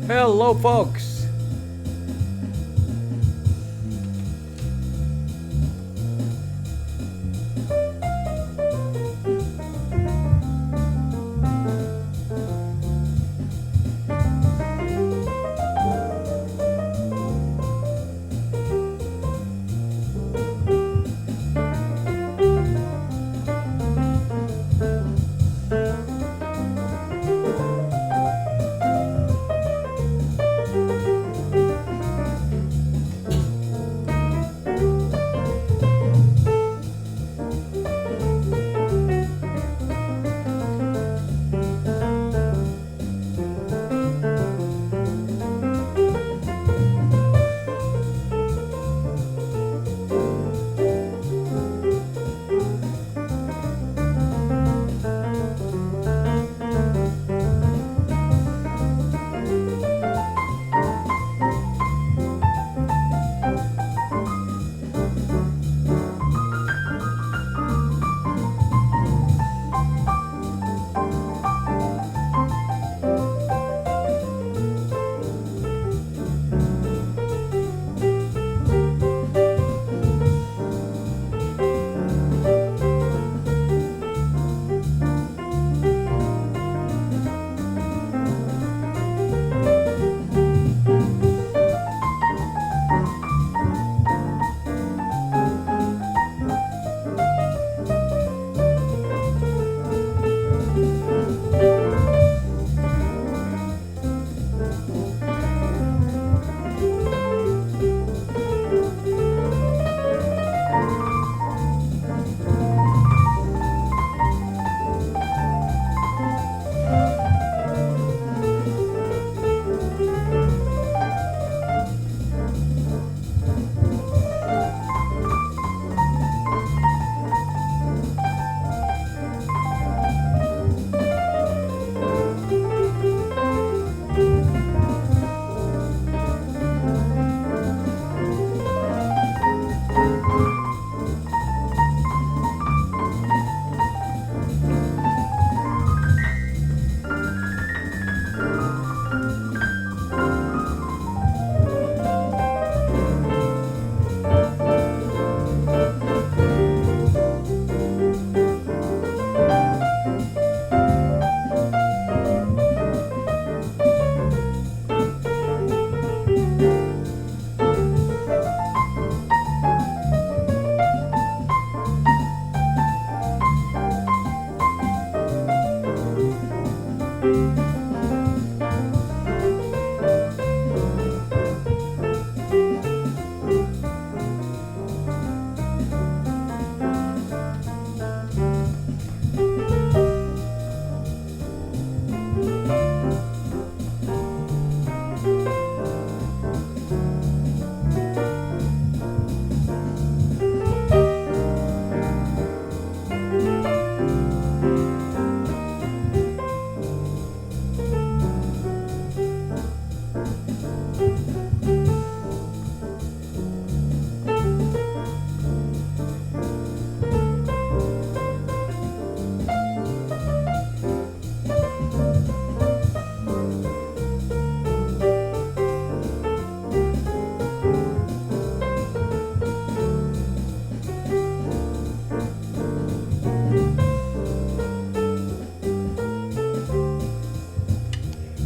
Hello, folks.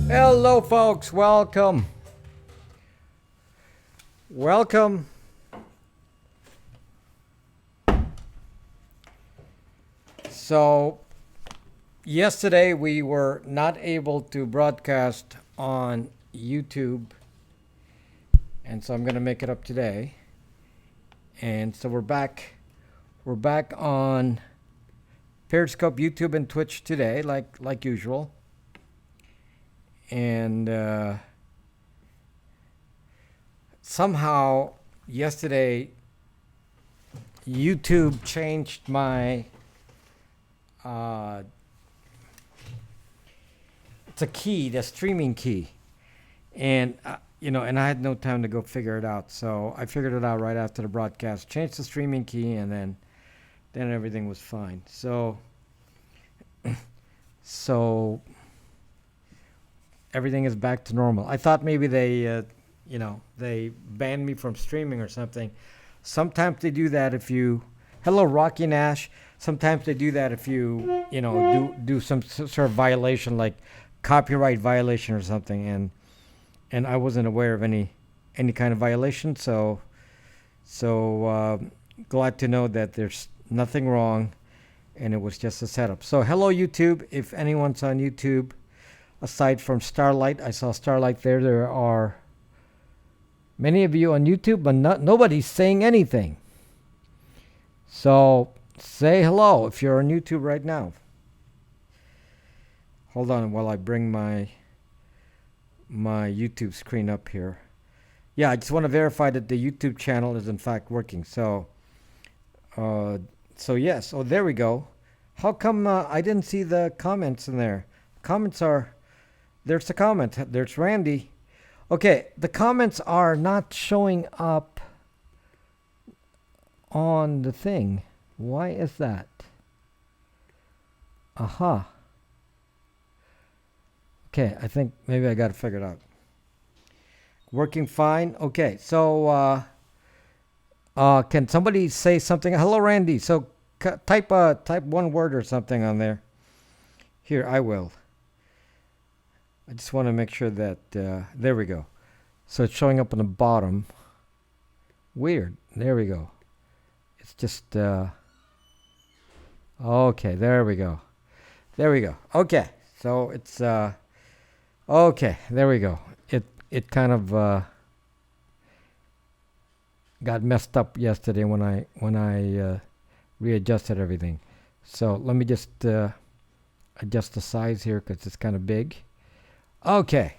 Hello, folks. Welcome. Welcome. So, yesterday we were not able to broadcast on YouTube, and so I'm going to make it up today. And so we're back. We're back on Periscope, YouTube, and Twitch today, like usual. And somehow yesterday YouTube changed my it's a key, the streaming key, and and I had no time to go figure it out, so I figured it out right after the broadcast. Changed the streaming key, and then everything was fine. So everything is back to normal. I thought maybe they banned me from streaming or something. Sometimes they do that if you. Hello, Rocky Nash. Sometimes they do that if you do some sort of violation like copyright violation or something, and I wasn't aware of any kind of violation. So glad to know that there's nothing wrong, and it was just a setup. So hello YouTube. If anyone's on YouTube, aside from Starlight, I saw Starlight there. There are many of you on YouTube, but nobody's saying anything. So say hello if you're on YouTube right now. Hold on while I bring my YouTube screen up here. Yeah, I just want to verify that the YouTube channel is in fact working. So yes. Oh, there we go. How come I didn't see the comments in there? Comments are there's the comment. There's Randy. Okay, the comments are not showing up on the thing. Why is that? Aha. Okay, I think maybe I got to figure it out. Working fine. Okay, so can somebody say something? Hello, Randy. So type one word or something on there. Here, I will. I just want to make sure that there we go. So it's showing up on the bottom. Weird. There we go. It's just okay. There we go. There we go. Okay. So it's okay. There we go. It kind of got messed up yesterday when I readjusted everything. So let me just adjust the size here because it's kind of big. Okay,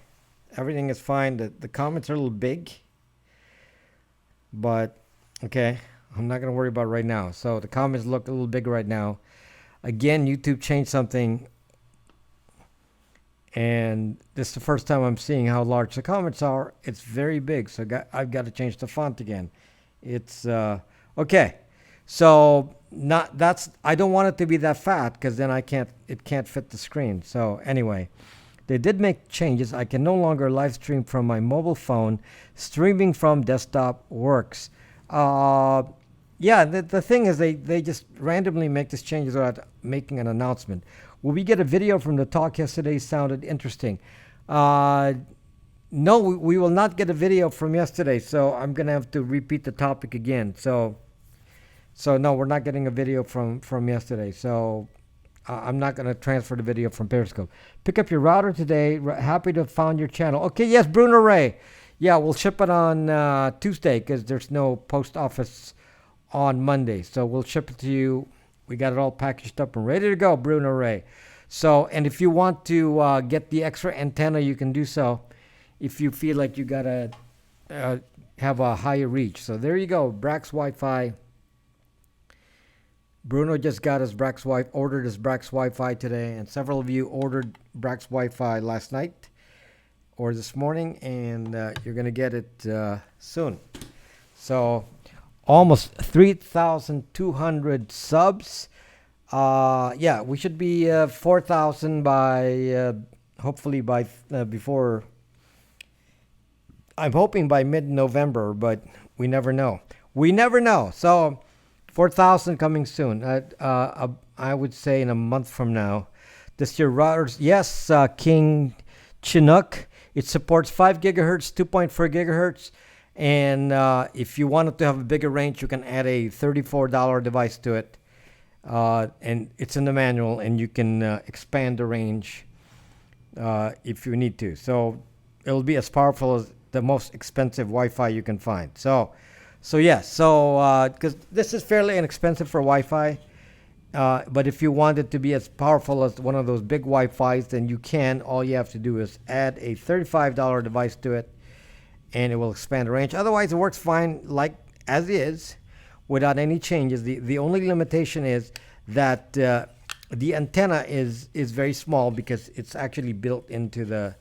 everything is fine. The comments are a little big, but okay, I'm not gonna worry about it right now. So the comments look a little big right now. Again, YouTube changed something, and this is the first time I'm seeing how large the comments are. It's very big, so I've got to change the font again. It's okay. So I don't want it to be that fat because then it can't fit the screen. So anyway. They did make changes. I can no longer live stream from my mobile phone. Streaming from desktop works. Yeah, the thing is they just randomly make these changes without making an announcement. Will we get a video from the talk yesterday? Sounded interesting. No, we will not get a video from yesterday, so I'm going to have to repeat the topic again. So no, we're not getting a video from yesterday. So I'm not going to transfer the video from Periscope. Pick up your router today. Happy to have found your channel. Okay, yes, Bruno Ray. Yeah, we'll ship it on Tuesday because there's no post office on Monday. So we'll ship it to you. We got it all packaged up and ready to go, Bruno Ray. So, and if you want to get the extra antenna, you can do so if you feel like you got to have a higher reach. So there you go, Brax Wi-Fi. Bruno just got ordered his Brax Wi-Fi today, and several of you ordered Brax Wi-Fi last night or this morning, and you're going to get it soon. So almost 3,200 subs. Yeah, we should be 4,000 by hopefully by before. I'm hoping by mid-November, but we never know. We never know. So 4,000 coming soon. I would say in a month from now. This year routers, yes, King Chinook. It supports 5 gigahertz, 2.4 gigahertz. And if you wanted to have a bigger range, you can add a $34 device to it. And it's in the manual, and you can expand the range if you need to. So it'll be as powerful as the most expensive Wi-Fi you can find. So yes, because this is fairly inexpensive for Wi-Fi, but if you want it to be as powerful as one of those big Wi-Fis, then you can. All you have to do is add a $35 device to it, and it will expand the range. Otherwise, it works fine like as is, without any changes. The only limitation is that the antenna is very small because it's actually built into the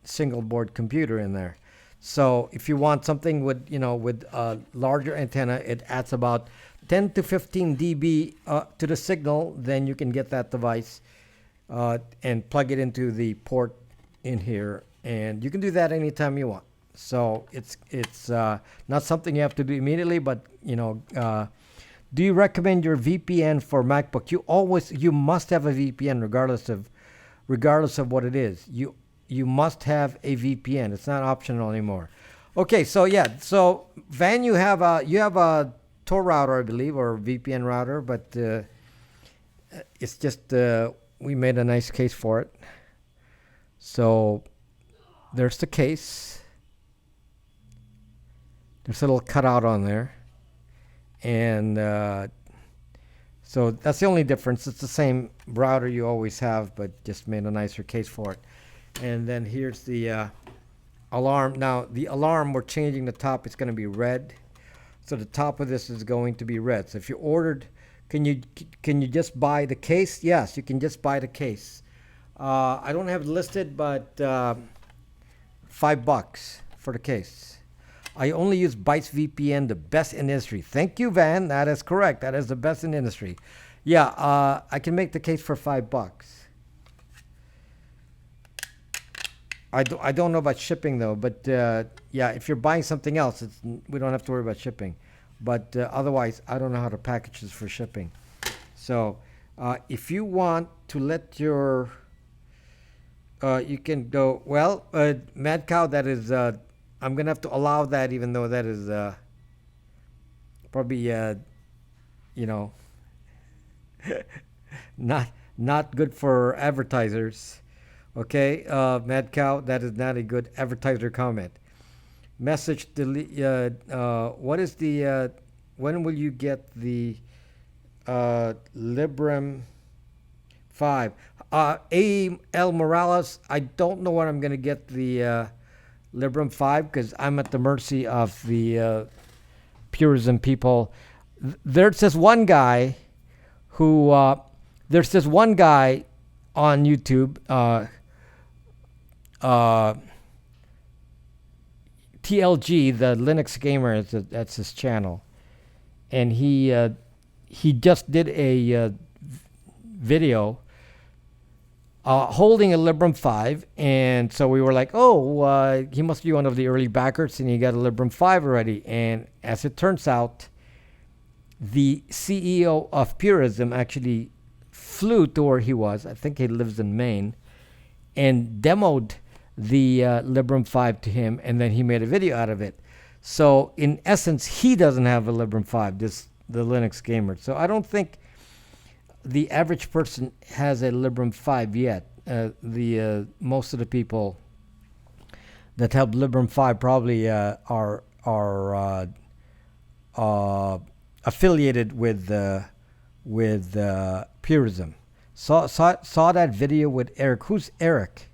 single board computer in there. So if you want something with a larger antenna, it adds about 10 to 15 dB to the signal, then you can get that device. and plug it into the port in here, and you can do that anytime you want. So it's not something you have to do immediately, but do you recommend your VPN for MacBook? You must have a VPN regardless of what it is. You must have a VPN. It's not optional anymore. Okay, so yeah, so Van, you have a Tor router, I believe, or VPN router, but it's just we made a nice case for it. So there's the case. There's a little cutout on there, and so that's the only difference. It's the same router you always have, but just made a nicer case for it. And then here's the alarm. Now the alarm, we're changing the top. It's going to be red. So the top of this is going to be red. So if you ordered, can you just buy the case? Yes, you can just buy the case. I don't have it listed, but $5 for the case. I only use Bytes VPN, the best in the industry. Thank you, Van. That is correct. That is the best in the industry. Yeah, I can make the case for $5. I don't know about shipping though, but yeah, if you're buying something else, we don't have to worry about shipping. But otherwise, I don't know how to package this for shipping. So if you want to let your, you can go, well, Mad Cow, that is, I'm going to have to allow that, even though that is probably, you know, not good for advertisers. Okay, Mad Cow, that is not a good advertiser comment. Message delete. What is the? When will you get the Librem 5? A.L. Morales, I don't know when I'm going to get the Librem 5 because I'm at the mercy of the purism people. There's this one guy who. There's this one guy on YouTube. TLG, the Linux gamer, that's his channel, and he just did a video holding a Librem 5, and so we were like, oh, he must be one of the early backers, and he got a Librem 5 already. And as it turns out, the CEO of Purism actually flew to where he was. I think he lives in Maine, and demoed the Librem 5 to him, and then he made a video out of it. So in essence, he doesn't have a Librem 5, the Linux gamer. So I don't think the average person has a Librem 5 yet. Most of the people that have Librem 5 probably are affiliated with Purism. Saw that video with Eric. Who's Eric?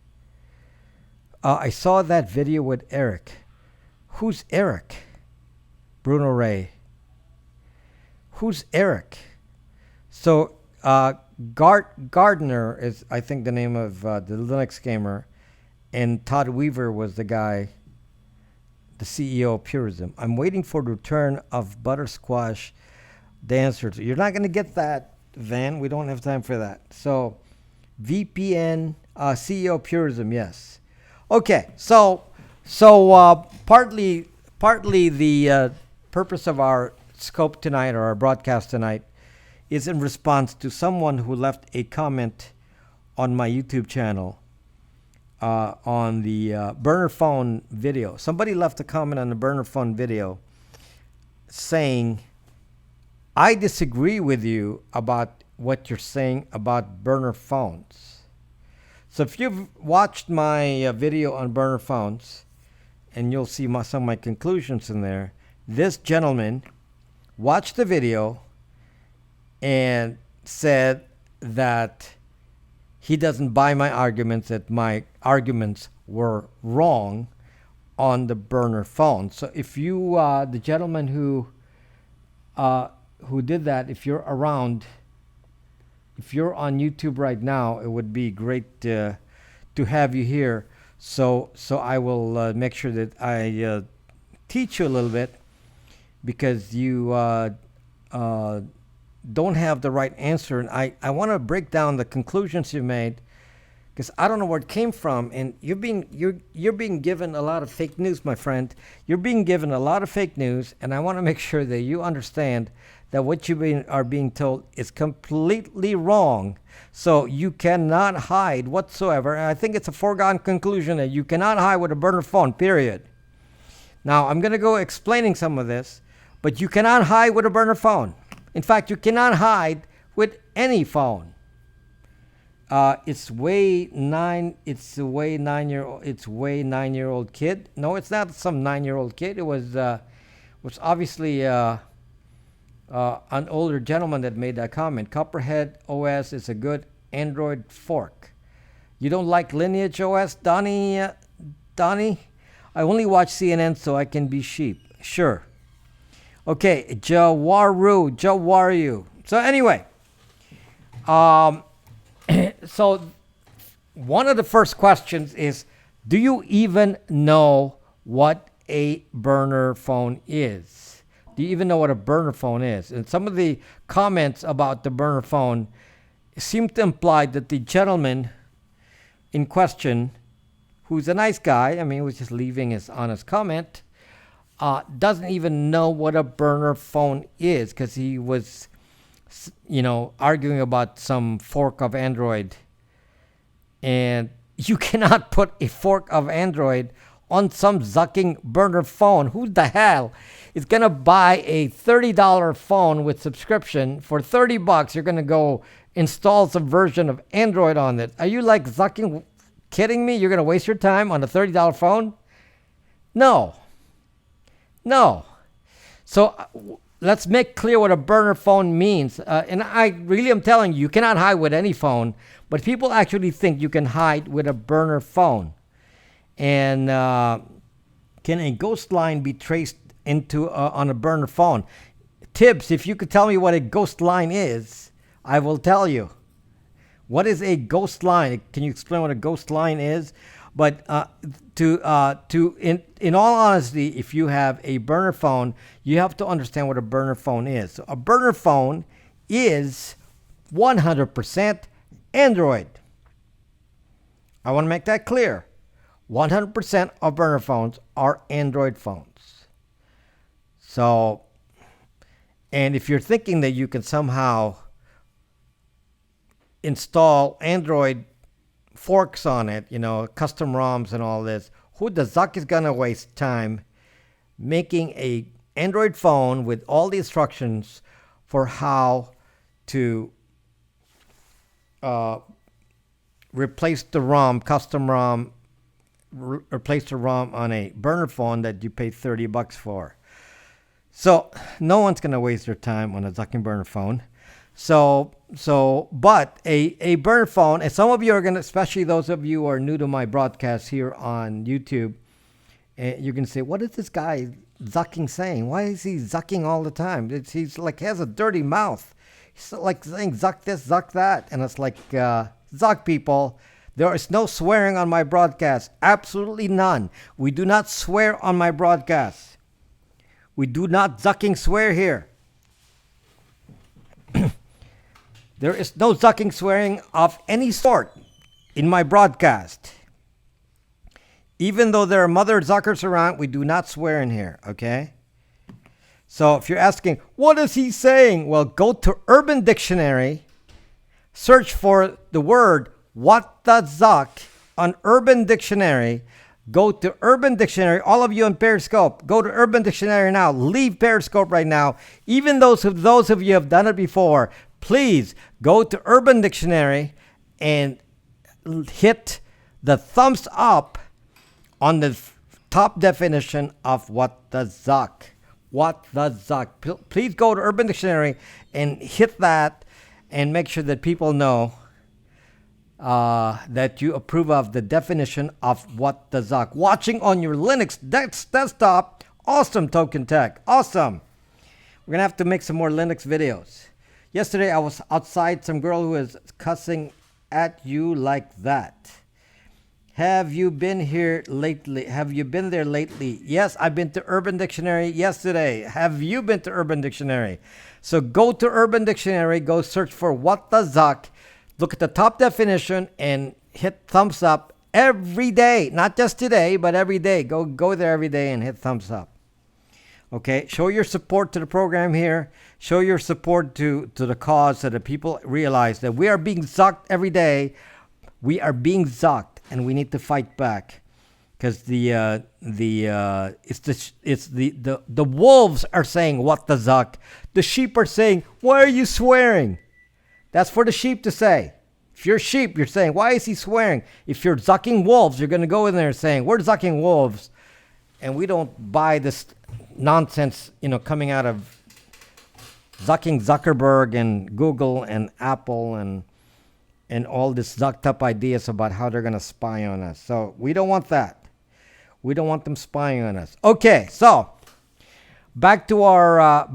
I saw that video with Eric. Who's Eric? Bruno Ray. Who's Eric? So Gardner is, I think, the name of the Linux gamer, and Todd Weaver was the guy, the CEO of Purism. I'm waiting for the return of Buttersquash Dancers. You're not going to get that, Van. We don't have time for that. So VPN, CEO of Purism, yes. Okay, so partly the purpose of our scope tonight, or our broadcast tonight, is in response to someone who left a comment on my YouTube channel on the burner phone video. Somebody left a comment on the burner phone video saying, I disagree with you about what you're saying about burner phones. So if you've watched my video on burner phones, and you'll see some of my conclusions in there, this gentleman watched the video and said that he doesn't buy my arguments, that my arguments were wrong on the burner phone. So if you, the gentleman who did that, if you're around, if you're on YouTube right now, it would be great to have you here. So I will make sure that I teach you a little bit, because you don't have the right answer. And I want to break down the conclusions you made because I don't know where it came from, and you're being given a lot of fake news, my friend. You're being given a lot of fake news, and I want to make sure that you understand that what are being told is completely wrong. So you cannot hide whatsoever. And I think it's a foregone conclusion that you cannot hide with a burner phone. Period. Now I'm gonna go explaining some of this, but you cannot hide with a burner phone. In fact, you cannot hide with any phone. It's way 9-year-old kid. No, it's not some 9-year-old kid. It was obviously an older gentleman that made that comment. Copperhead OS is a good Android fork. You don't like Lineage OS, Donnie? Donnie? I only watch CNN so I can be sheep. Sure. Okay, Jawaru. So anyway, so one of the first questions is, do you even know what a burner phone is? Do you even know what a burner phone is? And some of the comments about the burner phone seem to imply that the gentleman in question, who's a nice guy, I mean, he was just leaving his honest comment, doesn't even know what a burner phone is, because he was, arguing about some fork of Android. And you cannot put a fork of Android on some zucking burner phone. Who the hell is going to buy a $30 phone with subscription for $30? You're going to go install some version of Android on it. Are you like zucking kidding me? You're going to waste your time on a $30 phone? No. So let's make clear what a burner phone means. And I really am telling you, you cannot hide with any phone, but people actually think you can hide with a burner phone. And can a ghost line be traced into on a burner phone? Tibbs, if you could tell me what a ghost line is, I will tell you. What is a ghost line? Can you explain what a ghost line is? But in all honesty, if you have a burner phone, you have to understand what a burner phone is. So a burner phone is 100% Android. I want to make that clear. 100% of burner phones are Android phones. So, and if you're thinking that you can somehow install Android forks on it, custom ROMs and all this, who the zuck is going to waste time making a Android phone with all the instructions for how to replace the ROM, custom ROM, replace the ROM on a burner phone that you paid $30 for. So no one's going to waste their time on a zucking burner phone. But a burner phone, and some of you are going to, especially those of you who are new to my broadcast here on YouTube, you're going to say, what is this guy zucking saying? Why is he zucking all the time? He's like, he has a dirty mouth. He's like saying, zuck this, zuck that. And it's like, zuck people. There is no swearing on my broadcast. Absolutely none. We do not swear on my broadcast. We do not zucking swear here. There is no zucking swearing of any sort in my broadcast. Even though there are mother zuckers around, we do not swear in here, okay? So if you're asking, what is he saying? Well, go to Urban Dictionary, search for the word what the zuck on Urban Dictionary. Go to Urban Dictionary. All of you on Periscope, go to Urban Dictionary now. Leave Periscope right now. Even those of you who have done it before, please go to Urban Dictionary and hit the thumbs up on the top definition of what the zuck. What the zuck. Please go to Urban Dictionary and hit that and make sure that people know that you approve of the definition of what the zuck. Watching on your Linux desktop. Awesome, Token Tech. Awesome. We're going to have to make some more Linux videos. Yesterday, I was outside. Some girl who was cussing at you like that. Have you been here lately? Have you been there lately? Yes, I've been to Urban Dictionary yesterday. Have you been to Urban Dictionary? So go to Urban Dictionary. Go search for what the zuck. Look at the top definition and hit thumbs up every day, not just today, but every day. Go there every day and hit thumbs up. Okay, show your support to the program here. Show your support to the cause so that people realize that we are being zucked every day. We are being zucked, and we need to fight back because the wolves are saying what the zuck. The sheep are saying, why are you swearing? That's for the sheep to say. If you're sheep, you're saying, why is he swearing? If you're zucking wolves, you're going to go in there saying, we're zucking wolves. And we don't buy this nonsense, coming out of Zuckerberg and Google and Apple and all this zucked up ideas about how they're going to spy on us. So we don't want that. We don't want them spying on us. Okay, so back to our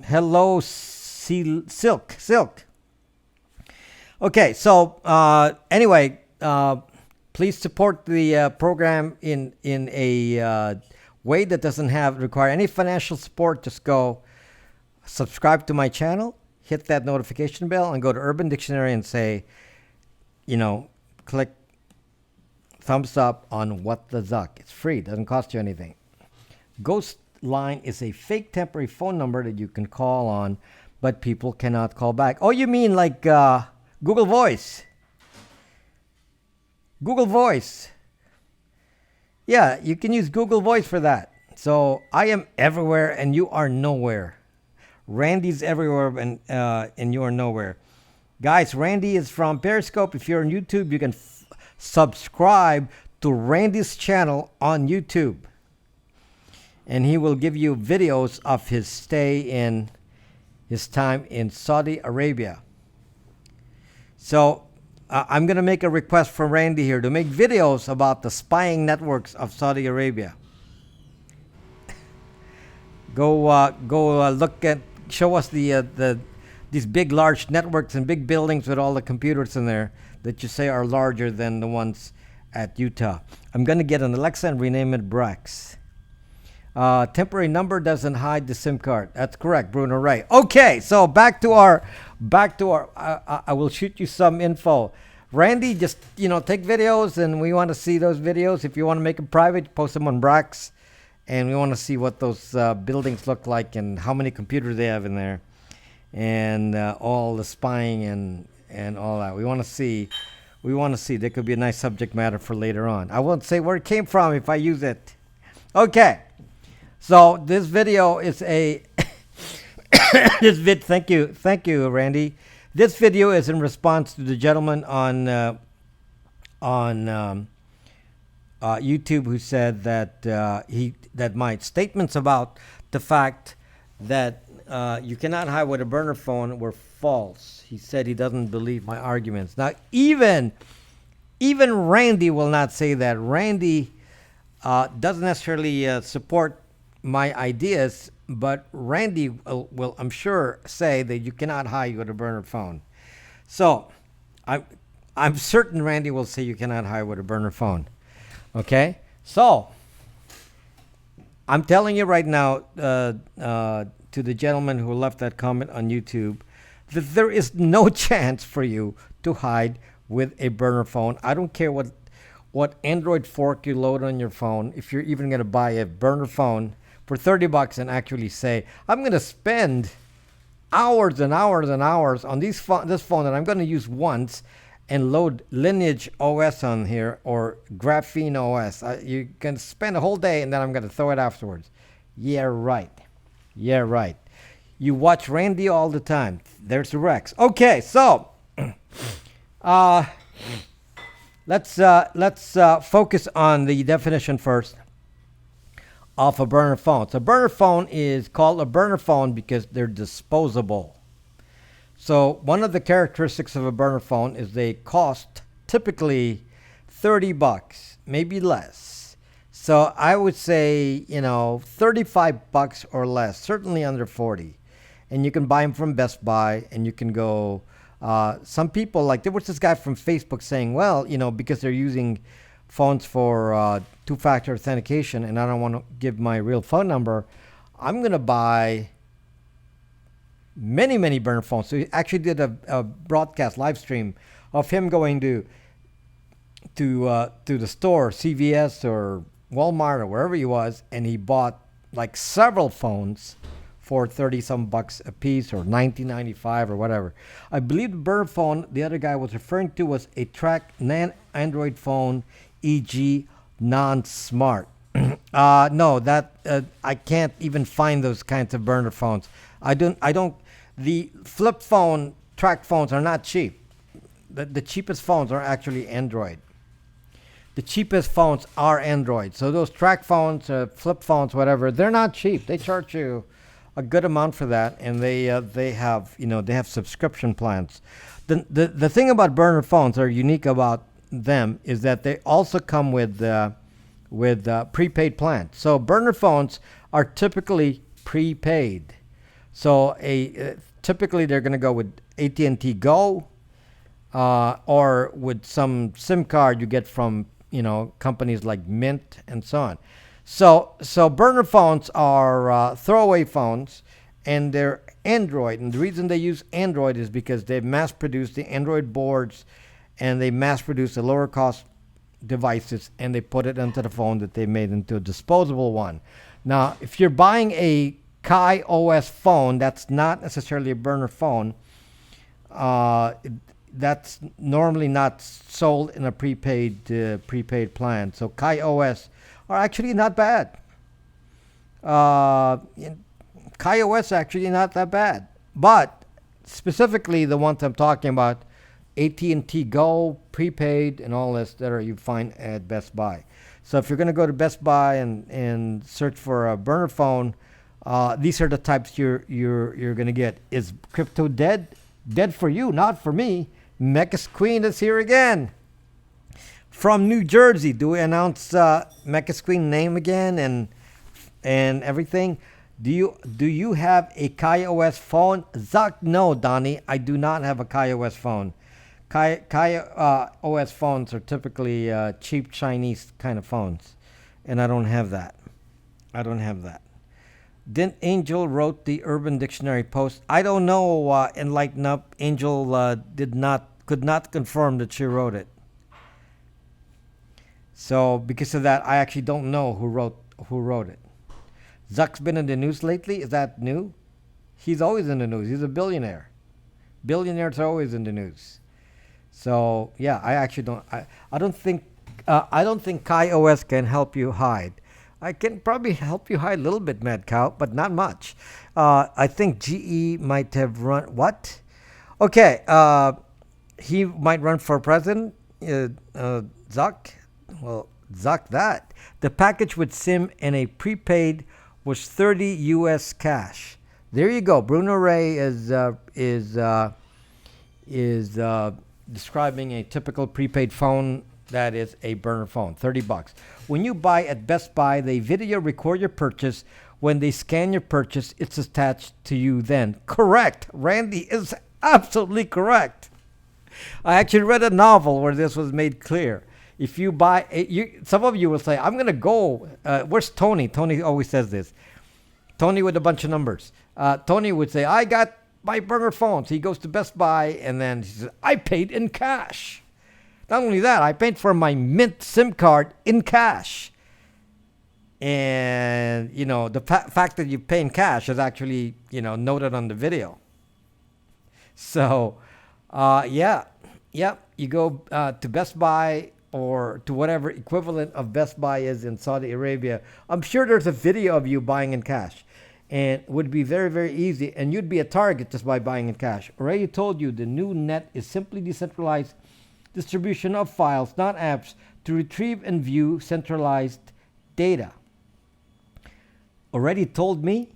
hello silk. Okay, so anyway, please support the program in a way that doesn't require any financial support. Just go subscribe to my channel, hit that notification bell, and go to Urban Dictionary and say, click thumbs up on what the zuck. It's free, doesn't cost you anything. Ghost line is a fake temporary phone number that you can call on, but people cannot call back. Oh, you mean like Google Voice? Google Voice. Yeah, you can use Google Voice for that. So I am everywhere and you are nowhere. Randy's everywhere and you are nowhere. Guys, Randy is from Periscope. If you're on YouTube, you can subscribe to Randy's channel on YouTube. And he will give you videos of his stay in his time in Saudi Arabia. So I'm going to make a request from Randy here to make videos about the spying networks of Saudi Arabia. Go look at, show us these big, large networks and big buildings with all the computers in there that you say are larger than the ones at Utah. I'm going to get an Alexa and rename it Brax. Temporary number doesn't hide the SIM card. That's correct, Bruno. Right. Okay, so back to our. I will shoot you some info. Randy, just take videos, and we want to see those videos. If you want to make them private, post them on Brax, and we want to see what those buildings look like and how many computers they have in there, and all the spying and all that. We want to see. There could be a nice subject matter for later on. I won't say where it came from if I use it. Okay. So this video is a thank you, Randy. This video is in response to the gentleman on YouTube who said that my statements about the fact that you cannot hide with a burner phone were false. He said he doesn't believe my arguments. Now even Randy will not say that. Randy doesn't necessarily support my ideas, but Randy will, I'm sure, say that you cannot hide with a burner phone. So I'm certain Randy will say you cannot hide with a burner phone. Okay? So I'm telling you right now, to the gentleman who left that comment on YouTube, that there is no chance for you to hide with a burner phone. I don't care what Android fork you load on your phone. If you're even going to buy a burner phone for $30 and actually say, I'm going to spend hours and hours and hours on this phone that I'm going to use once and load Lineage OS on here or Graphene OS. You can spend a whole day and then I'm going to throw it afterwards. Yeah, right. You watch Randy all the time. There's the Rex. Okay, so let's focus on the definition first of a burner phone. So a burner phone is called a burner phone because they're disposable. So one of the characteristics of a burner phone is they cost typically $30, maybe less. So I would say, $35 or less, certainly under 40. And you can buy them from Best Buy, and you can go, some people, like there was this guy from Facebook saying, well, because they're using phones for two-factor authentication and I don't want to give my real phone number, I'm going to buy many burner phones. So he actually did a broadcast live stream of him going to to the store, CVS or Walmart or wherever he was, and he bought like several phones for 30 some bucks a piece or 19.95 or whatever. I believe the burner phone the other guy was referring to was a track non-Android phone, e.g., non-smart. No, that I can't even find those kinds of burner phones. I don't. The flip phone track phones are not cheap. The cheapest phones are actually Android. The cheapest phones are Android. So those track phones, flip phones, whatever, they're not cheap. They charge you a good amount for that, and they have they have subscription plans. The thing about burner phones that are unique about them is that they also come with prepaid plans. So burner phones are typically prepaid. So typically they're going to go with AT&T Go, or with some SIM card you get from companies like Mint and so on. So burner phones are throwaway phones, and they're Android. And the reason they use Android is because they mass produce the Android boards, and they mass produce the lower cost devices, and they put it into the phone that they made into a disposable one. Now, if you're buying a Kai OS phone, that's not necessarily a burner phone. That's normally not sold in a prepaid plan. So Kai OS are actually not bad. Kai OS actually not that bad. But specifically the ones I'm talking about, AT&T Go, prepaid, and all this that you find at Best Buy. So if you're going to go to Best Buy and search for a burner phone, these are the types you're going to get. Is crypto dead? Dead for you, not for me. Mecha's Queen is here again. From New Jersey. Do we announce Mecha's Queen name again and everything? Do you have a Kai OS phone? Zuck, no, Donnie. I do not have a Kai OS phone. Kai OS phones are typically cheap Chinese kind of phones, and I don't have that. Then Angel wrote the Urban Dictionary post. I don't know. Enlighten up. Angel could not confirm that she wrote it. So because of that, I actually don't know who wrote it. Zuck's been in the news lately. Is that new? He's always in the news. He's a billionaire. Billionaires are always in the news. So yeah, I actually don't. I don't think Kai OS can help you hide. I can probably help you hide a little bit, Mad Cow, but not much. I think GE might have run what? Okay, he might run for president. Zuck, well, Zuck that. The package with SIM and a prepaid was 30 U.S. cash. There you go. Bruno Ray is describing a typical prepaid phone that is a burner phone, $30. When you buy at Best Buy, they video record your purchase. When they scan your purchase, it's attached to you then. Correct. Randy is absolutely correct. I actually read a novel where this was made clear. If you buy, some of you will say, I'm going to go. Where's Tony? Tony always says this. Tony with a bunch of numbers. Tony would say, I got my burner phones. He goes to Best Buy, and then he says, I paid in cash. Not only that, I paid for my Mint SIM card in cash. And, the fact that you pay in cash is actually, noted on the video. So, you go to Best Buy or to whatever equivalent of Best Buy is in Saudi Arabia. I'm sure there's a video of you buying in cash. And it would be very, very easy. And you'd be a target just by buying in cash. Already told you the new net is simply decentralized distribution of files, not apps, to retrieve and view centralized data. Already told you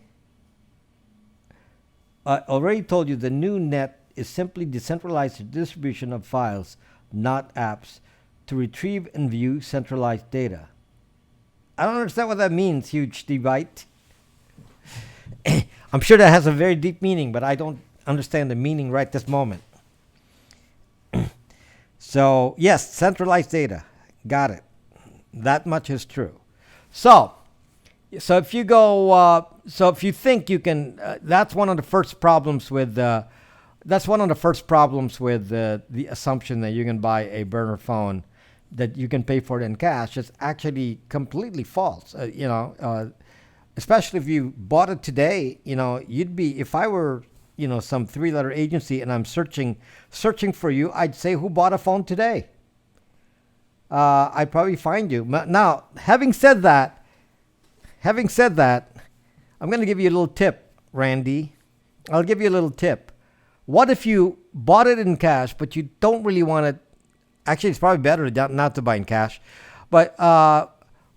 the new net is simply decentralized distribution of files, not apps, to retrieve and view centralized data. I don't understand what that means, huge Stevite. I'm sure that has a very deep meaning, but I don't understand the meaning right this moment. So, yes, centralized data. Got it. That much is true. So if you go, if you think you can, that's one of the first problems with, the assumption that you can buy a burner phone, that you can pay for it in cash is actually completely false. Especially if you bought it today, you'd be, if I were, some three-letter agency and I'm searching for you, I'd say, who bought a phone today? I'd probably find you. Now, having said that, I'm going to give you a little tip, Randy. I'll give you a little tip. What if you bought it in cash, but you don't really want it? Actually, it's probably better not to buy in cash. But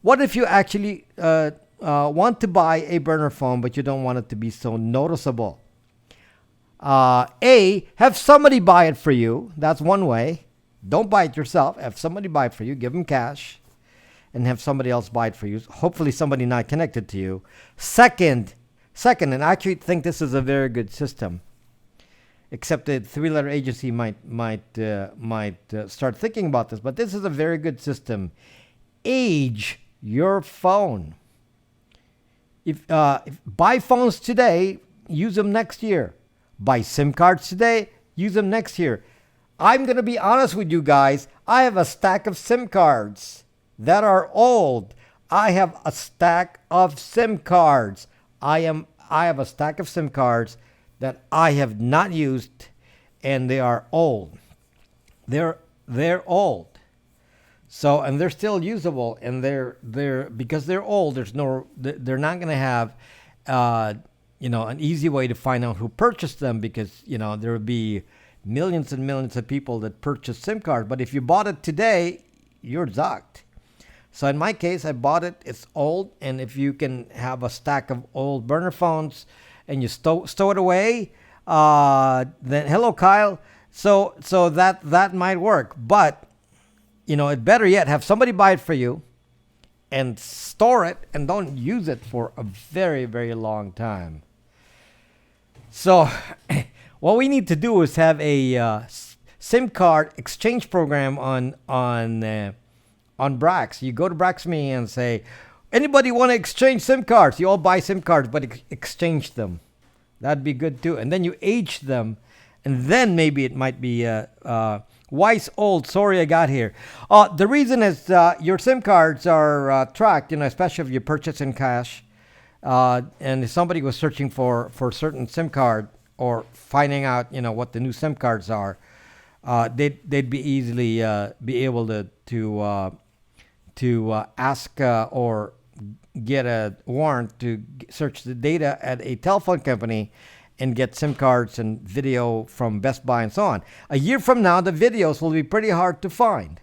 what if you actually want to buy a burner phone, but you don't want it to be so noticeable? Have somebody buy it for you. That's one way. Don't buy it yourself. Have somebody buy it for you. Give them cash. And have somebody else buy it for you. Hopefully somebody not connected to you. Second, and I actually think this is a very good system. Except the three-letter agency might start thinking about this, but this is a very good system. Age your phone. If buy phones today, use them next year. Buy SIM cards today, use them next year. I'm gonna be honest with you guys. I have a stack of SIM cards that are old. I have a stack of SIM cards. I have a stack of SIM cards that I have not used, and they are old. They're old. So, and they're still usable, and they're because they're old. They're not going to have, an easy way to find out who purchased them, because there would be millions and millions of people that purchase SIM cards. But if you bought it today, you're zucked. So in my case, I bought it. It's old, and if you can have a stack of old burner phones and you stow it away, then hello, Kyle. So that might work. But it better yet, have somebody buy it for you and store it, and don't use it for a very, very long time. So what we need to do is have a SIM card exchange program on Brax. You go to Braxman and say, anybody want to exchange SIM cards? You all buy SIM cards, but exchange them. That'd be good too. And then you age them, and then maybe it might be Weiss old. Sorry, I got here. The reason is your SIM cards are tracked, especially if you purchase in cash. And if somebody was searching for certain SIM card or finding out, what the new SIM cards are, they'd be easily be able to ask or get a warrant to search the data at a telephone company and get SIM cards and video from Best Buy and so on. A year from now, the videos will be pretty hard to find.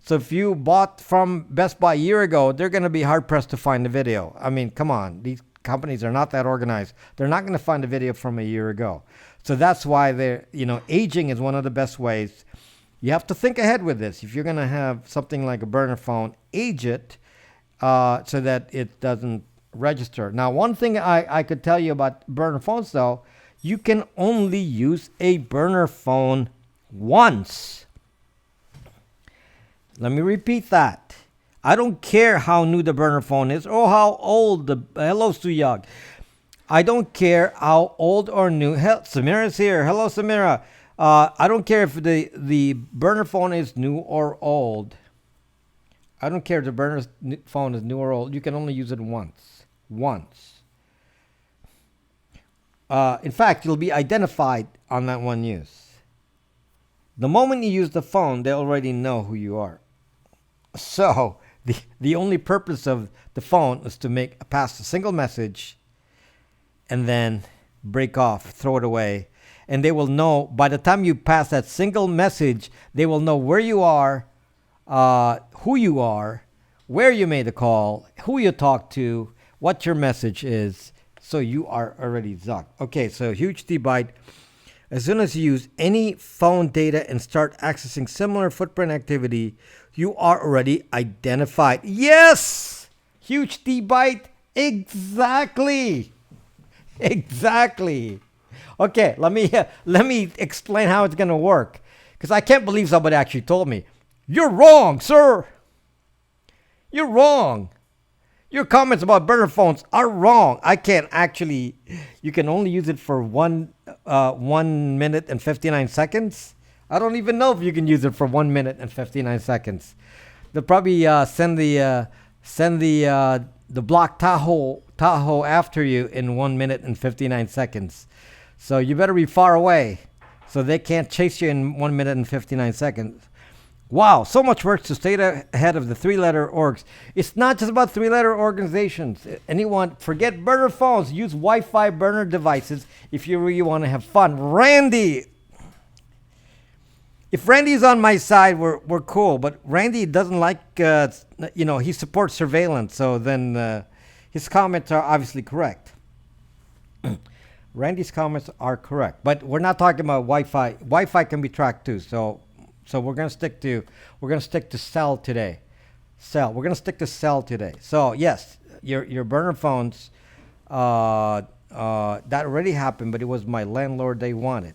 So if you bought from Best Buy a year ago, they're going to be hard pressed to find the video. I mean, come on. These companies are not that organized. They're not going to find a video from a year ago. So that's why aging is one of the best ways. You have to think ahead with this. If you're going to have something like a burner phone, age it so that it doesn't register. Now, one thing I could tell you about burner phones, though, you can only use a burner phone once. Let me repeat that. I don't care how new the burner phone is or how old hello, Suyag. I don't care how old or new. Samira's here. Hello, Samira. I don't care if the burner phone is new or old. I don't care if the burner phone is new or old. You can only use it once. In fact, you'll be identified on that one use. The moment you use the phone, they already know who you are. So the only purpose of the phone is to pass a single message and then break off, throw it away. And they will know, by the time you pass that single message, they will know where you are, who you are, where you made the call, who you talked to, what your message is. So you are already zucked. Okay, so huge D-byte. As soon as you use any phone data and start accessing similar footprint activity, you are already identified. Yes! Huge D-byte. Exactly. Okay, let me explain how it's going to work. Because I can't believe somebody actually told me. You're wrong, sir. You're wrong. Your comments about burner phones are wrong. I can't actually. You can only use it for 1 minute and 59 seconds. I don't even know if you can use it for 1 minute and 59 seconds. They'll probably send the block Tahoe after you in 1 minute and 59 seconds. So you better be far away, so they can't chase you in 1 minute and 59 seconds. Wow, so much work to stay ahead of the three-letter orgs. It's not just about three-letter organizations. Anyone, forget burner phones. Use Wi-Fi burner devices if you really want to have fun. Randy, if Randy's on my side, we're cool. But Randy doesn't like, he supports surveillance. So then his comments are obviously correct. Randy's comments are correct, but we're not talking about Wi-Fi. Wi-Fi can be tracked too. So we're gonna stick to cell today. Cell. We're gonna stick to cell today. So yes, your burner phones. That already happened, but it was my landlord they wanted.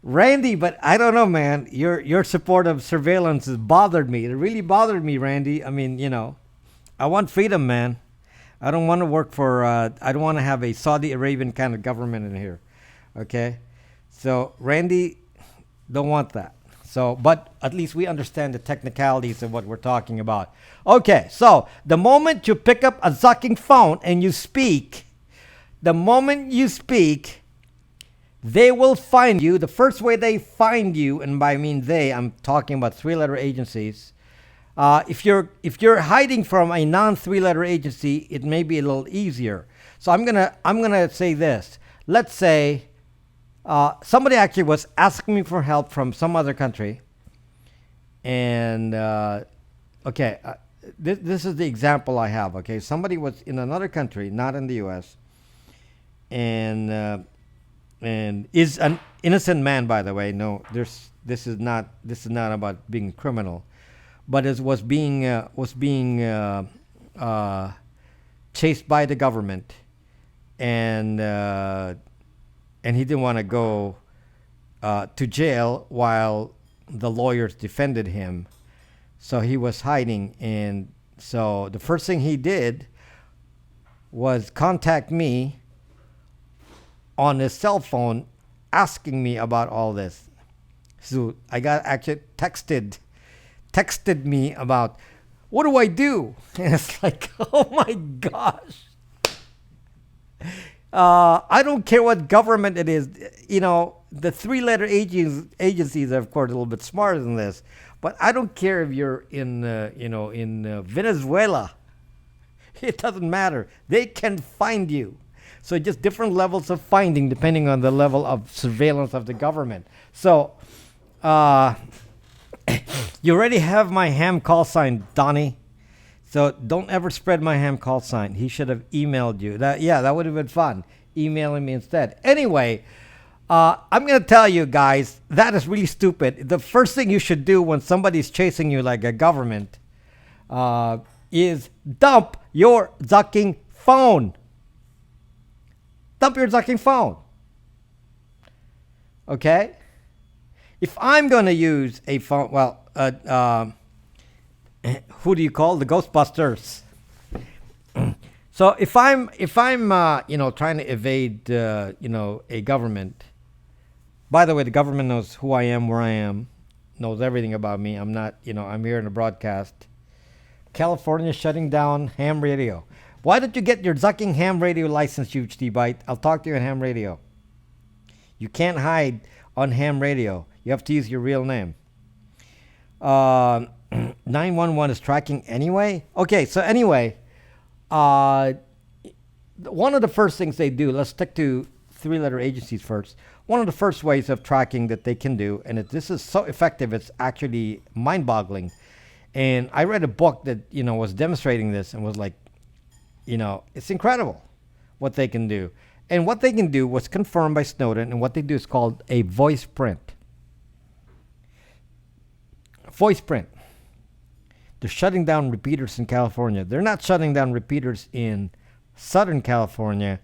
Randy, but I don't know, man. Your support of surveillance has bothered me. It really bothered me, Randy. I mean, I want freedom, man. I don't want to work for. I don't want to have a Saudi Arabian kind of government in here. Okay, so Randy, don't want that. So, but at least we understand the technicalities of what we're talking about. Okay, so the moment you pick up a zucking phone and you speak, the moment you speak, they will find you. The first way they find you, and by I mean they, I'm talking about three-letter agencies. If you're hiding from a non-three-letter agency, it may be a little easier. So I'm gonna say this. Let's say somebody actually was asking me for help from some other country, and this is the example I have. Okay, somebody was in another country, not in the U.S., and is an innocent man, by the way. No, this is not about being criminal. But it was being chased by the government, and he didn't want to go to jail while the lawyers defended him, so he was hiding. And so the first thing he did was contact me on his cell phone, asking me about all this. So I got actually texted me about, what do I do? And it's like, oh my gosh. I don't care what government it is. The three-letter agencies are, of course, a little bit smarter than this. But I don't care if you're in Venezuela. It doesn't matter. They can find you. So just different levels of finding depending on the level of surveillance of the government. So, you already have my ham call sign, Donnie. So don't ever spread my ham call sign. He should have emailed you. That would have been fun. Emailing me instead. Anyway, I'm going to tell you guys, that is really stupid. The first thing you should do when somebody's chasing you like a government is dump your zucking phone. Dump your zucking phone. Okay? If I'm going to use a phone, who do you call? The Ghostbusters. So if I'm trying to evade, a government. By the way, the government knows who I am, where I am, knows everything about me. I'm not, I'm here in a broadcast. California shutting down ham radio. Why don't you get your zucking ham radio license, huge T-Byte? I'll talk to you on ham radio. You can't hide on ham radio. You have to use your real name. 911 is tracking anyway? Okay, so anyway, one of the first things they do, let's stick to three-letter agencies first. One of the first ways of tracking that they can do, and this is so effective, it's actually mind-boggling. And I read a book that, was demonstrating this and was like, it's incredible what they can do. And what they can do was confirmed by Snowden, and what they do is called a voice print. Voice print. They're shutting down repeaters in California. They're not shutting down repeaters in Southern California.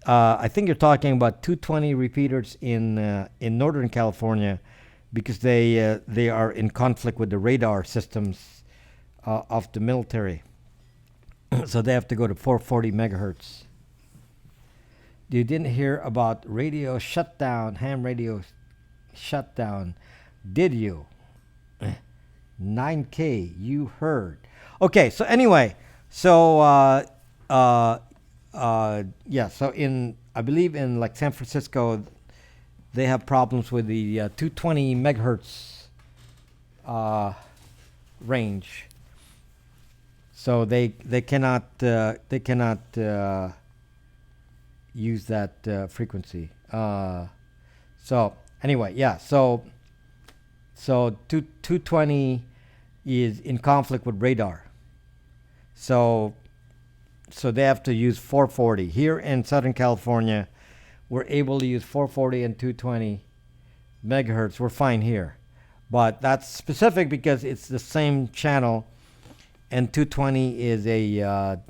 I think you're talking about 220 repeaters in Northern California, because they are in conflict with the radar systems of the military. So they have to go to 440 megahertz. You didn't hear about radio shutdown, ham radio shutdown, did you? 9K, you heard. Okay, so anyway, so uh, yeah, so I believe in like San Francisco, they have problems with the 220 megahertz uh, range. So they cannot use that frequency. So anyway, yeah. So 220 is in conflict with radar. So they have to use 440. Here in Southern California, we're able to use 440 and 220 megahertz. We're fine here, but that's specific because it's the same channel, and 220 is a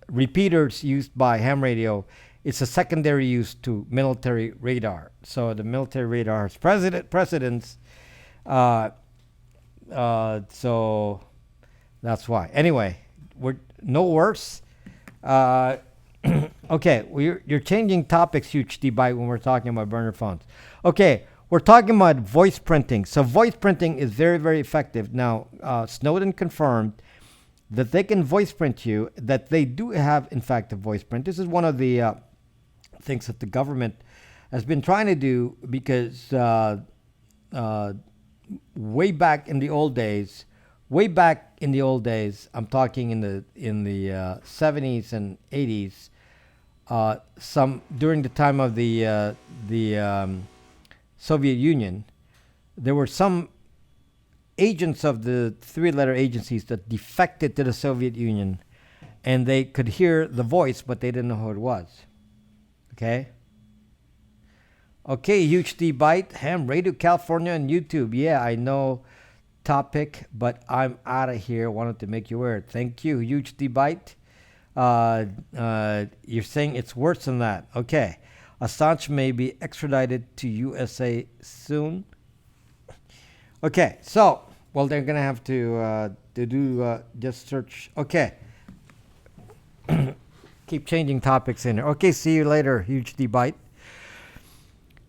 repeaters used by ham radio. It's a secondary use to military radar. So the military radar has precedence. So that's why. Anyway, we're no worse. Okay, you're changing topics, huge debate when we're talking about burner phones. Okay, we're talking about voice printing. So voice printing is very, very effective. Now, Snowden confirmed that they can voice print you, that they do have, in fact, a voice print. This is one of the things that the government has been trying to do because way back in the old days, I'm talking in the 70s and 80s, some during the time of the Soviet Union, there were some agents of the three-letter agencies that defected to the Soviet Union, and they could hear the voice, but they didn't know who it was. Okay? Okay, huge debate. Ham Radio California on YouTube. Yeah, I know topic, but I'm out of here. Wanted to make you aware. Thank you. Huge debate. You're saying it's worse than that. Okay. Assange may be extradited to USA soon. Okay, so, well, they're going to have to do just search. Okay. Keep changing topics in here. Okay, see you later. Huge debate.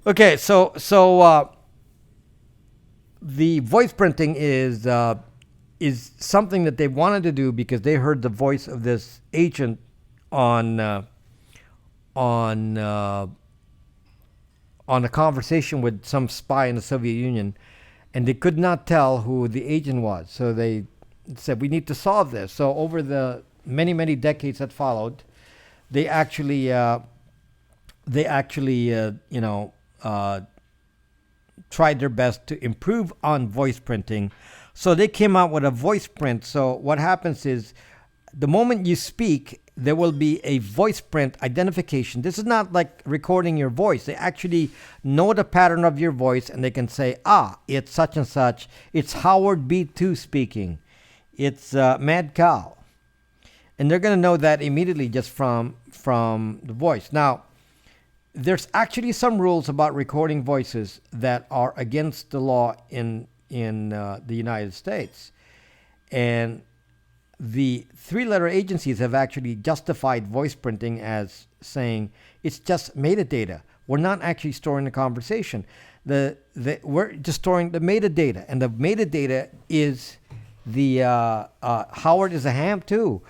Okay, so the voice printing is something that they wanted to do because they heard the voice of this agent on a conversation with some spy in the Soviet Union, and they could not tell who the agent was. So they said, we need to solve this. So over the many, many decades that followed, they actually tried their best to improve on voice printing. So they came out with a voice print. So what happens is the moment you speak, there will be a voice print identification. This is not like recording your voice. They actually know the pattern of your voice, and they can say, it's such and such. It's Howard B2 speaking. It's Mad Cow. And they're going to know that immediately just from the voice. Now, there's actually some rules about recording voices that are against the law in the United States. And the three-letter agencies have actually justified voice printing as saying it's just metadata. We're not actually storing the conversation. We're just storing the metadata. And the metadata is the Howard is a ham too.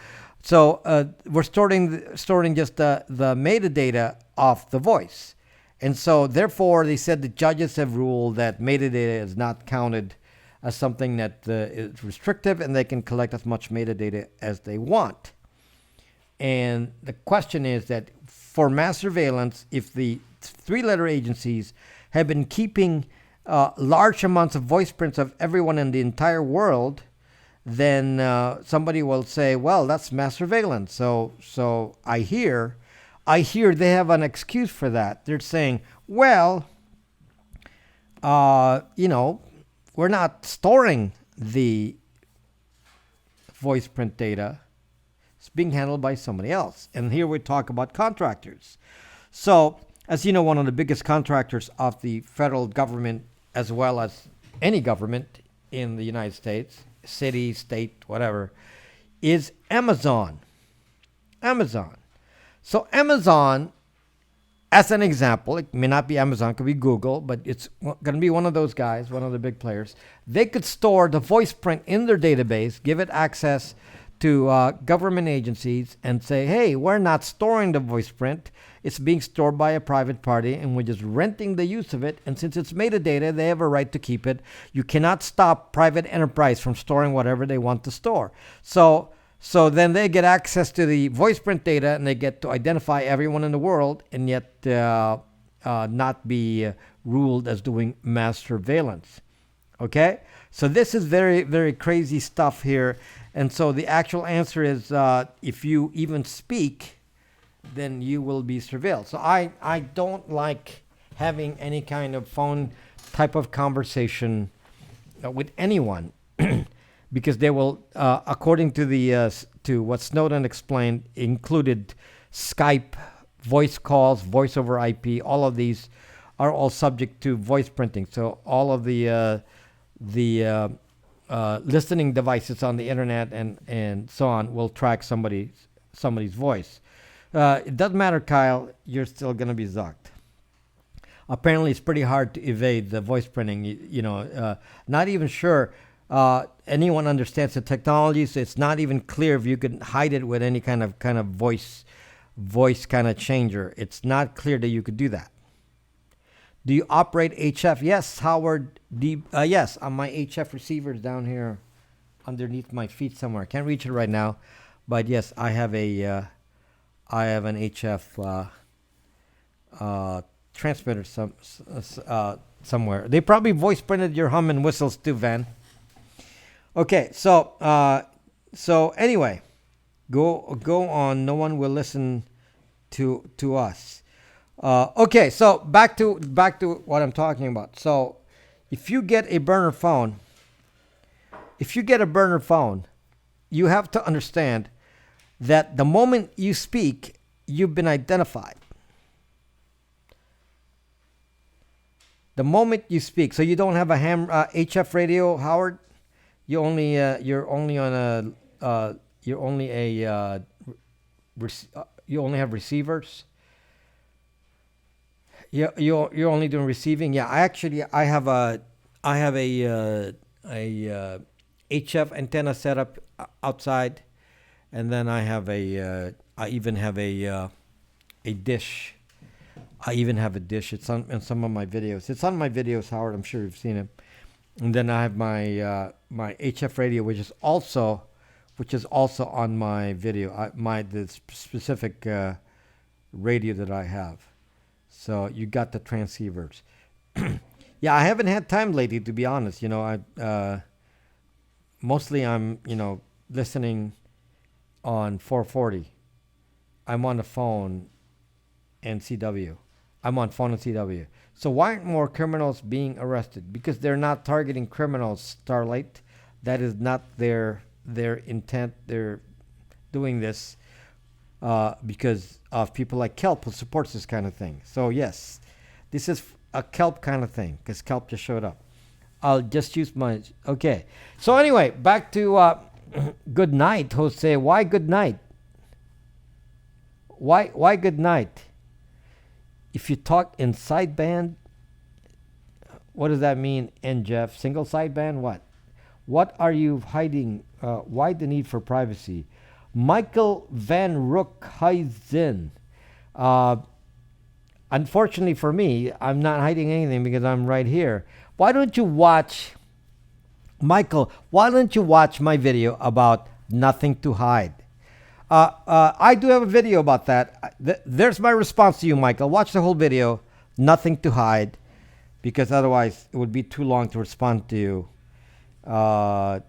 So we're storing just the metadata of the voice. And so therefore they said the judges have ruled that metadata is not counted as something that is restrictive, and they can collect as much metadata as they want. And the question is that for mass surveillance, if the three-letter agencies have been keeping large amounts of voice prints of everyone in the entire world, then somebody will say, well, that's mass surveillance. So I hear they have an excuse for that. They're saying, well, we're not storing the voice print data. It's being handled by somebody else. And here we talk about contractors. So, as you know, one of the biggest contractors of the federal government, as well as any government in the United States, city, state, whatever, is Amazon. So Amazon as an example, it may not be Amazon, it could be Google, but it's going to be one of those guys, one of the big players. They could store the voice print in their database, give it access to government agencies, and say, hey, we're not storing the voice print. It's being stored by a private party, and we're just renting the use of it. And since it's metadata, they have a right to keep it. You cannot stop private enterprise from storing whatever they want to store. So then they get access to the voice print data, and they get to identify everyone in the world, and yet not be ruled as doing mass surveillance. Okay? So this is very, very crazy stuff here. And so the actual answer is if you even speak, then you will be surveilled. So I don't like having any kind of phone type of conversation with anyone. Because they will, according to the to what Snowden explained, included Skype, voice calls, voice over IP. All of these are all subject to voice printing. So all of the listening devices on the internet and so on will track somebody's voice. It doesn't matter, Kyle. You're still gonna be zucked. Apparently, it's pretty hard to evade the voice printing. Not even sure. Anyone understands the technology, so it's not even clear if you can hide it with any kind of voice kind of changer. It's not clear that you could do that. Do you operate HF? Yes, Howard. Yes, on my HF receivers down here, underneath my feet somewhere. I can't reach it right now, but yes, I have an HF transmitter somewhere. They probably voice printed your hum and whistles too, Van. Okay, so anyway, go on. No one will listen to us. Okay, so back to what I'm talking about. So, if you get a burner phone, you have to understand that the moment you speak, you've been identified. The moment you speak, so you don't have a HF radio, Howard. You're only you only have receivers. You're only doing receiving. Yeah, I have a HF antenna set up outside, and then I even have a dish. I even have a dish. It's on in some of my videos. It's on my videos, Howard. I'm sure you've seen it. And then I have my my HF radio, which is also on my video. The specific radio that I have. So you got the transceivers. Yeah, I haven't had time lately, to be honest. Mostly I'm listening on 440. I'm on the phone and CW. I'm on phone and CW. So why aren't more criminals being arrested? Because they're not targeting criminals, Starlight. That is not their intent. They're doing this because of people like Kelp, who supports this kind of thing. So yes, this is a Kelp kind of thing, because Kelp just showed up. I'll just use my... Okay. So anyway, back to good night, Jose. Why good night? Why good night? If you talk in sideband, what does that mean, N. Jeff? Single sideband? What? What are you hiding? Why the need for privacy? Michael Van Rookhuizen. Unfortunately for me, I'm not hiding anything because I'm right here. Why don't you watch, Michael, why don't you watch my video about nothing to hide? I do have a video about that. There's my response to you, Michael. Watch the whole video, nothing to hide, because otherwise it would be too long to respond to you. Rather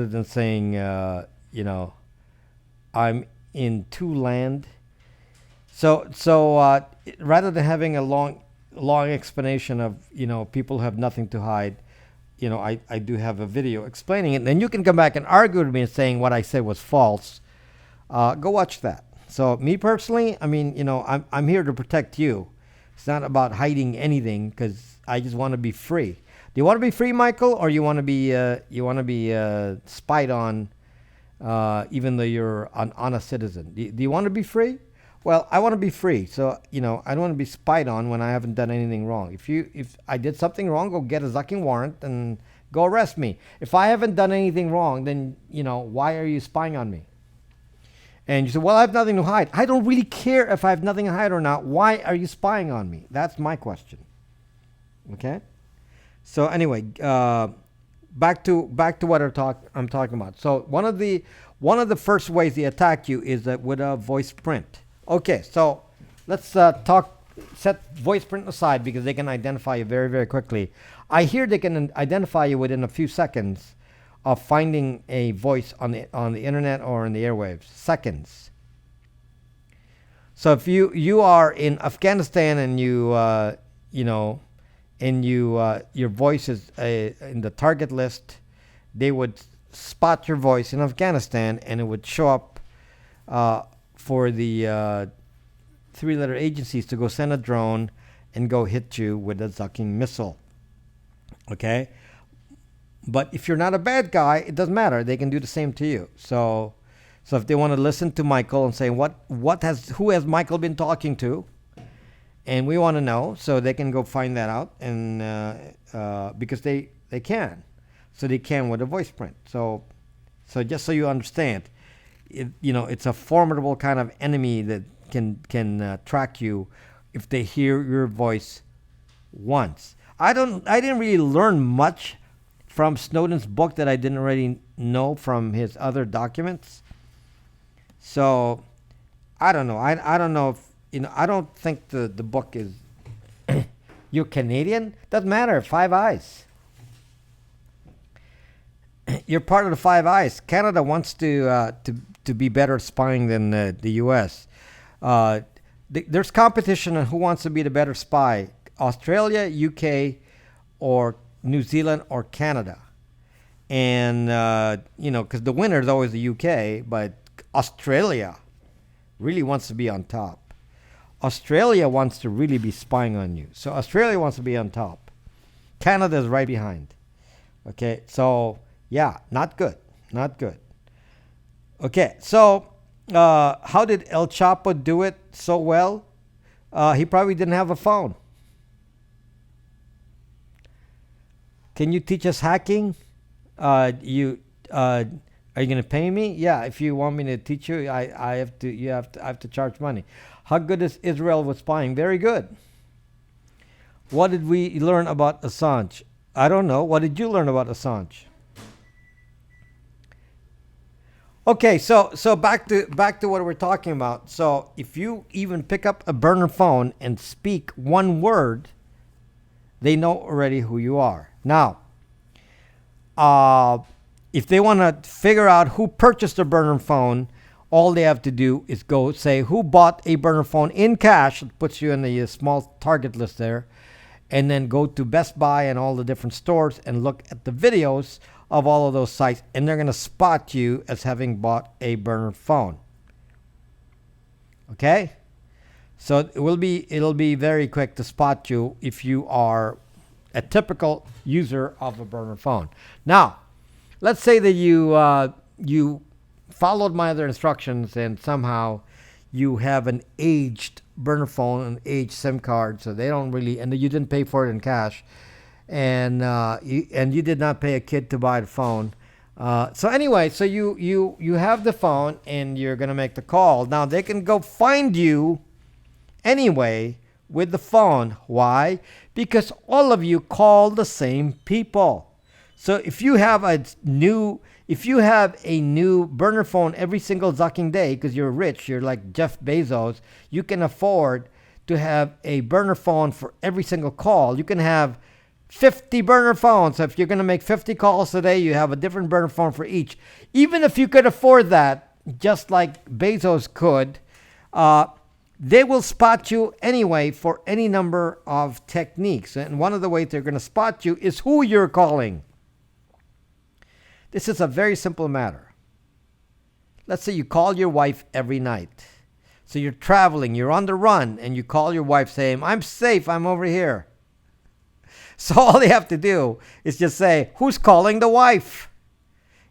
than saying, I'm in two land. So rather than having a long explanation of, people have nothing to hide, I do have a video explaining it. And then you can come back and argue with me and saying what I said was false. Go watch that. So me personally, I'm here to protect you. It's not about hiding anything, because I just want to be free. Do you want to be free, Michael, or you want to be spied on, even though you're an honest citizen? Do you want to be free, Well, I want to be free, so I don't want to be spied on when I haven't done anything wrong. If I did something wrong, go get a zucking warrant and go arrest me. If I haven't done anything wrong, then why are you spying on me? And you say, well, I have nothing to hide. I don't really care if I have nothing to hide or not. Why are you spying on me? That's my question. Okay. So anyway, back to what I'm talking about. So one of the first ways they attack you is that with a voice print. Okay, so let's set voice print aside because they can identify you very, very quickly. I hear they can identify you within a few seconds of finding a voice on the internet or in the airwaves. Seconds. So if you are in Afghanistan and your voice is in the target list, they would spot your voice in Afghanistan and it would show up for the three-letter agencies to go send a drone and go hit you with a zucking missile. Okay? But if you're not a bad guy, it doesn't matter. They can do the same to you. So if they want to listen to Michael and say who has Michael been talking to, and we want to know, so they can go find that out, and because they can, so they can with a voice print. So just so you understand, it's a formidable kind of enemy that can track you if they hear your voice once. I didn't really learn much from Snowden's book that I didn't already know from his other documents. So I don't know. I don't know if I don't think the book is. You're Canadian? Doesn't matter. Five Eyes. You're part of the Five Eyes. Canada wants to be better spying than the U.S. There's competition on who wants to be the better spy: Australia, UK, or New Zealand or Canada. And because the winner is always the UK, but Australia really wants to be on top. Australia wants to really be spying on you. So Australia wants to be on top. Canada is right behind. Okay, so yeah, not good. Not good. Okay, so how did El Chapo do it so well? He probably didn't have a phone. Can you teach us hacking? Are you going to pay me? Yeah, if you want me to teach you, I have to charge money. How good is Israel with spying? Very good. What did we learn about Assange? I don't know. What did you learn about Assange? Okay, so back to what we're talking about. So if you even pick up a burner phone and speak one word, they know already who you are. Now, if they want to figure out who purchased a burner phone, all they have to do is go say who bought a burner phone in cash. It puts you in the small target list there. And then go to Best Buy and all the different stores and look at the videos of all of those sites. And they're going to spot you as having bought a burner phone. Okay? So it'll be very quick to spot you if you are a typical user of a burner phone. Now, let's say that you followed my other instructions and somehow you have an aged burner phone, an aged SIM card, so they don't really, and you didn't pay for it in cash, and you did not pay a kid to buy the phone. So anyway, so you have the phone and you're gonna make the call. Now they can go find you anyway with the phone. Why? Because all of you call the same people. So if you have a new burner phone every single zucking day because you're rich, you're like Jeff Bezos, you can afford to have a burner phone for every single call. You can have 50 burner phones. So if you're going to make 50 calls today, you have a different burner phone for each. Even if you could afford that, just like Bezos could, they will spot you anyway for any number of techniques. And one of the ways they're going to spot you is who you're calling. This is a very simple matter. Let's say you call your wife every night. So you're traveling, you're on the run, and you call your wife saying, I'm safe, I'm over here. So all they have to do is just say, who's calling the wife?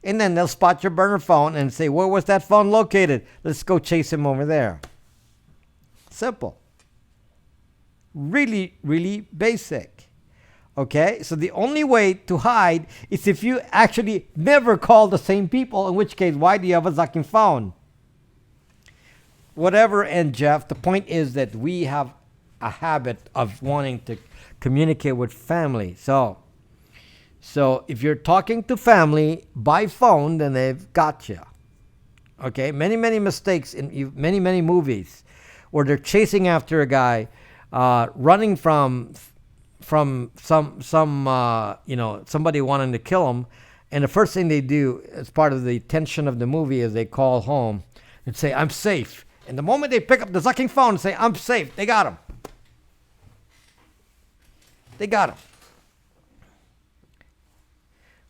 And then they'll spot your burner phone and say, where was that phone located? Let's go chase him over there. Simple. Really, really basic. Okay? So the only way to hide is if you actually never call the same people, in which case, why do you have a sucking phone? Whatever, and Jeff, the point is that we have a habit of wanting to communicate with family. So if you're talking to family by phone, then they've got you. Okay, many mistakes in many movies where they're chasing after a guy, running from some somebody wanting to kill him, and the first thing they do as part of the tension of the movie is they call home and say, "I'm safe." And the moment they pick up the sucking phone and say, "I'm safe," they got him. They got him.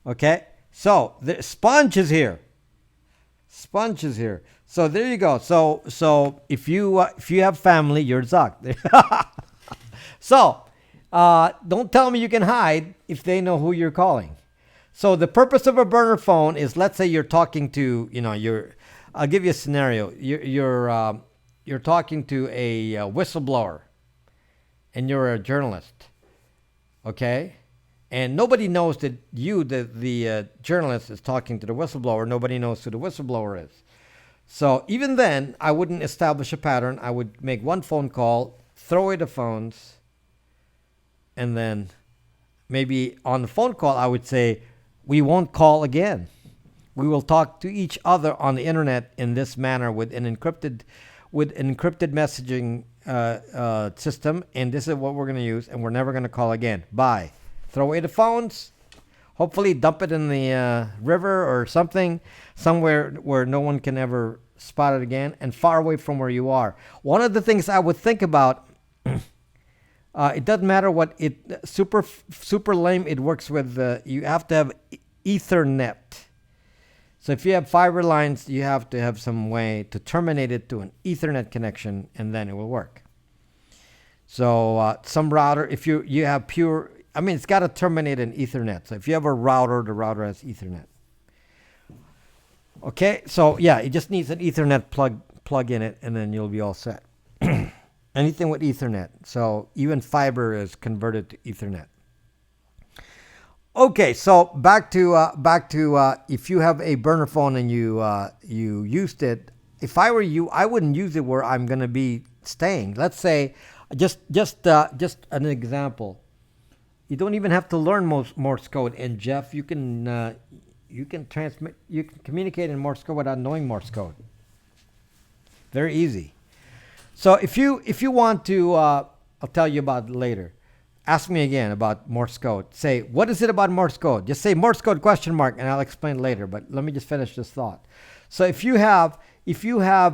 Okay, so the sponge is here. Sponge is here. So there you go. So if you have family, you're zucked. So don't tell me you can hide if they know who you're calling. So the purpose of a burner phone is, let's say you're talking to, I'll give you a scenario. You're talking to a whistleblower, and you're a journalist. Okay. And nobody knows that the journalist, is talking to the whistleblower. Nobody knows who the whistleblower is. So even then, I wouldn't establish a pattern. I would make one phone call, throw away the phones, and then maybe on the phone call, I would say, we won't call again. We will talk to each other on the internet in this manner with an encrypted messaging system, and this is what we're going to use, and we're never going to call again. Bye. Throw away the phones. Hopefully dump it in the river or something, somewhere where no one can ever spot it again, and far away from where you are. One of the things I would think about, it doesn't matter what super lame it works with. You have to have Ethernet. So if you have fiber lines, you have to have some way to terminate it to an Ethernet connection, and then it will work. So some router, if you have pure, it's got to terminate in Ethernet. So if you have a router, the router has Ethernet. Okay, so yeah, it just needs an Ethernet plug in it, and then you'll be all set. Anything with Ethernet. So even fiber is converted to Ethernet. Okay, so back to if you have a burner phone and you used it. If I were you, I wouldn't use it where I'm going to be staying. Let's say, just an example. You don't even have to learn Morse code. And Jeff, you can communicate in Morse code without knowing Morse code. Very easy. So if you want to, I'll tell you about it later. Ask me again about Morse code. Say, what is it about Morse code? Just say Morse code ? And I'll explain later. But let me just finish this thought. So if you have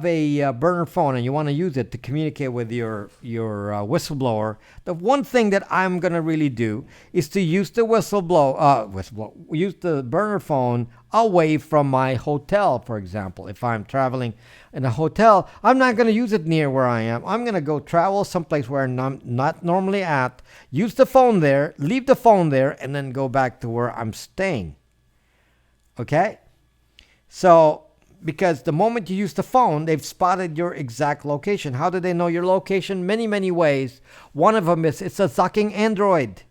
a burner phone and you want to use it to communicate with your whistleblower, the one thing that I'm going to really do is to use the use the burner phone away from my hotel, for example. If I'm traveling in a hotel, I'm not going to use it near where I am. I'm going to go travel someplace where I'm not normally at, use the phone there, leave the phone there, and then go back to where I'm staying. Okay? So, because the moment you use the phone, they've spotted your exact location. How do they know your location? Many ways. One of them is it's a zucking Android.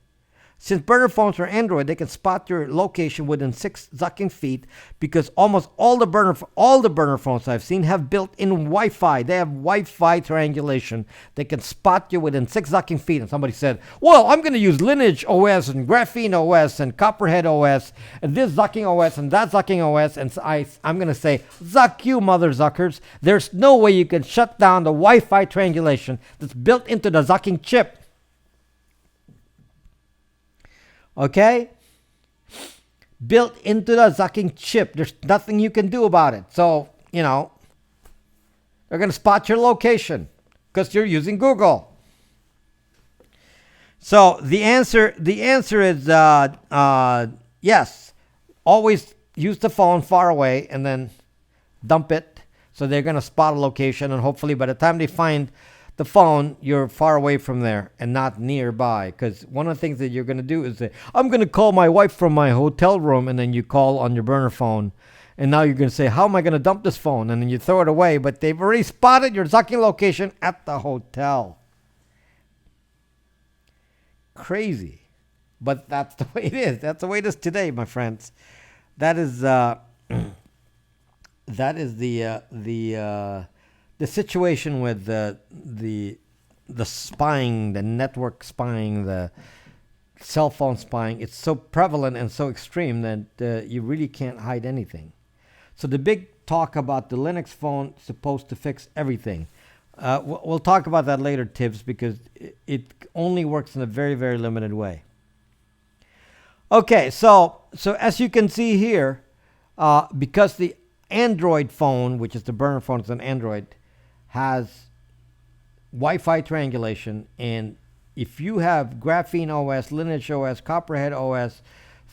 Since burner phones are Android, they can spot your location within 6 zucking feet, because almost all the burner phones I've seen have built-in Wi-Fi. They have Wi-Fi triangulation. They can spot you within 6 zucking feet. And somebody said, well, I'm going to use Lineage OS and Graphene OS and Copperhead OS and this zucking OS and that zucking OS. And so I'm going to say, zuck you, mother zuckers. There's no way you can shut down the Wi-Fi triangulation that's built into the zucking chip. Okay? Built into the zucking chip. There's nothing you can do about it. So, they're going to spot your location because you're using Google. So the answer is yes. Always use the phone far away and then dump it. So they're going to spot a location, and hopefully by the time they find the phone, you're far away from there and not nearby. Because one of the things that you're going to do is say, I'm going to call my wife from my hotel room, and then you call on your burner phone And now you're going to say, how am I going to dump this phone? And then you throw it away, but they've already spotted your zucking location at the hotel. Crazy. But that's the way it is. That's the way it is today, my friends. That is that is the situation with the spying, the network spying, the cell phone spying. It's so prevalent and so extreme that you really can't hide anything. So the big talk about the Linux phone supposed to fix everything. We'll talk about that later, Tibbs, because it only works in a very, very limited way. Okay, so as you can see here, because the Android phone, which is the burner phone, it's an Android, has Wi-Fi triangulation, and if you have Graphene OS, Lineage OS, Copperhead OS,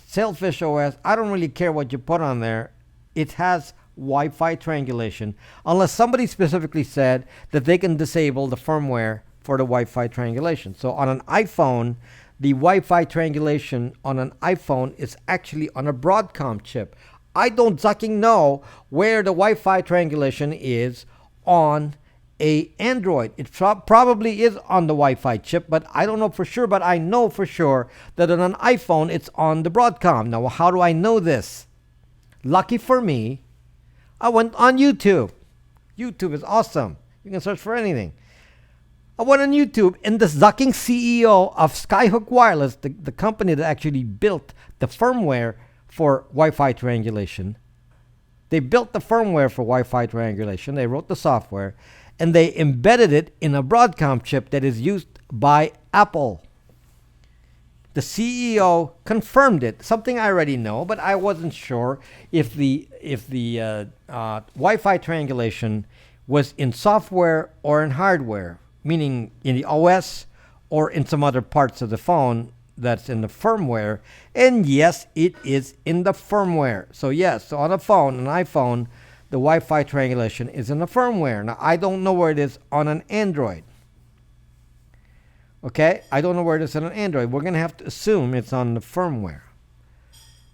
Sailfish OS, I don't really care what you put on there. It has Wi-Fi triangulation, unless somebody specifically said that they can disable the firmware for the Wi-Fi triangulation. So on an iPhone, the Wi-Fi triangulation on an iPhone is actually on a Broadcom chip. I don't fucking know where the Wi-Fi triangulation is on a Android. It probably is on the Wi-Fi chip, but I don't know for sure. But I know for sure that on an iPhone, it's on the Broadcom. Now, how do I know this? Lucky for me, I went on YouTube. YouTube is awesome. You can search for anything. I went on YouTube, and the zucking CEO of Skyhook Wireless, the company that actually built the firmware for Wi-Fi triangulation, they built the firmware for Wi-Fi triangulation. They wrote the software, and they embedded it in a Broadcom chip that is used by Apple. The CEO confirmed it, something I already know, but I wasn't sure if the Wi-Fi triangulation was in software or in hardware, meaning in the OS or in some other parts of the phone that's in the firmware. And yes, it is in the firmware. So yes, so on a phone, an iPhone, the Wi-Fi triangulation is in the firmware. Now, I don't know where it is on an Android. Okay, I don't know where it is on an Android. We're going to have to assume it's on the firmware.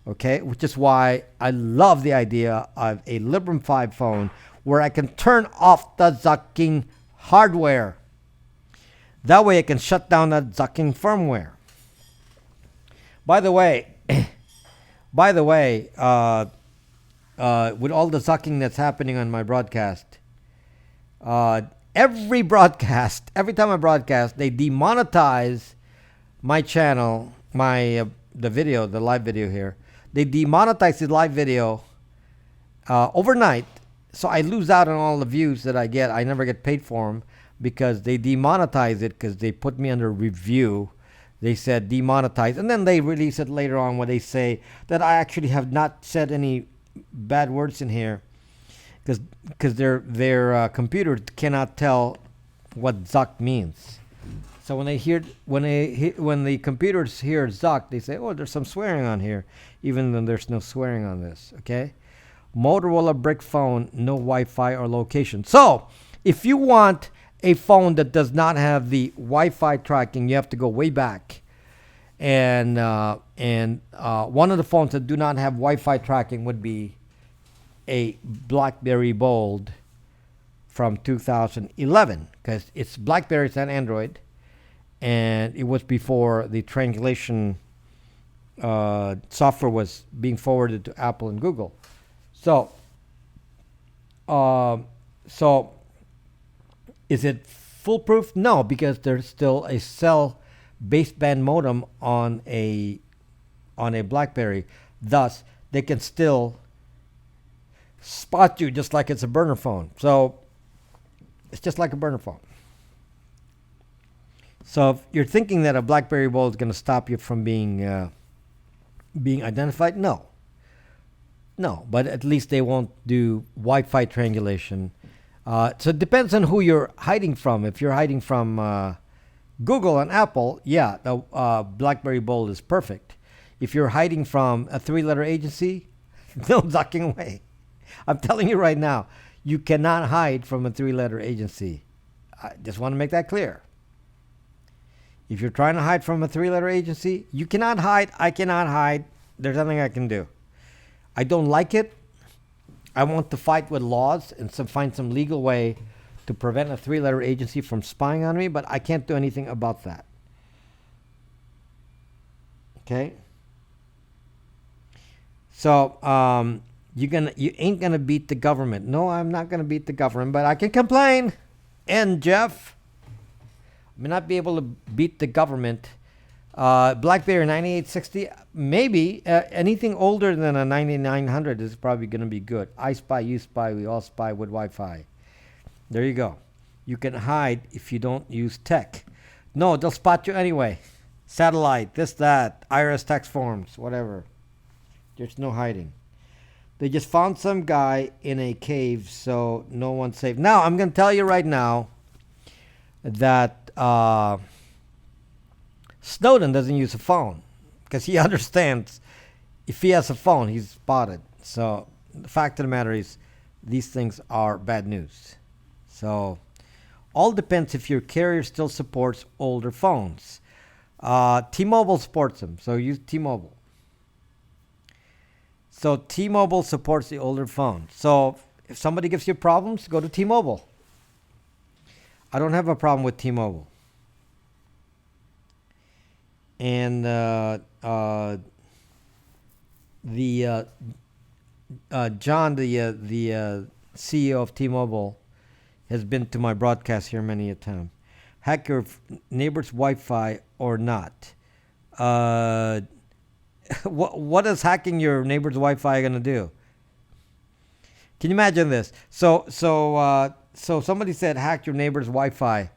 Okay, which is why I love the idea of a Librem 5 phone where I can turn off the zucking hardware. That way I can shut down that zucking firmware. By the way, with all the zucking that's happening on my broadcast, every time I broadcast, they demonetize my channel, the live video here. They demonetize the live video overnight, so I lose out on all the views that I get. I never get paid for them because they demonetize it because they put me under review. They said demonetize, and then they release it later on where they say that I actually have not said any bad words in here because their computer cannot tell what zuck means. So when the computers hear zuck, they say, "Oh, there's some swearing on here," even though there's no swearing on this. Okay, Motorola brick phone, no Wi-Fi or location. So if you want a phone that does not have the Wi-Fi tracking, you have to go way back. And one of the phones that do not have Wi-Fi tracking would be a BlackBerry Bold from 2011, because it's BlackBerry's and Android, and it was before the triangulation software was being forwarded to Apple and Google. So is it foolproof? No, because there's still a cell baseband modem on a BlackBerry. Thus, they can still spot you just like it's a burner phone. So it's just like a burner phone. So if you're thinking that a BlackBerry Bold is going to stop you from being identified, no. But at least they won't do Wi-Fi triangulation. So it depends on who you're hiding from. If you're hiding from Google and Apple, yeah, the BlackBerry Bold is perfect. If you're hiding from a 3-letter agency, no ducking away. I'm telling you right now, you cannot hide from a 3-letter agency. I just want to make that clear. If you're trying to hide from a 3-letter agency, you cannot hide. I cannot hide. There's nothing I can do. I don't like it. I want to fight with laws and find some legal way to prevent a three-letter agency from spying on me, but I can't do anything about that. Okay? So, you ain't gonna beat the government. No, I'm not gonna beat the government, but I can complain. And Jeff, I may not be able to beat the government. BlackBerry 9860, maybe anything older than a 9900 is probably gonna be good. I spy, you spy, we all spy with Wi-Fi. There you go. You can hide if you don't use tech. No, they'll spot you anyway. Satellite, this, that, IRS tax forms, whatever. There's no hiding. They just found some guy in a cave, so no one's safe. Now, I'm going to tell you right now that Snowden doesn't use a phone because he understands if he has a phone, he's spotted. So the fact of the matter is these things are bad news. So all depends if your carrier still supports older phones. T-Mobile supports them, so use T-Mobile. So T-Mobile supports the older phone. So if somebody gives you problems, go to T-Mobile. I don't have a problem with T-Mobile. And John, the CEO of T-Mobile, has been to my broadcast here many a time. Hack your neighbor's Wi-Fi or not. What is hacking your neighbor's Wi-Fi going to do? Can you imagine this? So somebody said hack your neighbor's Wi-Fi.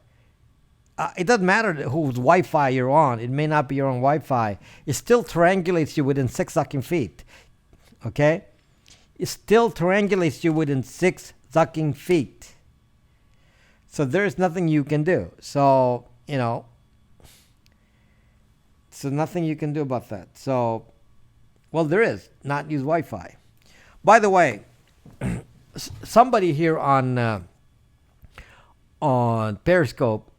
It doesn't matter whose Wi-Fi you're on. It may not be your own Wi-Fi. It still triangulates you within 6 sucking feet. Okay? It still triangulates you within 6 sucking feet. So there's nothing you can do. So, so nothing you can do about that. So, well, there is. Not use Wi-Fi. By the way, somebody here on Periscope,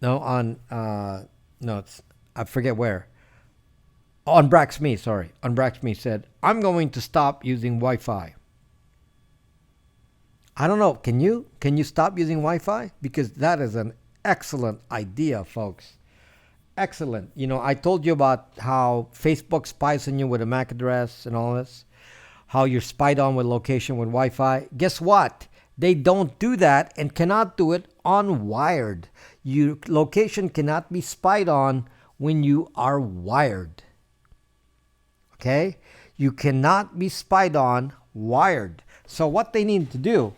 I forget where. On Braxme said, I'm going to stop using Wi-Fi. I don't know. Can you stop using Wi-Fi? Because that is an excellent idea, folks. Excellent. I told you about how Facebook spies on you with a MAC address and all this. How you're spied on with location with Wi-Fi. Guess what? They don't do that and cannot do it on wired. Your location cannot be spied on when you are wired. Okay? You cannot be spied on wired. So what they need to do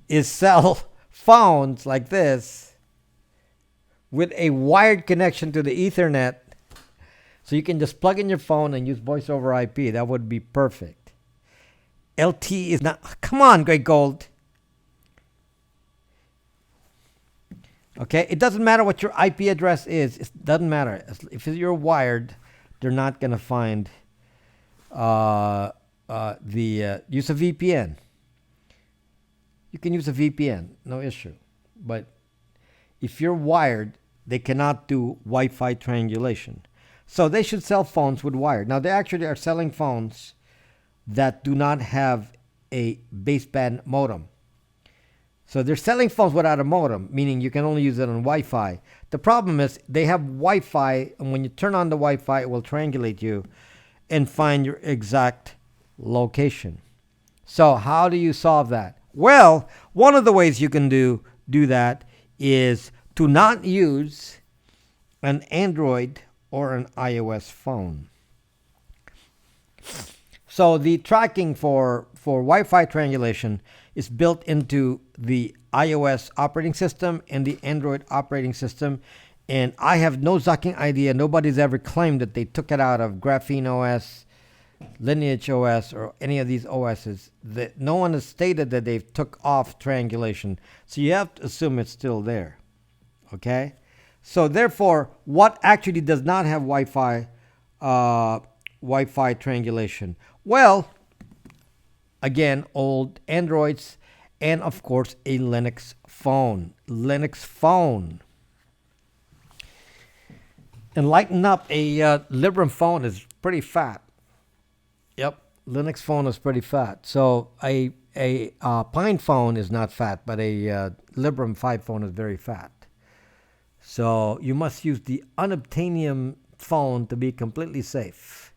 is sell phones like this with a wired connection to the Ethernet, so you can just plug in your phone and use voice over IP. That would be perfect. LTE is not. Come on, Great Gold. Okay, it doesn't matter what your IP address is. It doesn't matter. If you're wired, they're not gonna find use a VPN. You can use a VPN, no issue. But if you're wired, they cannot do Wi-Fi triangulation. So they should sell phones with wired. Now, they actually are selling phones that do not have a baseband modem. So they're selling phones without a modem, meaning you can only use it on Wi-Fi. The problem is they have Wi-Fi, and when you turn on the Wi-Fi, it will triangulate you and find your exact location. So how do you solve that? Well, one of the ways you can do that is to not use an Android or an iOS phone. So the tracking for Wi-Fi triangulation is built into the iOS operating system and the Android operating system. And I have no sucking idea. Nobody's ever claimed that they took it out of Graphene OS, Lineage OS, or any of these OSs. That no one has stated that they've took off triangulation. So you have to assume it's still there. Okay? So therefore, what actually does not have Wi-Fi triangulation? Well, again, old Androids, and of course a Linux phone. And lighten up, a Librem phone is pretty fat. Yep, Linux phone is pretty fat. So a Pine phone is not fat, but a Librem 5 phone is very fat. So you must use the unobtainium phone to be completely safe.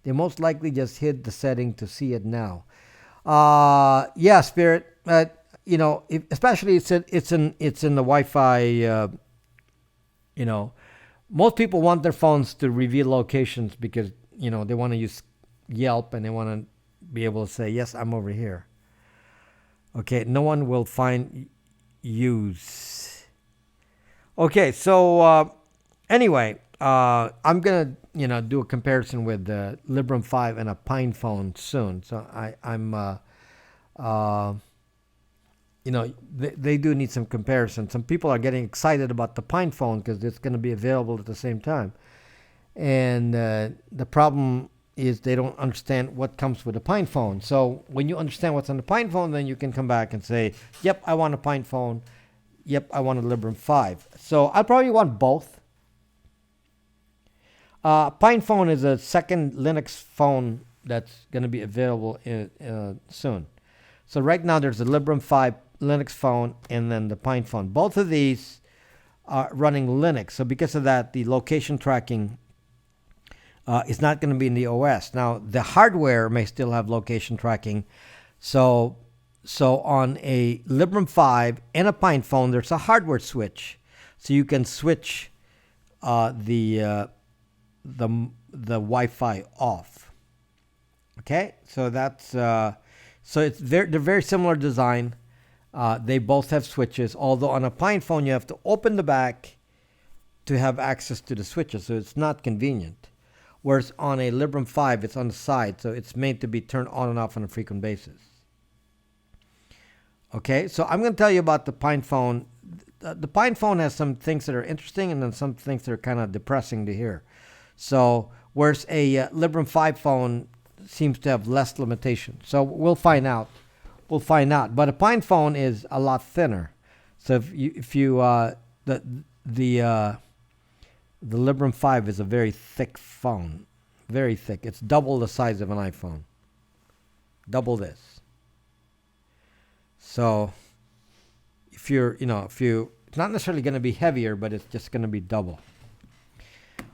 They most likely just hid the setting to see it now. Yeah, Spirit. Especially it's in the Wi-Fi. You know, most people want their phones to reveal locations because they want to use Yelp and they want to be able to say, yes, I'm over here. Okay, no one will find use. Okay, so anyway, I'm gonna do a comparison with the Librem 5 and a Pine phone soon. So uh, they do need some comparison. Some people are getting excited about the Pine phone because it's going to be available at the same time. And the problem is they don't understand what comes with a Pine phone. So when you understand what's on the Pine phone, then you can come back and say, yep, I want a Pine phone. Yep, I want a Librem 5. So I probably want both. Pine phone is a second Linux phone that's going to be available soon. So right now there's a Librem 5 Linux phone and then the Pine phone. Both of these are running Linux. So because of that, the location tracking is not going to be in the OS. Now, the hardware may still have location tracking. So on a Librem 5 and a Pine phone, there's a hardware switch. So you can switch the Wi-Fi off. Okay, so that's they're very similar design. They both have switches. Although on a Pine phone, you have to open the back to have access to the switches, so it's not convenient. Whereas on a Librem 5, it's on the side, so it's made to be turned on and off on a frequent basis. Okay, so I'm going to tell you about the Pine phone. The Pine phone has some things that are interesting and then some things that are kind of depressing to hear. So, whereas a Librem 5 phone seems to have less limitations. So, we'll find out. But a Pine phone is a lot thinner. So, the Librem 5 is a very thick phone. Very thick. It's double the size of an iPhone. Double this. So, it's not necessarily going to be heavier, but it's just going to be double.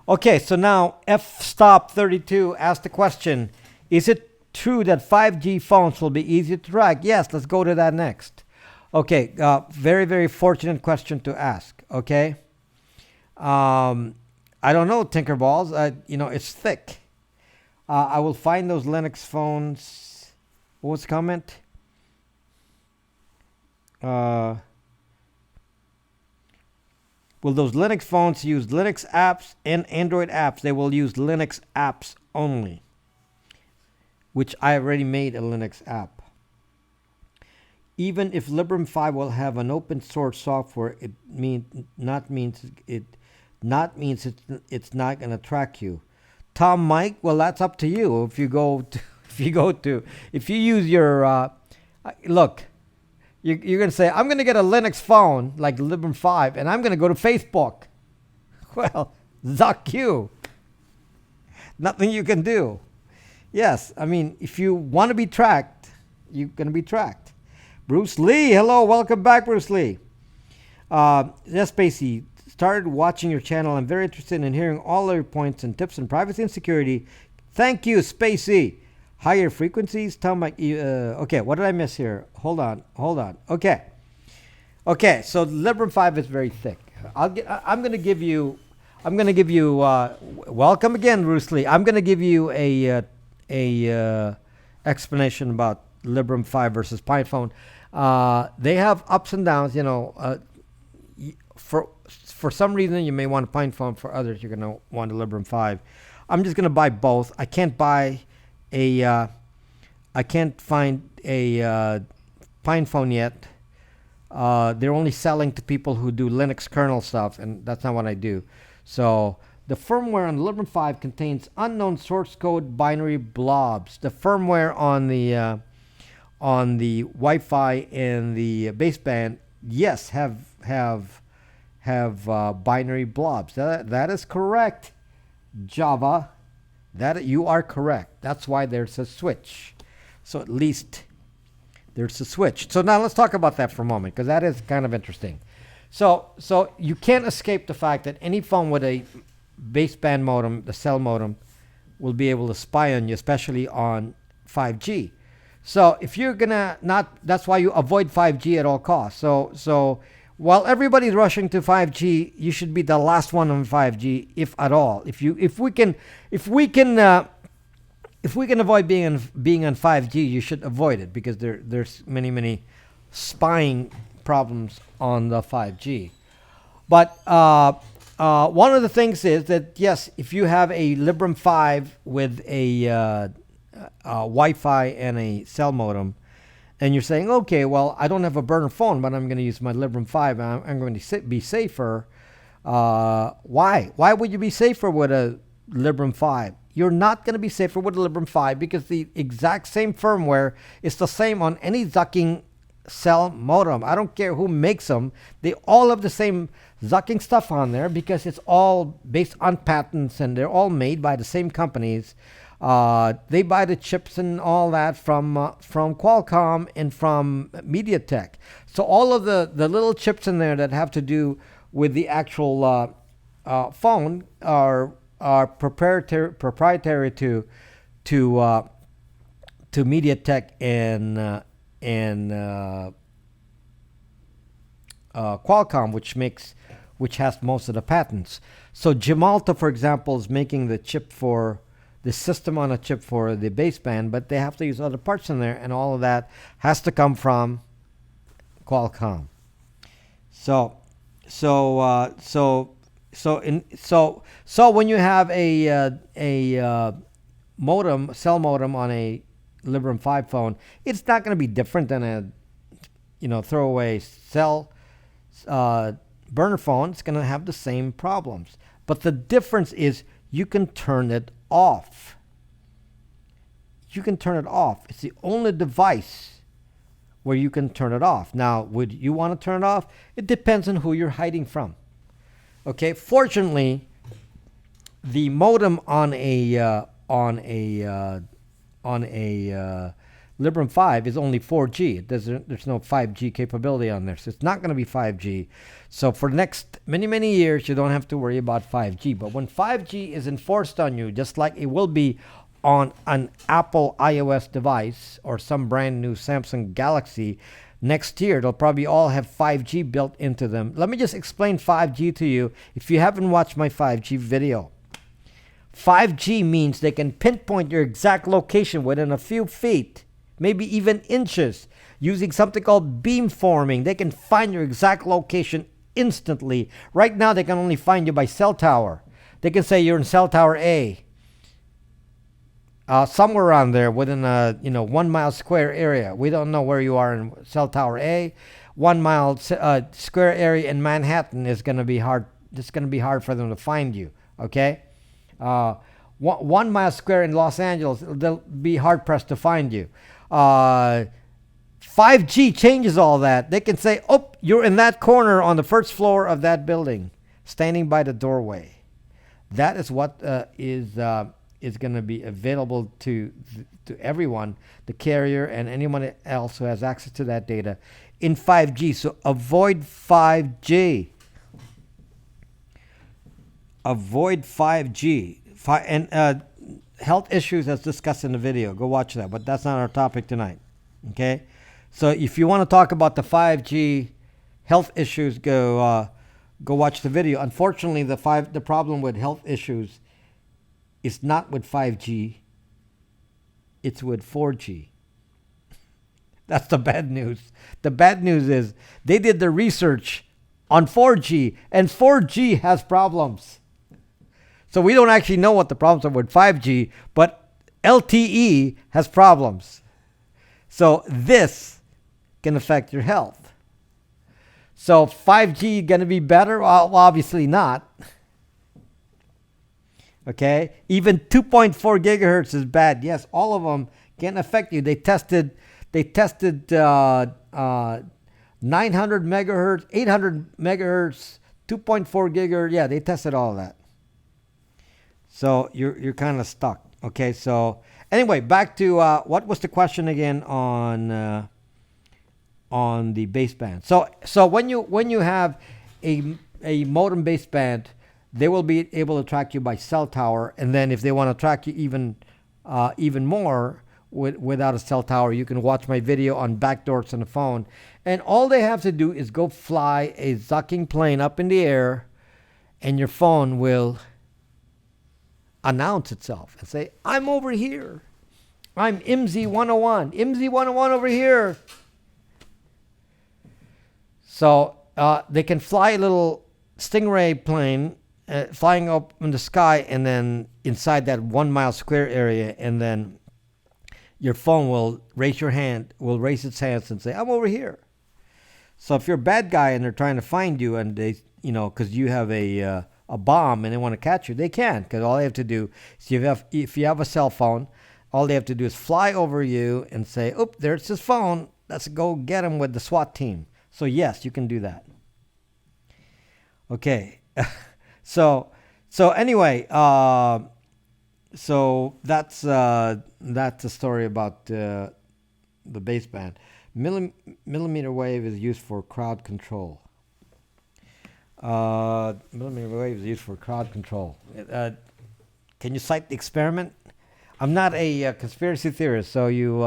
Okay, so now fstop32 asked the question, is it true that 5G phones will be easier to track? Yes, let's go to that next. Okay, very, very fortunate question to ask, okay? I don't know, Tinkerballs. It's thick. I will find those Linux phones. What was the comment? Will those Linux phones use Linux apps and Android apps? They will use Linux apps only, which I already made a Linux app. Even if Librem 5 will have an open source software, it means it's not going to track you. Tom Mike, well, that's up to you. If you use your look, you're going to say, I'm going to get a Linux phone like Librem 5, and I'm going to go to Facebook. Well, zuck you. Nothing you can do. Yes, I mean, if you want to be tracked, you're going to be tracked. Bruce Lee, hello, welcome back, Bruce Lee. Yes, Spacey, started watching your channel. I'm very interested in hearing all your points and tips on privacy and security. Thank you, Spacey. Higher frequencies, tell my okay, what did I miss here? Hold on. Okay, so Librem 5 is very thick. I'm going to give you welcome again, Bruce Lee. I'm going to give you a explanation about Librem 5 versus PinePhone. They have ups and downs, for some reason you may want a PinePhone, for others you're going to want a Librem 5. I'm just going to buy both. I can't find a PinePhone yet. They're only selling to people who do Linux kernel stuff, and that's not what I do. So the firmware on the Librem 5 contains unknown source code binary blobs. The firmware on the Wi-Fi and the baseband, yes, have binary blobs. That is correct. Java. That you are correct. That's why there's a switch. So at least there's a switch. So now let's talk about that for a moment because that is kind of interesting. So you can't escape the fact that any phone with a baseband modem, the cell modem, will be able to spy on you, especially on 5G. So if you're gonna not, that's why you avoid 5G at all costs. So while everybody's rushing to 5G, you should be the last one on 5G, if at all. If we can avoid being on 5G, you should avoid it because there's many spying problems on the 5G. But one of the things is that yes, if you have a Librem 5 with a Wi-Fi and a cell modem, and you're saying, okay, well, I don't have a burner phone, but I'm going to use my Librem 5, and I'm going to be safer. Why? Why would you be safer with a Librem 5? You're not going to be safer with a Librem 5 because the exact same firmware is the same on any Zucking cell modem. I don't care who makes them. They all have the same Zucking stuff on there because it's all based on patents and they're all made by the same companies. They buy the chips and all that from Qualcomm and from MediaTek. So all of the little chips in there that have to do with the actual phone are proprietary to MediaTek and Qualcomm, which has most of the patents. So Gemalto, for example, is making the chip for the system on a chip for the baseband, but they have to use other parts in there, and all of that has to come from Qualcomm. So when you have a modem, cell modem on a Librem 5 phone, it's not going to be different than a throwaway cell burner phone. It's going to have the same problems, but the difference is you can turn it off. You can turn it off. It's the only device where you can turn it off. Now, would you want to turn it off? It depends on who you're hiding from. Okay. Fortunately, the modem on a Librem 5 is only 4G. There's no 5G capability on there, so it's not going to be 5G. So for the next many years, you don't have to worry about 5G. But when 5G is enforced on you, just like it will be on an Apple iOS device or some brand new Samsung Galaxy, next year they'll probably all have 5G built into them. Let me just explain 5G to you if you haven't watched my 5G video. 5G means they can pinpoint your exact location within a few feet, maybe even inches, using something called beamforming. They can find your exact location instantly. Right now, they can only find you by cell tower. They can say you're in cell tower A, somewhere around there within a 1 mile square area. We don't know where you are in cell tower A. 1 mile square area in Manhattan is going to be hard. It's going to be hard for them to find you. Okay. 1 mile square in Los Angeles, they'll be hard pressed to find you. 5G changes all that. They can say, oh, you're in that corner on the first floor of that building, standing by the doorway. That is what is going to be available to everyone, the carrier and anyone else who has access to that data in 5G. So avoid 5G. Avoid 5G. And health issues as discussed in the video. Go watch that. But that's not our topic tonight. Okay? So if you want to talk about the 5G health issues, go watch the video. Unfortunately, the problem with health issues is not with 5G. It's with 4G. That's the bad news. The bad news is they did the research on 4G, and 4G has problems. So we don't actually know what the problems are with 5G, but LTE has problems. So this can affect your health. So 5G going to be better? Well, obviously not. Okay? Even 2.4 gigahertz is bad. Yes, all of them can affect you. They tested 900 megahertz, 800 megahertz, 2.4 gigahertz. Yeah, they tested all of that. So you're kind of stuck. Okay, so anyway, back to what was the question again on the baseband? So when you have a modem baseband, they will be able to track you by cell tower, and then if they want to track you even more without a cell tower, you can watch my video on backdoors on the phone, and all they have to do is go fly a zucking plane up in the air, and your phone will announce itself and say, "I'm over here. I'm IMSI 101. IMSI 101 over here." So they can fly a little Stingray plane flying up in the sky, and then inside that 1 mile square area, and then your phone will raise its hands and say, "I'm over here." So if you're a bad guy and they're trying to find you, and they, because you have a bomb and they want to catch you, they can, because all they have to do is if you have a cell phone, all they have to do is fly over you and say, "Oop, there's his phone. Let's go get him with the SWAT team." So yes, you can do that. Okay. so anyway, so that's the story about the baseband. Millimeter wave is used for crowd control. Millimeter wave is used for crowd control. Can you cite the experiment? I'm not a conspiracy theorist, so you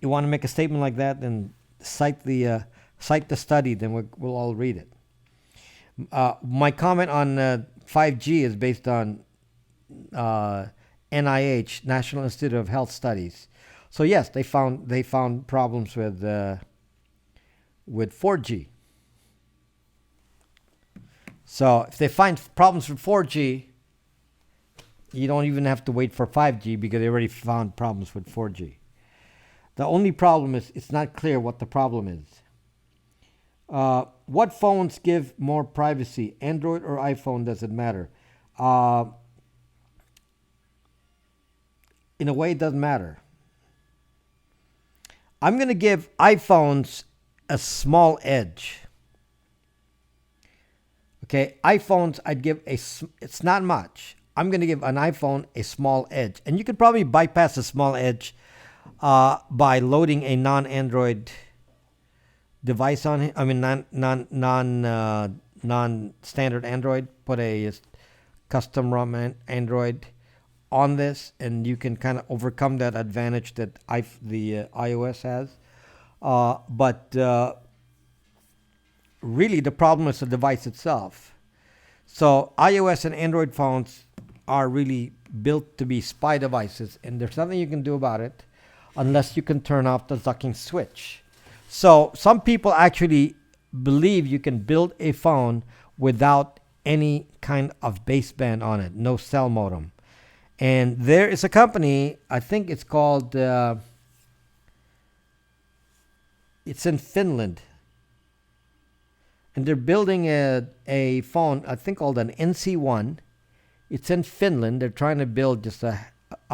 want to make a statement like that, then cite the study, then we'll all read it. My comment on 5G is based on NIH, National Institute of Health Studies. So yes, they found problems with 4G. So if they find problems with 4G, you don't even have to wait for 5G, because they already found problems with 4G. The only problem is it's not clear what the problem is. What phones give more privacy, Android or iPhone? Does it matter? In a way, it doesn't matter. I'm going to give iPhones a small edge. Okay, iPhones, it's not much. I'm going to give an iPhone a small edge. And you could probably bypass a small edge by loading a non-Android device on it. I mean, non-standard Android. Put a custom ROM Android on this, and you can kind of overcome that advantage that the iOS has. But really, the problem is the device itself. So iOS and Android phones are really built to be spy devices, and there's nothing you can do about it unless you can turn off the zucking switch. So some people actually believe you can build a phone without any kind of baseband on it, no cell modem. And there is a company, I think it's called, it's in Finland. And they're building a phone, I think called an NC1. It's in Finland. They're trying to build just a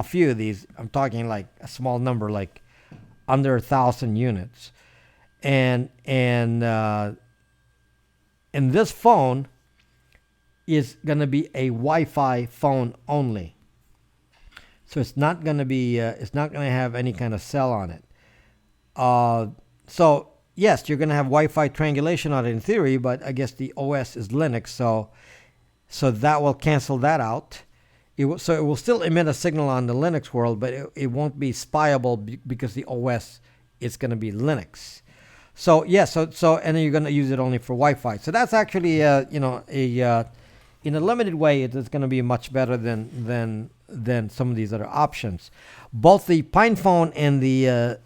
few of these. I'm talking like a small number, like under 1,000 units. And this phone is going to be a Wi-Fi phone only. So it's not going to be, it's not going to have any kind of cell on it. So yes, you're going to have Wi-Fi triangulation on it in theory, but I guess the OS is Linux, so that will cancel that out. So it will still emit a signal on the Linux world, but it won't be spyable because the OS is going to be Linux. So yes, so and then you're going to use it only for Wi-Fi. So that's actually in a limited way, it is going to be much better than some of these other options. Both the PinePhone and the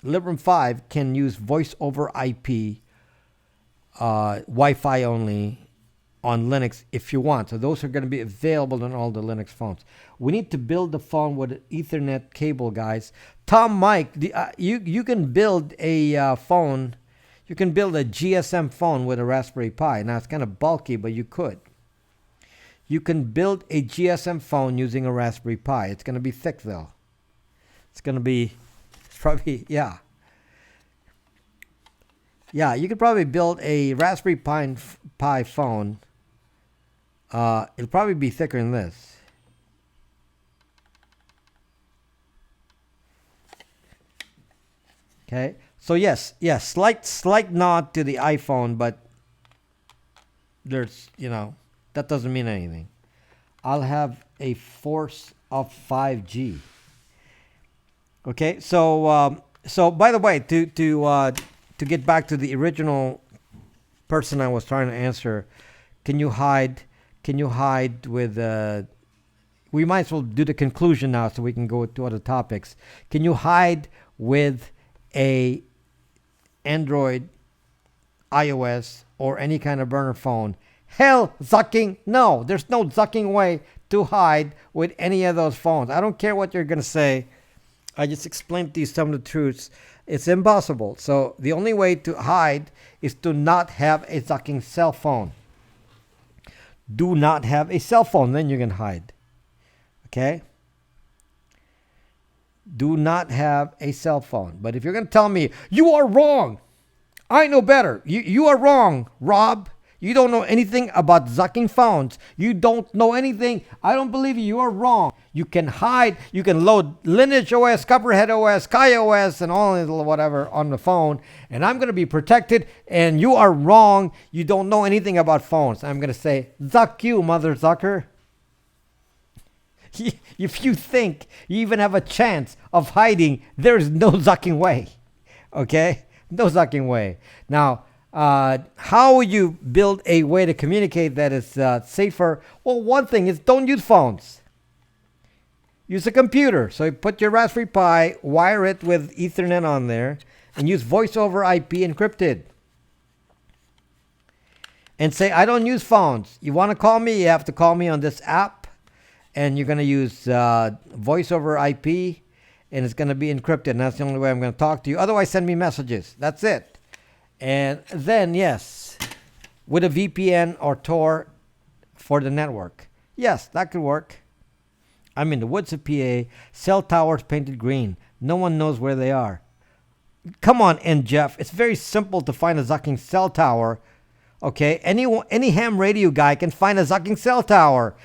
Librem 5 can use voice over IP Wi-Fi only on Linux if you want. So those are going to be available on all the Linux phones. We need to build the phone with an Ethernet cable, guys. Tom Mike, you can build a phone. You can build a GSM phone with a Raspberry Pi. Now it's kind of bulky, but you could. You can build a GSM phone using a Raspberry Pi. It's going to be thick though. It's going to be probably, yeah. Yeah, you could probably build a Raspberry Pi phone It'll probably be thicker than this. Okay. So yes, slight nod to the iPhone, but there's that doesn't mean anything. I'll have a force of 5G. Okay. So by the way, to get back to the original person I was trying to answer, can you hide? Can you hide with? We might as well do the conclusion now, so we can go to other topics. Can you hide with a Android, iOS, or any kind of burner phone? Hell, zucking no. There's no zucking way to hide with any of those phones. I don't care what you're gonna say. I just explained to you some of the truths. It's impossible. So the only way to hide is to not have a zucking cell phone. Do not have a cell phone, then you can hide. Okay? Do not have a cell phone. But if you're going to tell me, you are wrong, I know better. You are wrong, Rob. You don't know anything about zucking phones. You don't know anything. I don't believe you. You are wrong. You can hide. You can load Lineage OS, Copperhead OS, Kai OS, and all this whatever on the phone. And I'm going to be protected. And you are wrong. You don't know anything about phones. I'm going to say, zuck you, mother zucker. If you think you even have a chance of hiding, there's no zucking way. Okay? No zucking way. Now, how would you build a way to communicate that is safer? Well, one thing is don't use phones. Use a computer. So you put your Raspberry Pi, wire it with Ethernet on there, and use voice over IP encrypted. And say, I don't use phones. You want to call me? You have to call me on this app. And you're going to use voice over IP. And it's going to be encrypted. And that's the only way I'm going to talk to you. Otherwise, send me messages. That's it. And then, yes, with a VPN or Tor for the network. Yes, that could work. I'm in the woods of PA. Cell towers painted green. No one knows where they are. Come on in, Jeff. It's very simple to find a zucking cell tower. Okay? Any ham radio guy can find a zucking cell tower.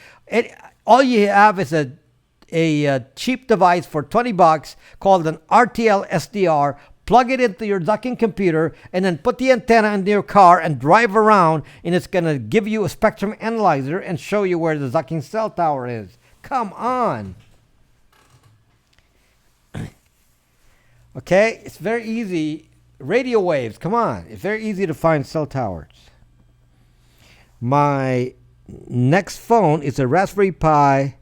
All you have is a cheap device for $20 called an RTL SDR. Plug it into your zucking computer and then put the antenna in your car and drive around, and it's going to give you a spectrum analyzer and show you where the zucking cell tower is. Come on. Okay? It's very easy. Radio waves, come on. It's very easy to find cell towers. My next phone is a Raspberry Pi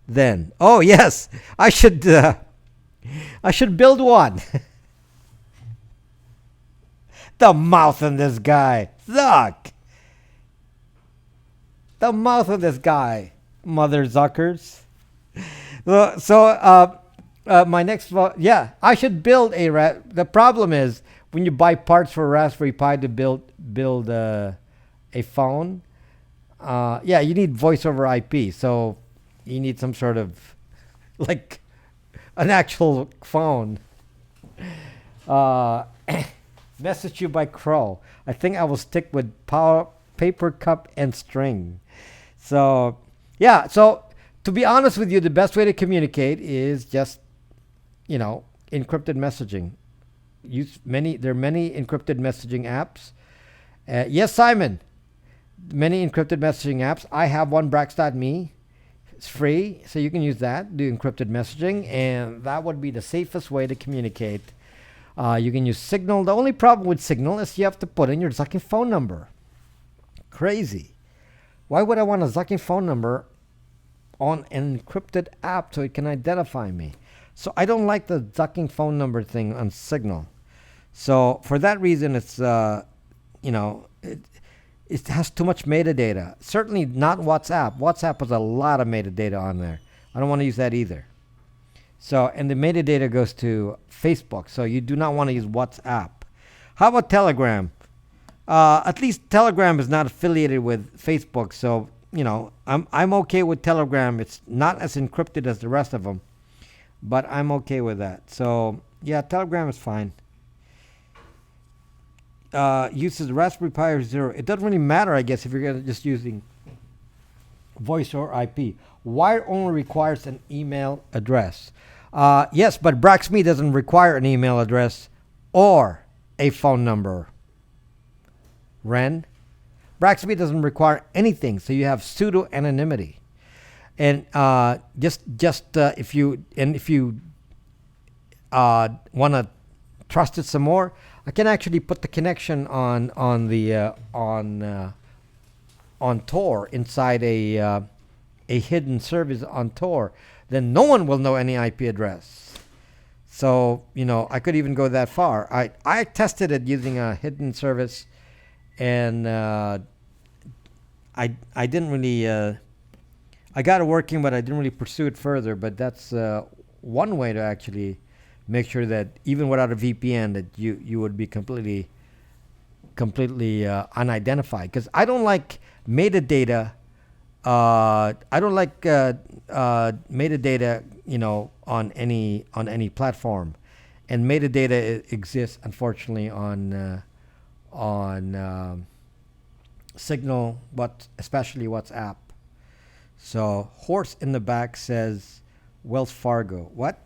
then. Oh, yes. I should build one. The mouth in this guy. Zuck. The mouth of this guy. Mother Zuckers. So, my next, I should build the problem is when you buy parts for a Raspberry Pi to build a phone, you need voice over IP. So you need some sort of, like, an actual phone. Message you by Crow. I think I will stick with paper, cup, and string. So, so to be honest with you, the best way to communicate is just, encrypted messaging. There are many encrypted messaging apps. Yes, Simon. Many encrypted messaging apps. I have one, Brax.me. It's free, so you can use that, do encrypted messaging, and that would be the safest way to communicate. You can use Signal. The only problem with Signal is you have to put in your zucking phone number. Crazy. Why would I want a zucking phone number on an encrypted app so it can identify me? So I don't like the zucking phone number thing on Signal. So for that reason, it's, it has too much metadata. Certainly not WhatsApp. WhatsApp has a lot of metadata on there. I don't want to use that either. So, and the metadata goes to Facebook. So you do not want to use WhatsApp. How about Telegram? At least Telegram is not affiliated with Facebook. So, I'm okay with Telegram. It's not as encrypted as the rest of them, but I'm okay with that. So, yeah, Telegram is fine. Uses Raspberry Pi or Zero. It doesn't really matter, I guess, if you're just using voice or IP. Wire only requires an email address. Yes, but Braxme doesn't require an email address or a phone number. Ren, Braxme doesn't require anything, so you have pseudo anonymity. And if you want to trust it some more, I can actually put the connection on Tor inside a hidden service on Tor. Then no one will know any IP address. So I could even go that far. I tested it using a hidden service, and I didn't really. I got it working, but I didn't really pursue it further. But that's one way to actually make sure that even without a VPN, that you would be completely unidentified. Because I don't like metadata. I don't like metadata, on any platform, and metadata exists unfortunately on Signal, especially WhatsApp. So horse in the back says Wells Fargo. What?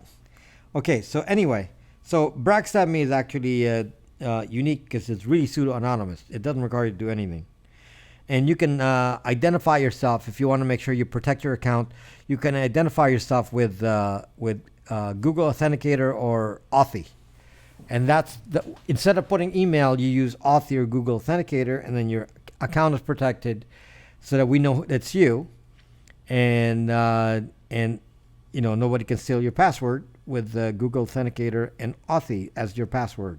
Okay. So anyway, so Braxme is actually unique because it's really pseudo anonymous. It doesn't require you to do anything. And you can identify yourself if you want to make sure you protect your account. You can identify yourself with Google Authenticator or Authy, and instead of putting email, you use Authy or Google Authenticator, and then your account is protected, so that we know it's you, and nobody can steal your password with Google Authenticator and Authy as your password.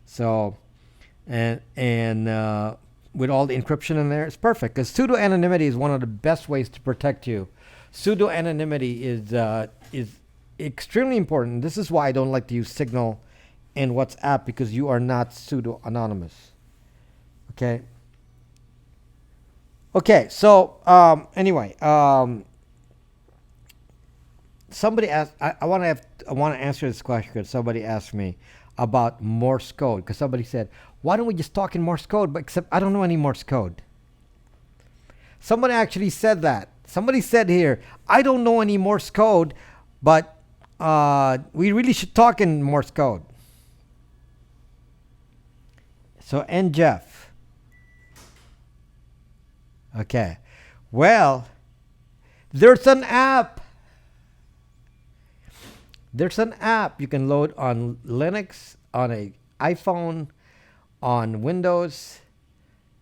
So, and with all the encryption in there, it's perfect, because pseudo anonymity is one of the best ways to protect you. Pseudo anonymity is extremely important. This is why I don't like to use Signal and WhatsApp, because you are not pseudo anonymous. Okay. Okay. So anyway, somebody asked. I want to answer this question because somebody asked me about Morse code, because somebody said, why don't we just talk in Morse code? But except I don't know any Morse code. Somebody actually said that. Somebody said here, I don't know any Morse code, but we really should talk in Morse code. So, and Jeff. Okay. Well, there's an app. There's an app you can load on Linux, on an iPhone, on Windows.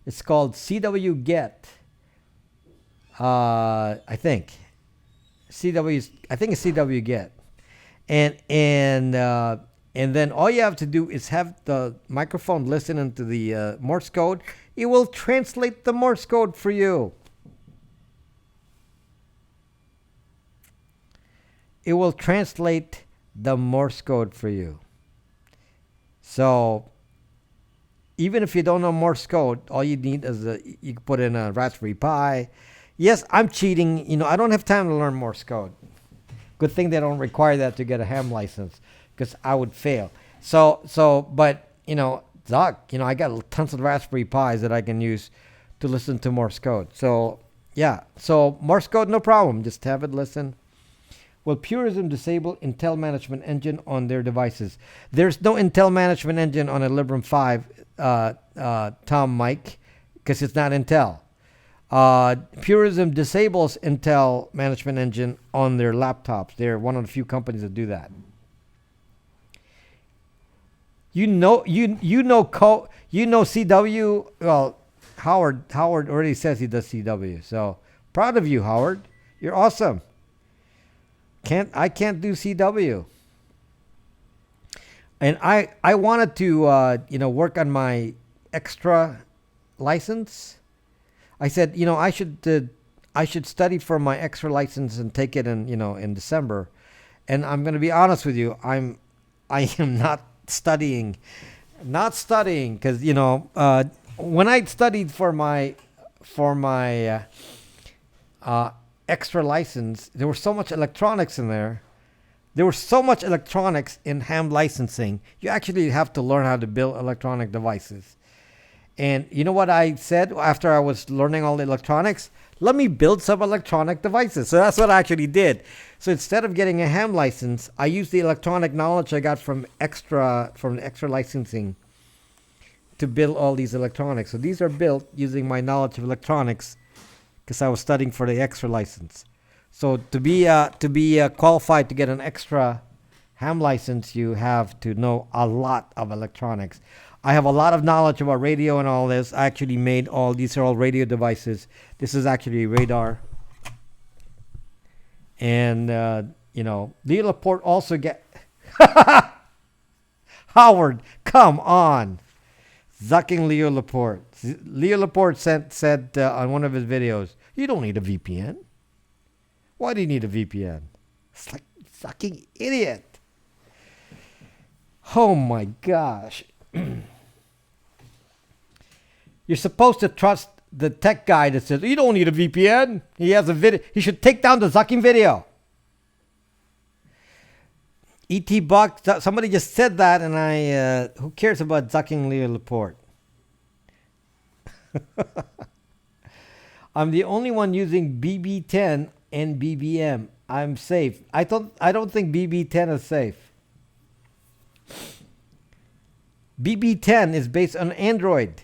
It's called CW Get. I think it's CW Get, and then all you have to do is have the microphone listen into the Morse code. It will translate the Morse code for you. It will translate the Morse code for you. So even if you don't know Morse code, all you need is you can put in a Raspberry Pi. Yes, I'm cheating. I don't have time to learn Morse code. Good thing they don't require that to get a ham license, because I would fail. But Doc, I got tons of Raspberry Pis that I can use to listen to Morse code. So yeah, so Morse code, no problem. Just have it listen. Will Purism disable Intel Management Engine on their devices? There's no Intel Management Engine on a Librem 5, Tom Mike, because it's not Intel. Purism disables Intel Management Engine on their laptops. They're one of the few companies that do that. CW. Well, Howard already says he does CW. So proud of you, Howard. You're awesome. I can't do CW. And I wanted to work on my extra license. I said, I should study for my extra license and take it in December. And I'm going to be honest with you, I am not studying because when I studied for my extra license, there was so much electronics in there. There was so much electronics in ham licensing. You actually have to learn how to build electronic devices. And you know what I said after I was learning all the electronics? Let me build some electronic devices. So that's what I actually did. So instead of getting a ham license, I used the electronic knowledge I got from the extra licensing to build all these electronics. So these are built using my knowledge of electronics because I was studying for the extra license. So to be qualified to get an extra ham license, you have to know a lot of electronics. I have a lot of knowledge about radio and all this. I actually made all these are all radio devices. This is actually radar. And Leo Laporte also get Howard. Come on, zucking Leo Laporte. Leo Laporte said on one of his videos, "You don't need a VPN. Why do you need a VPN?" It's like fucking idiot. Oh my gosh. You're supposed to trust the tech guy that says, "You don't need a VPN. He has a video. He should take down the zucking video." E.T. Buck, somebody just said that, and who cares about zucking Leo Laporte? I'm the only one using BB10 and BBM. I'm safe. I don't think BB10 is safe. BB10 is based on Android.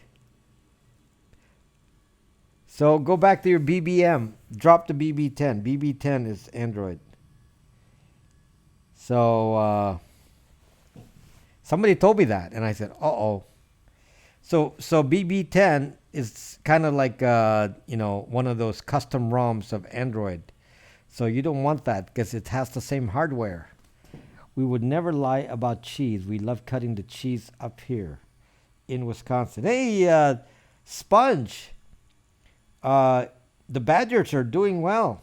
So go back to your BBM. Drop the BB10. BB10 is Android. So somebody told me that, and I said, "Uh-oh." So BB10 is kind of like one of those custom ROMs of Android. So you don't want that because it has the same hardware. We would never lie about cheese. We love cutting the cheese up here in Wisconsin. Hey, Sponge. The Badgers are doing well.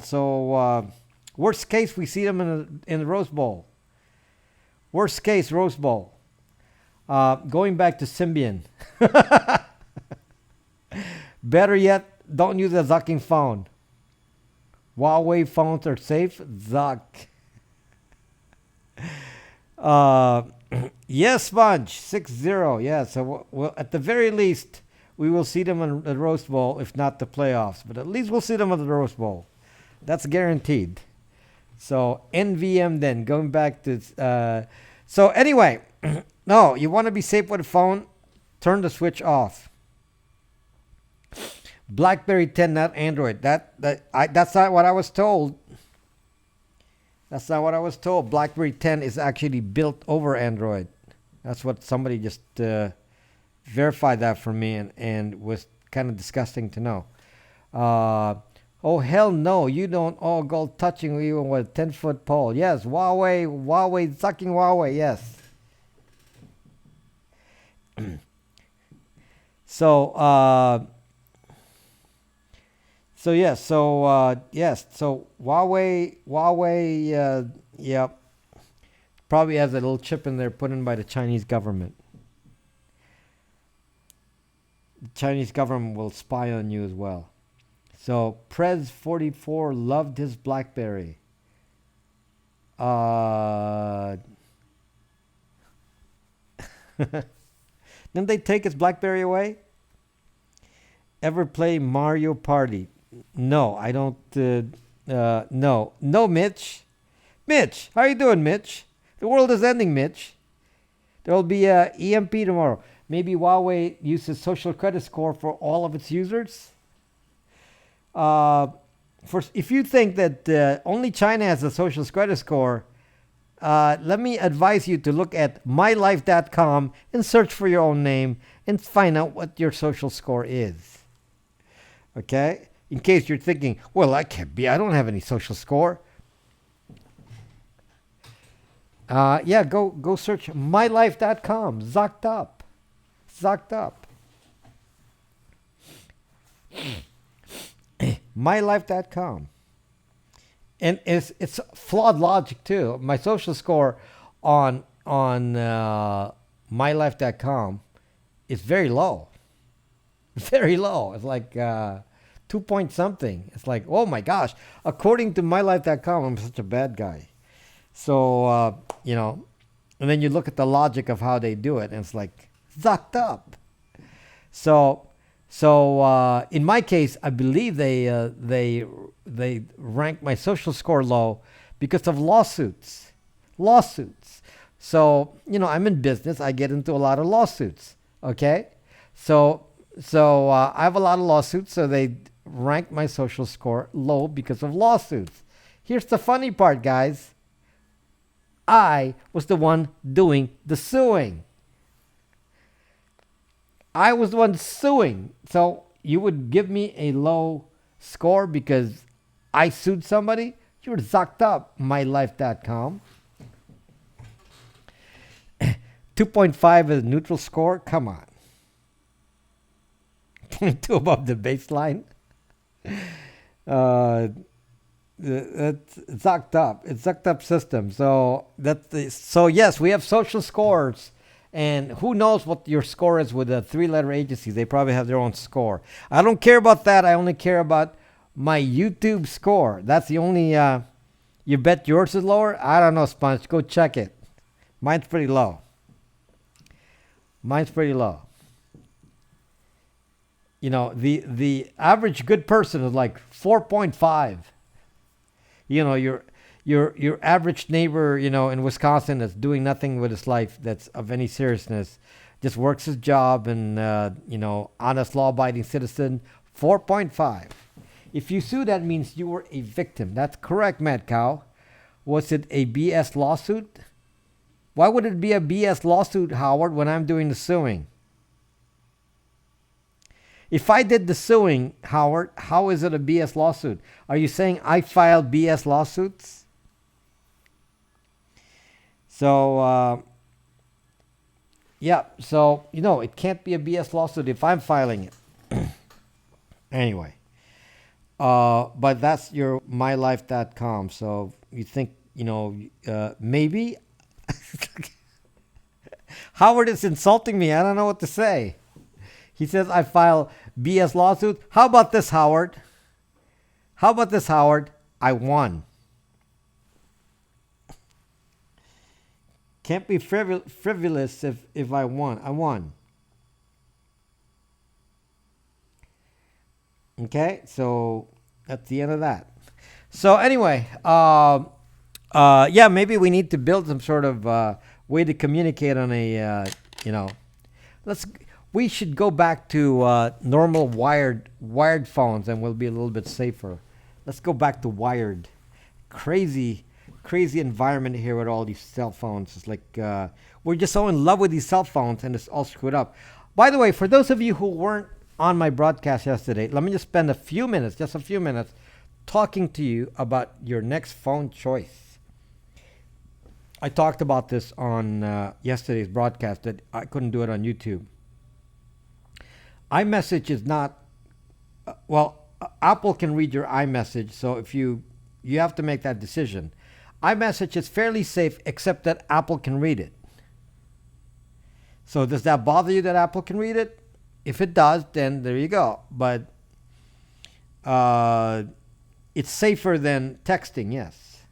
So worst case, we see them in the Rose Bowl. Worst case, Rose Bowl. Going back to Symbian. Better yet, don't use a zucking phone. Huawei phones are safe. Zuck. Yes, Sponge. 6-0. Yeah, so well, at the very least, we will see them in the Rose Bowl, if not the playoffs. But at least we'll see them in the Rose Bowl. That's guaranteed. So NVM then, going back to... so anyway, no, you want to be safe with a phone? Turn the switch off. BlackBerry 10, not Android. That's not what I was told. That's not what I was told. BlackBerry 10 is actually built over Android. That's what somebody just verified that for me and was kind of disgusting to know. Oh, hell no. You don't all go touching even with a 10-foot pole. Yes, Huawei, sucking Huawei, yes. So Huawei, yep, probably has a little chip in there put in by the Chinese government. The Chinese government will spy on you as well. So Prez 44 loved his BlackBerry. Didn't they take his BlackBerry away? Ever play Mario Party? No, I don't. No, Mitch. Mitch, how you doing, Mitch? The world is ending, Mitch. There will be a EMP tomorrow. Maybe Huawei uses social credit score for all of its users. If you think that only China has a social credit score, let me advise you to look at mylife.com and search for your own name and find out what your social score is. Okay? In case you're thinking, well, that can't be. I don't have any social score. Yeah, go search mylife.com. Zucked up. mylife.com. And it's flawed logic too. My social score on mylife.com is very low. Very low. It's like 2 point something. It's like, oh my gosh. According to mylife.com, I'm such a bad guy. So, And then you look at the logic of how they do it, and it's like zucked up. So, so in my case, I believe they rank my social score low because of lawsuits. Lawsuits. So I'm in business. I get into a lot of lawsuits. Okay, so I have a lot of lawsuits. So they rank my social score low because of lawsuits. Here's the funny part, guys. I was the one doing the suing. I was the one suing. So you would give me a low score because I sued somebody? You're zucked up, mylife.com. 2.5 is a neutral score? Come on. 0.2 above the baseline? Uh, it's zucked up. It's zucked up system. So yes, we have social scores. And who knows what your score is with a three-letter agency? They probably have their own score. I don't care about that. I only care about my YouTube score. That's the only. You bet yours is lower? I don't know, Sponge. Go check it. Mine's pretty low. Mine's pretty low. The average good person is like 4.5. Your average neighbor, in Wisconsin that's doing nothing with his life that's of any seriousness, just works his job and honest law-abiding citizen, 4.5. If you sue, that means you were a victim. That's correct, Mad Cow. Was it a BS lawsuit? Why would it be a BS lawsuit, Howard, when I'm doing the suing? If I did the suing, Howard, how is it a BS lawsuit? Are you saying I filed BS lawsuits? So, yeah. So, it can't be a BS lawsuit if I'm filing it. Anyway. But that's your mylife.com. So you think, maybe? Howard is insulting me. I don't know what to say. He says I file BS lawsuit. How about this, Howard? I won. Can't be frivolous if I won. I won. Okay, so that's the end of that. So anyway, yeah, maybe we need to build some sort of way to communicate on a, let's. We should go back to normal wired phones, and we'll be a little bit safer. Let's go back to wired. Crazy environment here with all these cell phones. It's like we're just so in love with these cell phones, and it's all screwed up. By the way, for those of you who weren't on my broadcast yesterday, let me just spend just a few minutes, talking to you about your next phone choice. I talked about this on yesterday's broadcast that I couldn't do it on YouTube. iMessage is not, Apple can read your iMessage, so if you have to make that decision. iMessage is fairly safe, except that Apple can read it. So does that bother you that Apple can read it? If it does, then there you go. But it's safer than texting, yes.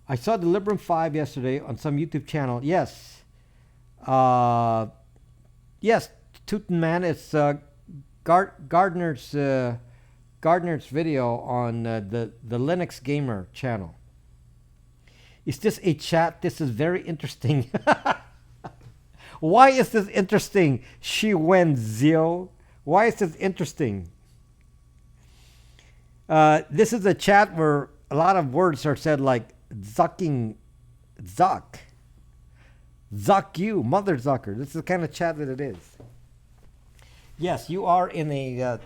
I saw the Librem 5 yesterday on some YouTube channel. Yes. Yes, Tootin' it's Gardner's video on the Linux Gamer channel. Is this a chat? This is very interesting. Why is this interesting? She went Zio. Why is this interesting? This is a chat where a lot of words are said like zucking, zuck you, mother zucker. This is the kind of chat that it is. Yes, you are in a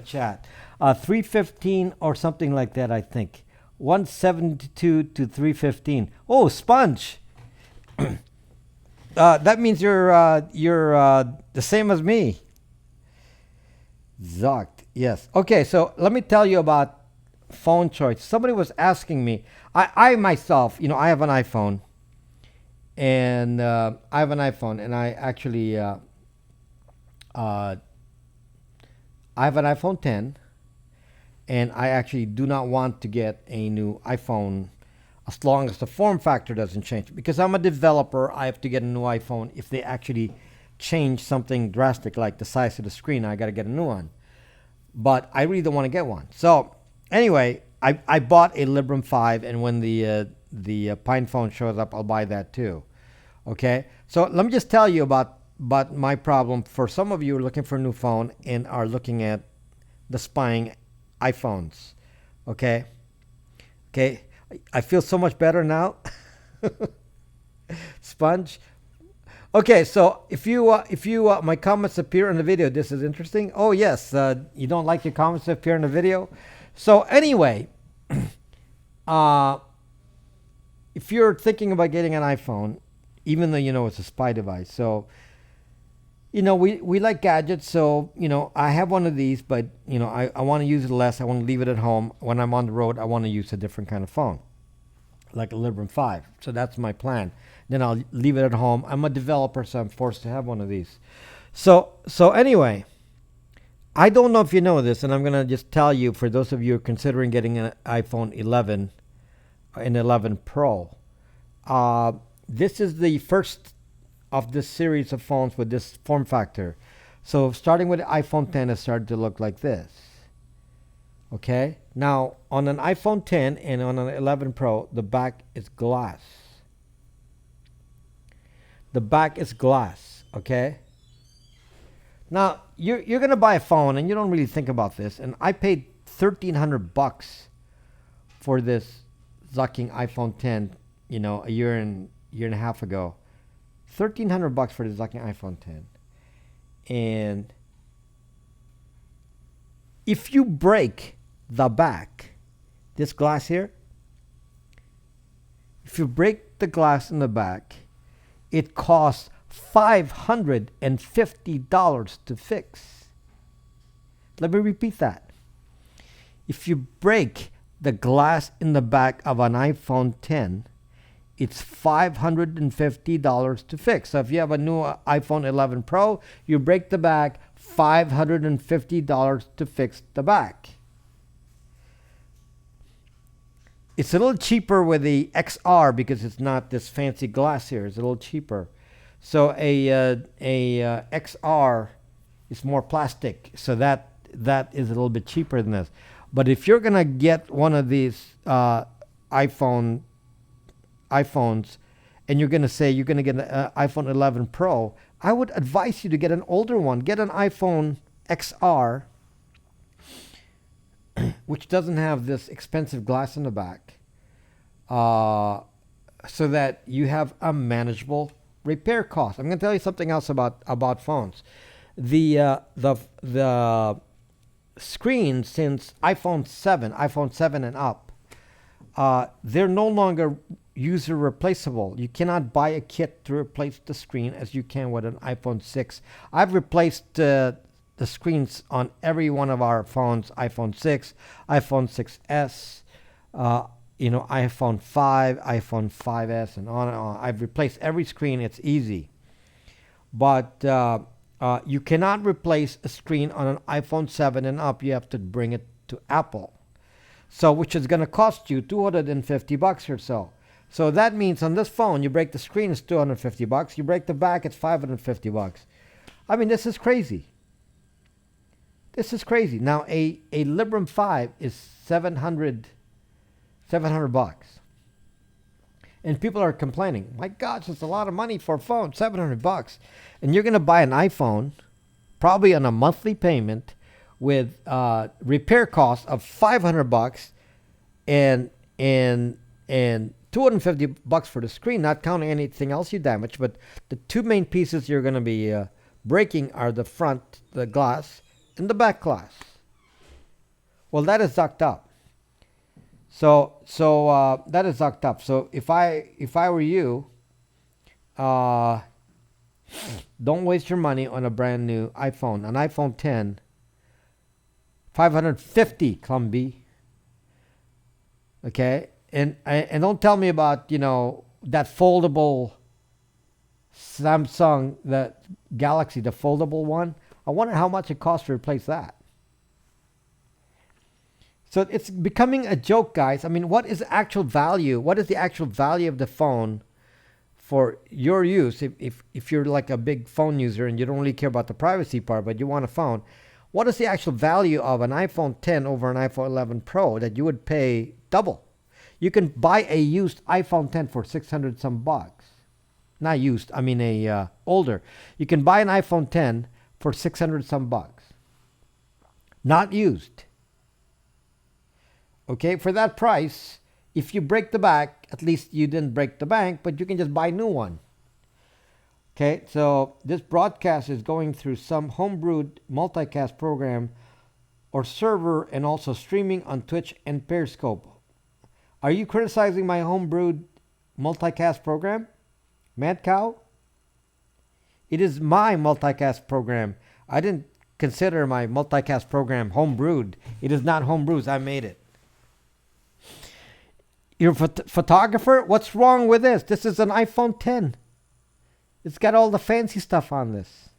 chat. 315 or something like that, I think. 172 to 315. Oh, Sponge. That means you're the same as me. Zucked. Yes. Okay, so let me tell you about phone choice. Somebody was asking me. I myself, I have an iPhone, and I actually I have an iPhone 10, and I actually do not want to get a new iPhone as long as the form factor doesn't change. Because I'm a developer, I have to get a new iPhone. If they actually change something drastic like the size of the screen, I got to get a new one. But I really don't want to get one. So anyway, I bought a Librem 5, and when the Pine phone shows up, I'll buy that too. Okay, so let me just tell you about my problem. For some of you who are looking for a new phone and are looking at the spying iPhones. Okay, okay, I feel so much better now. Sponge. Okay, so if you my comments appear in the video, this is interesting. Oh yes, you don't like your comments to appear in the video. So anyway, uh, if you're thinking about getting an iPhone, even though you know it's a spy device, so we like gadgets. So I have one of these, but I want to use it less. I want to leave it at home. When I'm on the road, I want to use a different kind of phone, like a Librem 5. So that's my plan. Then I'll leave it at home. I'm a developer, so I'm forced to have one of these. So anyway, I don't know if you know this, and I'm gonna just tell you for those of you who are considering getting an iPhone 11 and 11 Pro. This is the first of this series of phones with this form factor. So starting with the iPhone 10, it started to look like this. Okay. Now on an iPhone 10 and on an 11 Pro, the back is glass. The back is glass. Okay. Now you're gonna buy a phone and you don't really think about this. And I paid $1,300 for this Zucking iPhone 10. A year and a half ago. $1,300 for the Zucking iPhone 10. And if you break the back, this glass here, if you break the glass in the back, it costs $550 to fix. Let me repeat that. If you break the glass in the back of an iPhone 10, it's $550 to fix. So if you have a new iPhone 11 Pro, you break the back, $550 to fix the back. It's a little cheaper with the XR because it's not this fancy glass here. It's a little cheaper. So a XR is more plastic. So that is a little bit cheaper than this. But if you're gonna get one of these iPhones, and you're gonna say you're gonna get an iPhone 11 Pro, I would advise you to get an older one. Get an iPhone XR, which doesn't have this expensive glass in the back, so that you have a manageable repair cost. I'm gonna tell you something else about phones. The screen since iPhone 7 and up, they're no longer user replaceable. You cannot buy a kit to replace the screen as you can with an iPhone 6. I've replaced the screens on every one of our phones: iPhone 6, iPhone 6s, iPhone 5, iPhone 5s, and on and on. I've replaced every screen. It's easy. But you cannot replace a screen on an iPhone 7 and up. You have to bring it to Apple. So, which is going to cost you $250 or so. So that means on this phone, you break the screen, it's $250. You break the back, it's $550. I mean, this is crazy. This is crazy. Now, a Librem 5 is $700. And people are complaining, my gosh, it's a lot of money for a phone, $700. And you're going to buy an iPhone, probably on a monthly payment, with repair costs of $500 and $250 for the screen, not counting anything else you damage. But the two main pieces you're going to be breaking are the front, the glass, and the back glass. Well, that is zucked up. So that is zucked up. So if I were you, don't waste your money on a brand new iPhone. An iPhone 10, $550, Clumby. Okay, and don't tell me about that foldable Samsung, the Galaxy, the foldable one. I wonder how much it costs to replace that. So it's becoming a joke, guys. I mean, what is the actual value? What is the actual value of the phone for your use? If you're like a big phone user and you don't really care about the privacy part, but you want a phone, what is the actual value of an iPhone 10 over an iPhone 11 Pro that you would pay double? You can buy a used iPhone 10 for 600 some bucks. Not used, I mean a older. You can buy an iPhone 10 for 600 some bucks. Not used. Okay, for that price, if you break the bank, at least you didn't break the bank, but you can just buy a new one. Okay, so this broadcast is going through some homebrewed multicast program or server and also streaming on Twitch and Periscope. Are you criticizing my homebrewed multicast program, Mad Cow? It is my multicast program. I didn't consider my multicast program homebrewed. It is not homebrewed. I made it. You're a photographer? What's wrong with this? This is an iPhone 10. It's got all the fancy stuff on this.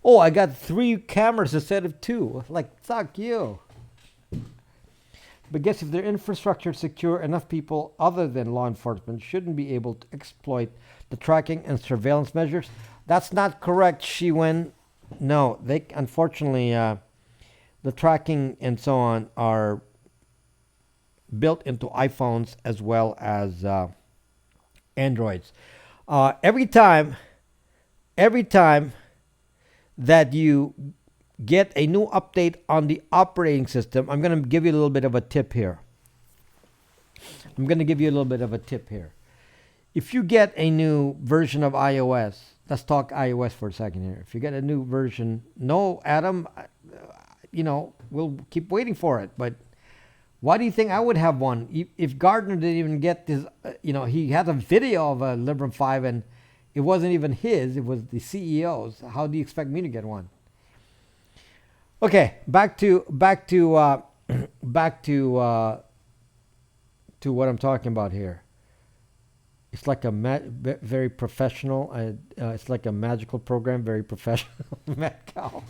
Oh, I got 3 cameras instead of 2. Like, fuck you. But guess if their infrastructure is secure, enough people other than law enforcement shouldn't be able to exploit the tracking and surveillance measures. That's not correct, Shiwen. No, they unfortunately, the tracking and so on are built into iPhones as well as Androids. Every time that you get a new update on the operating system, I'm going to give you a little bit of a tip here. If you get a new version of iOS, let's talk iOS for a second here. If you get a new version, no, Adam, we'll keep waiting for it. But why do you think I would have one? If Gardner didn't even get this, he had a video of a Librem 5 and it wasn't even his, it was the CEO's. How do you expect me to get one? Okay, back to what I'm talking about here. It's like a very professional. It's like a magical program, very professional. Mad Cow.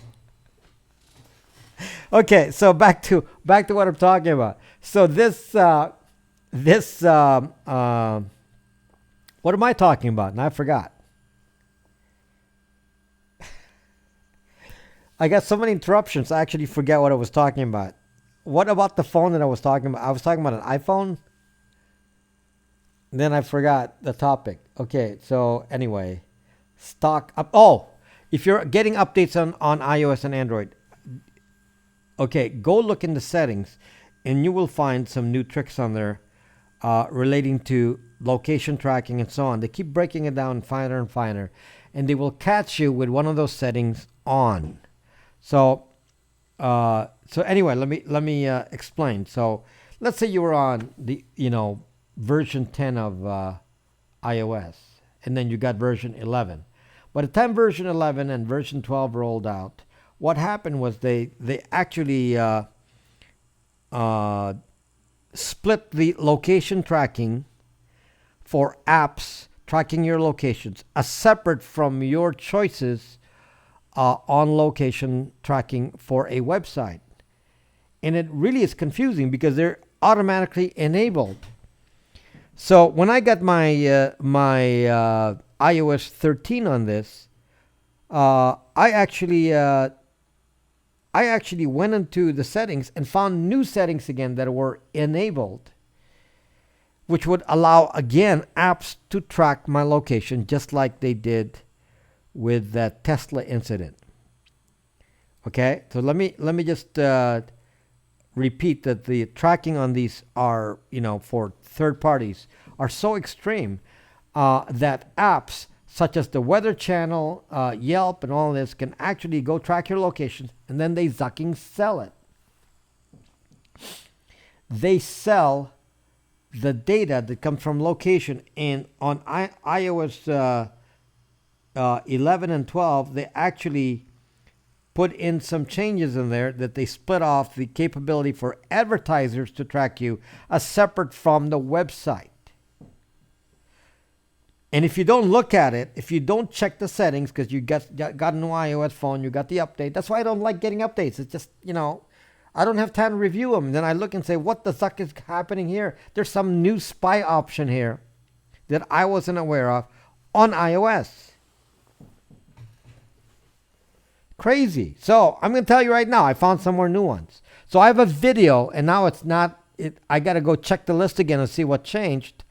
Okay, so back to what I'm talking about. So what am I talking about? And I forgot. I got so many interruptions, I actually forget what I was talking about. What about the phone that I was talking about? I was talking about an iPhone. Then I forgot the topic. Okay, so anyway, stock up. Oh, if you're getting updates on iOS and Android, okay, go look in the settings, and you will find some new tricks on there relating to location tracking and so on. They keep breaking it down finer and finer, and they will catch you with one of those settings on. So anyway, let me explain. So let's say you were on the version 10 of iOS, and then you got version 11. By the time version 11 and version 12 rolled out, what happened was they actually split the location tracking for apps tracking your locations as separate from your choices on location tracking for a website. And it really is confusing because they're automatically enabled. So when I got my iOS 13 on this, I actually went into the settings and found new settings again that were enabled, which would allow again apps to track my location just like they did with that Tesla incident. Okay, so let me just repeat that the tracking on these are, for third parties are so extreme that apps such as the Weather Channel, Yelp, and all this can actually go track your locations, and then they zucking sell it. They sell the data that comes from location, and on iOS 11 and 12, they actually put in some changes in there that they split off the capability for advertisers to track you as separate from the website. And if you don't look at it, if you don't check the settings, because you got a new iOS phone, you got the update. That's why I don't like getting updates. It's just, I I don't have time to review them. Then I look and say, what the fuck is happening here? There's some new spy option here that I wasn't aware of on iOS. Crazy. So I'm going to tell you right now, I found some more new ones. So I have a video, and now it's not, I got to go check the list again and see what changed.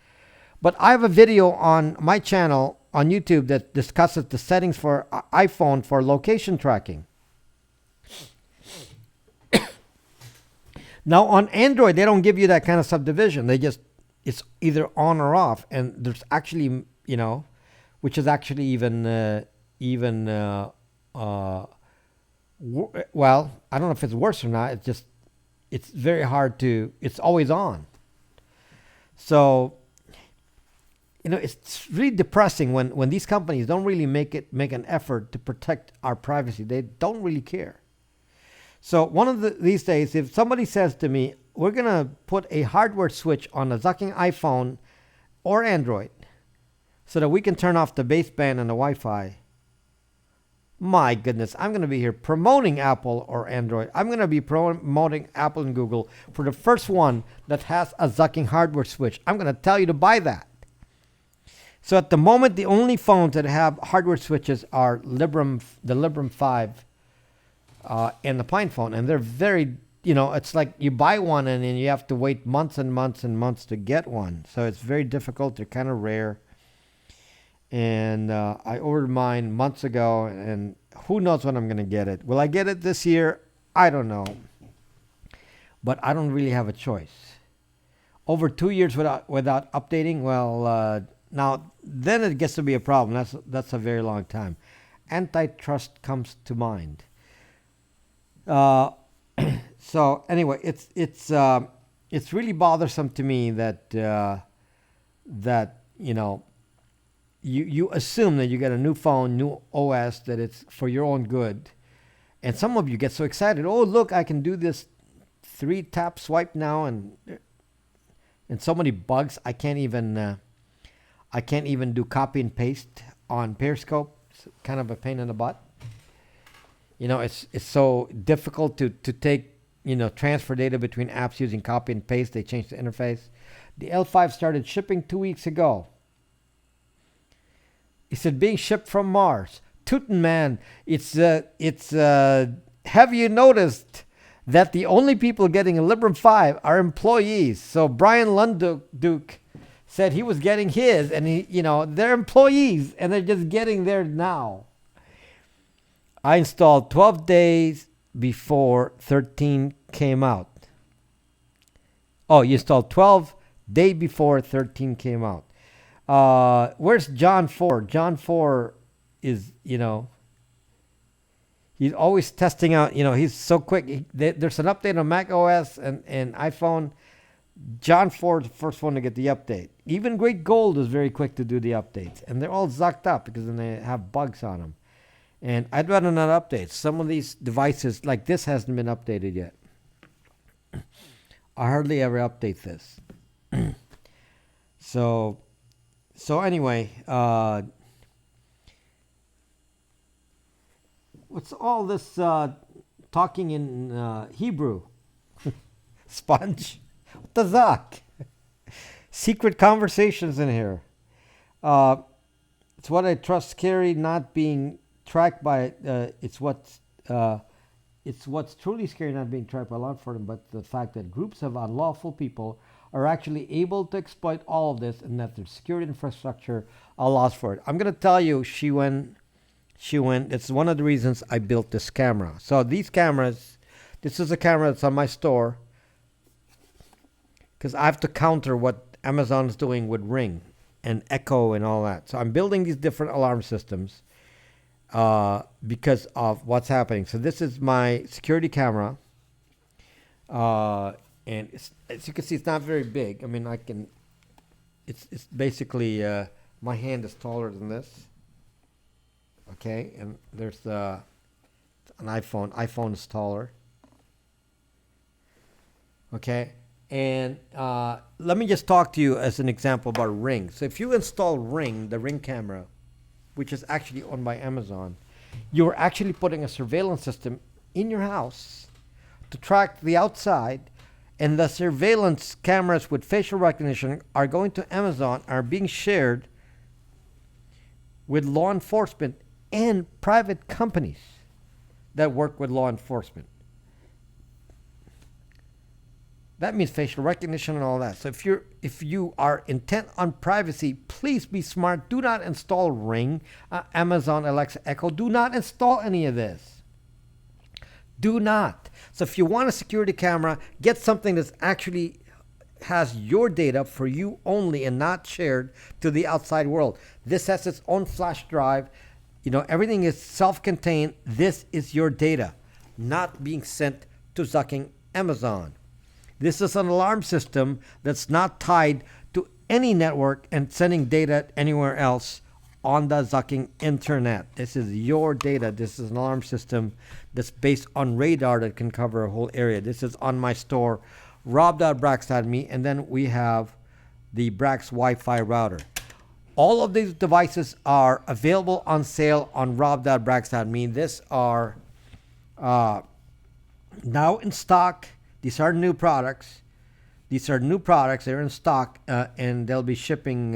But I have a video on my channel on YouTube that discusses the settings for iPhone for location tracking. Now on Android, they don't give you that kind of subdivision. They just, it's either on or off. And there's actually, which is actually well, I don't know if it's worse or not. It's just, it's very hard to, it's always on. So, it's really depressing when these companies don't really make an effort to protect our privacy. They don't really care. So one of these days, if somebody says to me, we're going to put a hardware switch on a sucking iPhone or Android so that we can turn off the baseband and the Wi-Fi, my goodness, I'm going to be here promoting Apple or Android. I'm going to be promoting Apple and Google for the first one that has a sucking hardware switch. I'm going to tell you to buy that. So at the moment, the only phones that have hardware switches are the Librem 5 and the Pine phone. And they're very, it's like you buy one and then you have to wait months and months and months to get one. So it's very difficult. They're kind of rare. And I ordered mine months ago, and who knows when I'm going to get it. Will I get it this year? I don't know. But I don't really have a choice. Over 2 years without updating, well, now then it gets to be a problem. That's a very long time. Antitrust comes to mind. So anyway, it's really bothersome to me that you assume that you get a new phone, new OS, that it's for your own good. And some of you get so excited. Oh, look, I can do this 3-tap swipe now, and so many bugs. I can't even do copy and paste on Periscope. It's kind of a pain in the butt. It's so difficult to take, transfer data between apps using copy and paste. They changed the interface. The L5 started shipping 2 weeks ago. It said being shipped from Mars. Tootin' man, have you noticed that the only people getting a Librem 5 are employees? So Brian Lunduke said he was getting his, and they're employees, and they're just getting there now. I installed 12 days before 13 came out. Oh, you installed 12 days before 13 came out. Where's John 4? John 4 is, he's always testing out, he's so quick. There's an update on Mac OS and iPhone. John 4 is the first one to get the update. Even Great Gold is very quick to do the updates. And they're all zucked up because then they have bugs on them. And I'd rather not update. Some of these devices, like this, hasn't been updated yet. I hardly ever update this. So anyway, what's all this talking in Hebrew? Sponge? What the zuck? Secret conversations in here. It's what I trust scary, not being tracked by it's what's truly scary, not being tracked by law enforcement, but the fact that groups of unlawful people are actually able to exploit all of this, and that their security infrastructure are lost for it. I'm going to tell you, she went. It's one of the reasons I built this camera. So these cameras, this is a camera that's on my store, because I have to counter what Amazon is doing with Ring and Echo and all that. So I'm building these different alarm systems because of what's happening. So this is my security camera. And as you can see, it's not very big. I mean, it's basically, my hand is taller than this. Okay, and there's an iPhone. iPhone is taller. Okay, and let me just talk to you as an example about Ring. So if you install Ring, the Ring camera, which is actually owned by Amazon, you're actually putting a surveillance system in your house to track the outside, and the surveillance cameras with facial recognition are going to Amazon, are being shared with law enforcement and private companies that work with law enforcement. That means facial recognition and all that. So if you are intent on privacy, please be smart. Do not install Ring, Amazon Alexa Echo. Do not install any of this. Do not. So if you want a security camera, get something that's actually has your data for you only and not shared to the outside world. This has its own flash drive. Everything is self-contained. This is your data, not being sent to zucking Amazon. This is an alarm system that's not tied to any network and sending data anywhere else on the zucking internet. This is your data. This is an alarm system that's based on radar that can cover a whole area. This is on my store, rob.brax.me, and then we have the Brax Wi-Fi router. All of these devices are available on sale on rob.brax.me. These are now in stock. These are new products. They're in stock, and they'll be shipping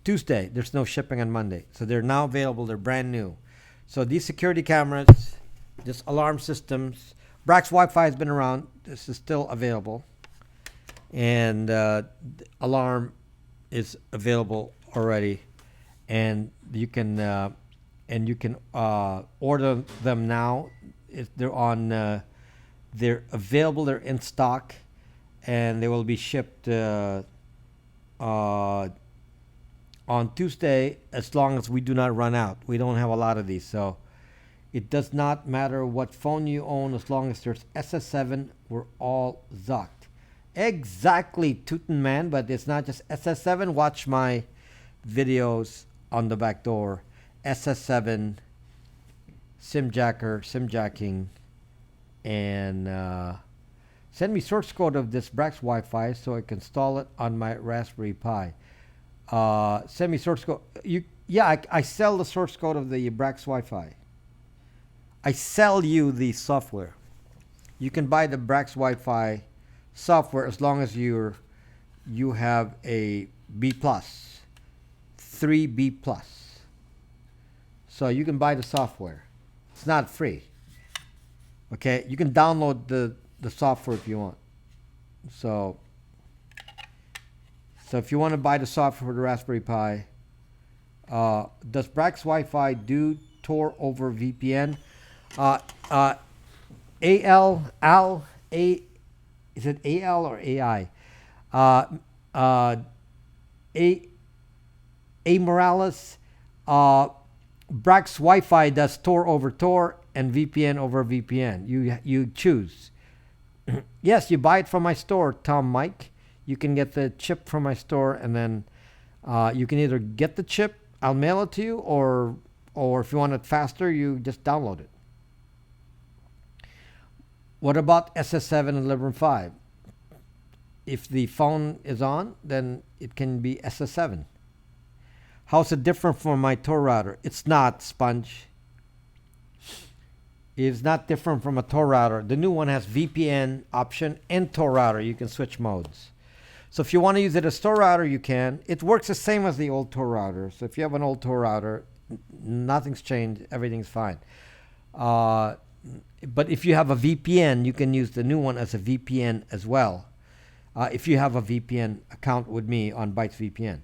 Tuesday. There's no shipping on Monday. So they're now available. They're brand new. So these security cameras, this alarm systems, Brax Wi-Fi has been around. This is still available. And alarm is available already. And you can order them now. If they're on... They're available. They're in stock, and they will be shipped on Tuesday, as long as we do not run out. We don't have a lot of these, so it does not matter what phone you own, as long as there's SS7. We're all zucked. Exactly, Tootin' Man, but it's not just SS7. Watch my videos on the back door. SS7, SIM jacking. And send me source code of this Brax Wi-Fi so I can install it on my Raspberry Pi. Send me source code. I sell the source code of the Brax Wi-Fi. I sell you the software. You can buy the Brax Wi-Fi software as long as you have a B+, 3B+. So you can buy the software. It's not free. Okay, you can download the software if you want. So if you want to buy the software for the Raspberry Pi, does Brax Wi-Fi do Tor over VPN? Is it AL or AI? A Morales, Brax Wi-Fi does Tor over Tor and VPN over VPN. You choose. Yes, you buy it from my store, Tom Mike. You can get the chip from my store, and then you can either get the chip, I'll mail it to you, or if you want it faster, you just download it. What about SS7 and 11.5? If the phone is on, then it can be SS7. How's it different from my Tor router? It's not, Sponge. It's not different from a Tor router. The new one has VPN option and Tor router. You can switch modes. So if you want to use it as Tor router, you can. It works the same as the old Tor router. So if you have an old Tor router, nothing's changed. Everything's fine. But if you have a VPN, you can use the new one as a VPN as well. If you have a VPN account with me on Bytes VPN.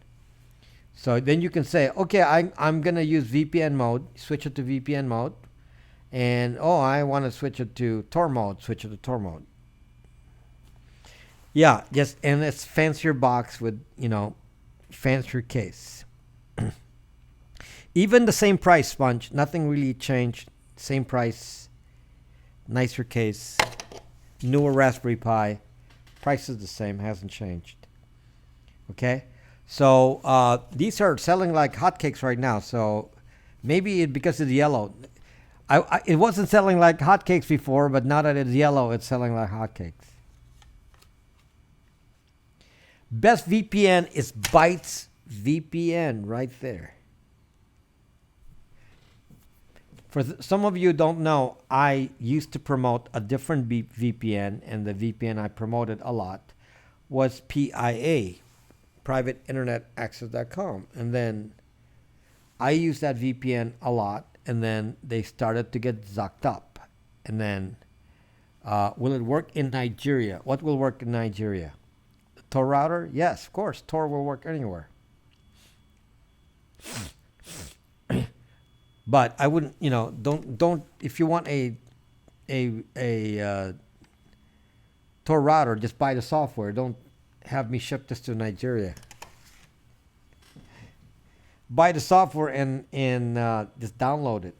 So then you can say, okay, I'm going to use VPN mode. Switch it to VPN mode. And, I want to switch it to Tor mode. Switch it to Tor mode. Yeah, yes, and it's fancier box with, fancier case. Even the same price, Sponge. Nothing really changed. Same price. Nicer case. Newer Raspberry Pi. Price is the same. Hasn't changed. Okay? So, these are selling like hotcakes right now. So, maybe because it's yellow. It wasn't selling like hotcakes before, but now that it's yellow, it's selling like hotcakes. Best VPN is Bytes VPN right there. For some of you who don't know, I used to promote a different VPN, and the VPN I promoted a lot was PIA, Private Internet Access.com. And then I used that VPN a lot, and then they started to get zucked up. And then, will it work in Nigeria? What will work in Nigeria? The Tor router? Yes, of course. Tor will work anywhere. But I wouldn't, don't. If you want a Tor router, just buy the software. Don't have me ship this to Nigeria. Buy the software and just download it.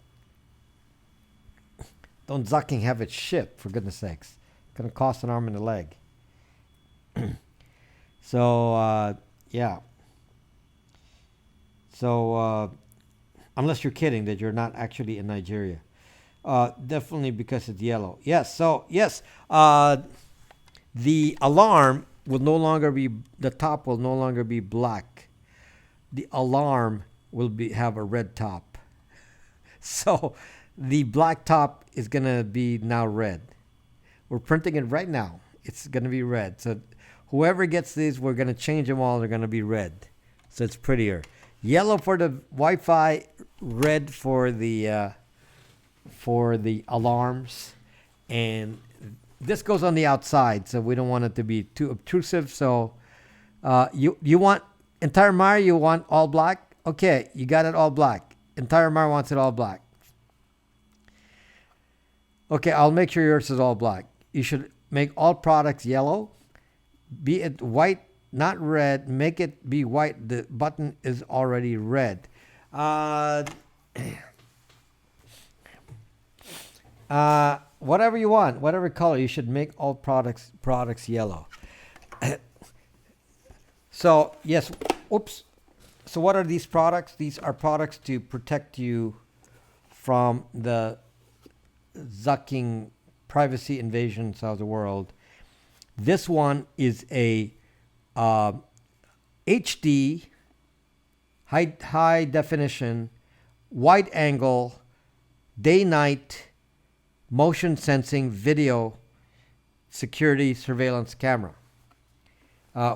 Don't zucking have it shipped, for goodness sakes. It's gonna cost an arm and a leg. So yeah. So unless you're kidding that you're not actually in Nigeria. Definitely because it's yellow. Yes. So yes, the alarm will no longer be, the top will no longer be black. The alarm will have a red top. So the black top is gonna be now red. We're printing it right now. It's gonna be red. So whoever gets these, we're gonna change them all. They're gonna be red. So it's prettier. Yellow for the Wi-Fi, red for the alarms, and this goes on the outside, so we don't want it to be too obtrusive. So you want entire Mara, you want all black? Okay, you got it all black. Entire Mara wants it all black. Okay, I'll make sure yours is all black. You should make all products yellow, be it white, not red. Make it be white. The button is already red. Whatever you want, whatever color, you should make all products yellow. So yes, oops. So what are these products? These are products to protect you from the zucking privacy invasions of the world. This one is a HD, high definition, wide angle, day-night, motion sensing video security surveillance camera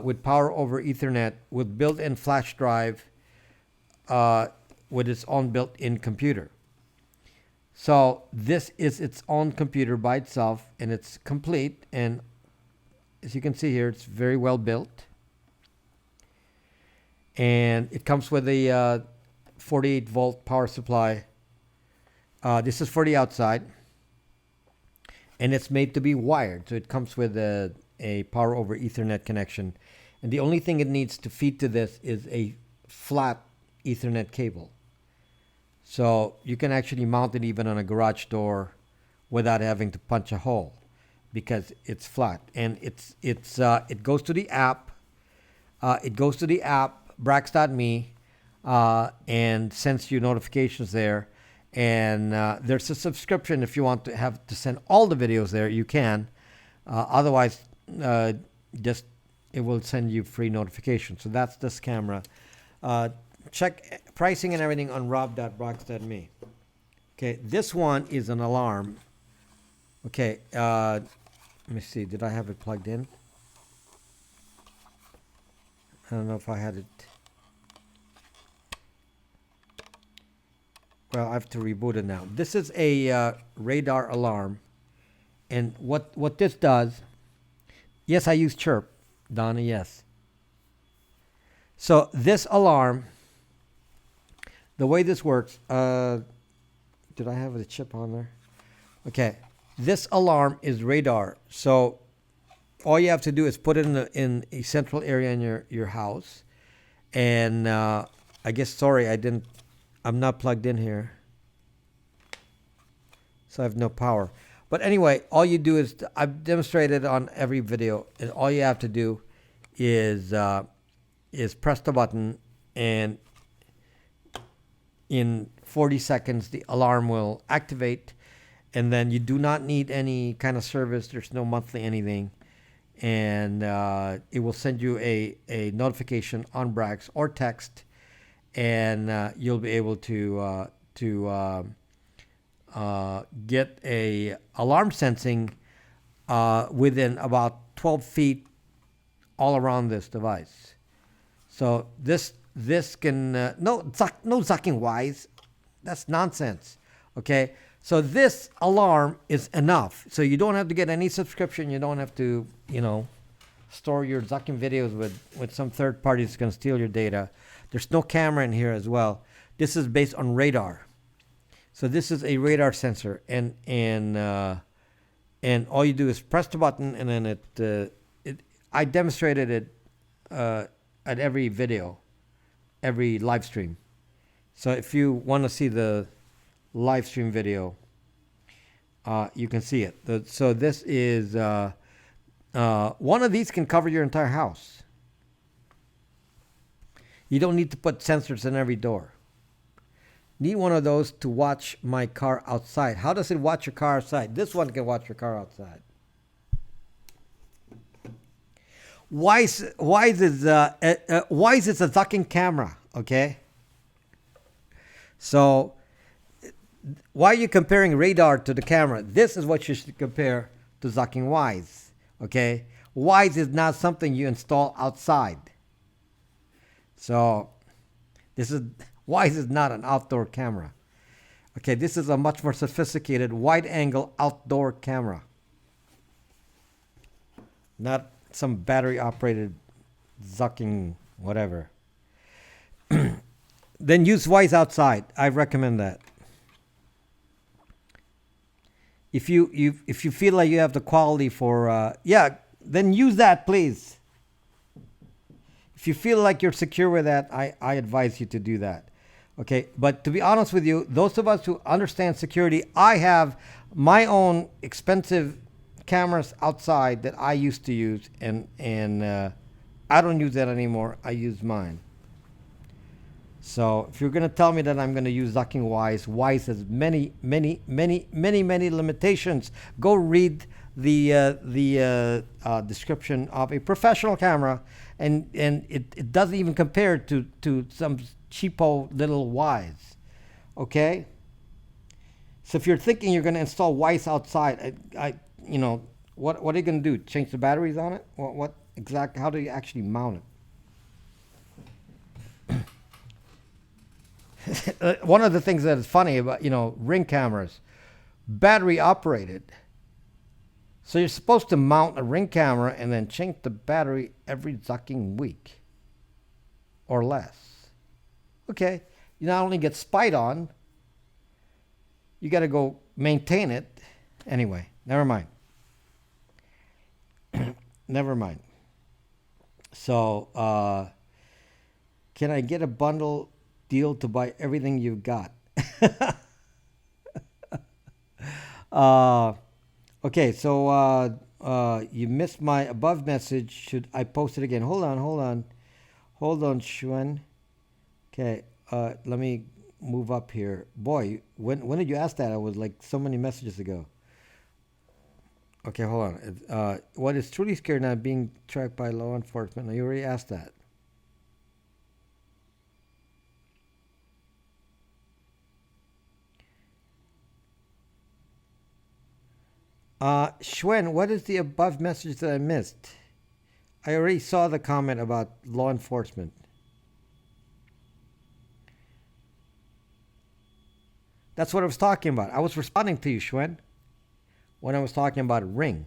with power over Ethernet, with built-in flash drive, with its own built-in computer. So this is its own computer by itself, and it's complete. And as you can see here, it's very well built. And it comes with a 48 volt power supply. This is for the outside. And it's made to be wired. So it comes with a power over Ethernet connection. And the only thing it needs to feed to this is a flat Ethernet cable. So you can actually mount it even on a garage door without having to punch a hole, because it's flat. And it goes to the app. It goes to the app, Brax.me, and sends you notifications there. And there's a subscription. If you want to have to send all the videos there, you can. Otherwise, just it will send you free notifications. So that's this camera. Check pricing and everything on rob.brax.me. Okay, this one is an alarm. Okay, let me see. Did I have it plugged in? I don't know if I had it. Well, I have to reboot it now. This is a radar alarm. And what this does, yes, I use Chirp, Donna, yes. So this alarm, the way this works, did I have the chip on there? Okay, this alarm is radar. So all you have to do is put it in a central area in your house. And I guess, sorry, I'm not plugged in here. So I have no power. But anyway, all you do is, I've demonstrated on every video, and all you have to do is press the button, and in 40 seconds, the alarm will activate. And then you do not need any kind of service. There's no monthly anything. And it will send you a notification on Brax or text. And you'll be able to get a alarm sensing within about 12 feet all around this device. So this can no zucking wise. That's nonsense. Okay. So this alarm is enough. So you don't have to get any subscription. You don't have to, store your zucking videos with some third party that's going to steal your data. There's no camera in here as well. This is based on radar. So this is a radar sensor, and all you do is press the button, and then I demonstrated it at every video, every live stream. So if you want to see the live stream video, you can see it. So this is one of these can cover your entire house. You don't need to put sensors in every door. Need one of those to watch my car outside. How does it watch your car outside? This one can watch your car outside. Why is it a zucking camera? Okay. So why are you comparing radar to the camera? This is what you should compare to zucking Wise. Okay. Wise is not something you install outside. So Wise is not an outdoor camera. Okay, this is a much more sophisticated wide-angle outdoor camera. Not some battery-operated zucking whatever. Then use Wise outside. I recommend that. If you feel like you have the quality for then use that, please. If you feel like you're secure with that, I advise you to do that. Okay, but to be honest with you, those of us who understand security, I have my own expensive cameras outside that I used to use, and I don't use that anymore. I use mine. So if you're going to tell me that I'm going to use zucking Wise, Wise has many limitations. Go read the description of a professional camera, and it doesn't even compare to some cheapo little Wise. Okay? So if you're thinking you're going to install Wise outside, what are you going to do? Change the batteries on it? What exactly? How do you actually mount it? One of the things that is funny about Ring cameras, battery operated. So you're supposed to mount a Ring camera and then change the battery every zucking week or less. Okay, you not only get spied on, you got to go maintain it. Anyway, never mind. Never mind. So, can I get a bundle deal to buy everything you've got? Okay, so you missed my above message. Should I post it again? Hold on, Xuan. Okay, let me move up here. Boy, when did you ask that? I was like so many messages ago. Okay, hold on. What is truly scary now being tracked by law enforcement? No, you already asked that. Shwen, what is the above message that I missed? I already saw the comment about law enforcement. That's what I was talking about. I was responding to you, Shwen, when I was talking about Ring.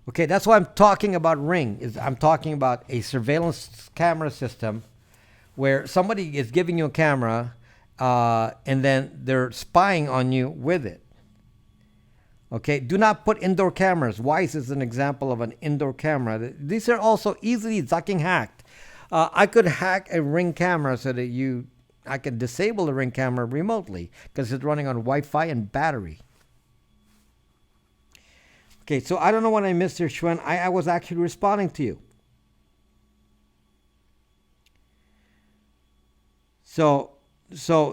Okay, that's why I'm talking about Ring. I'm talking about a surveillance camera system where somebody is giving you a camera and then they're spying on you with it. Okay, do not put indoor cameras. Wise is an example of an indoor camera. These are also easily zucking hacked. I could hack a Ring camera so that I could disable the Ring camera remotely because it's running on Wi-Fi and battery. Okay, so I don't know what I missed here, Shwen. I was actually responding to you. So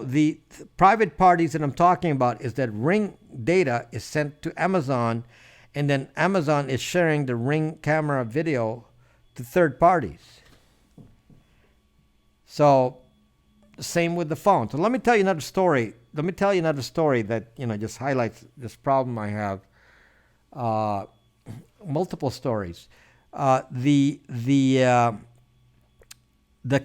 the private parties that I'm talking about is that Ring data is sent to Amazon, and then Amazon is sharing the Ring camera video to third parties. So same with the phone. So let me tell you another story. Let me tell you another story that just highlights this problem I have. Uh, Multiple stories. The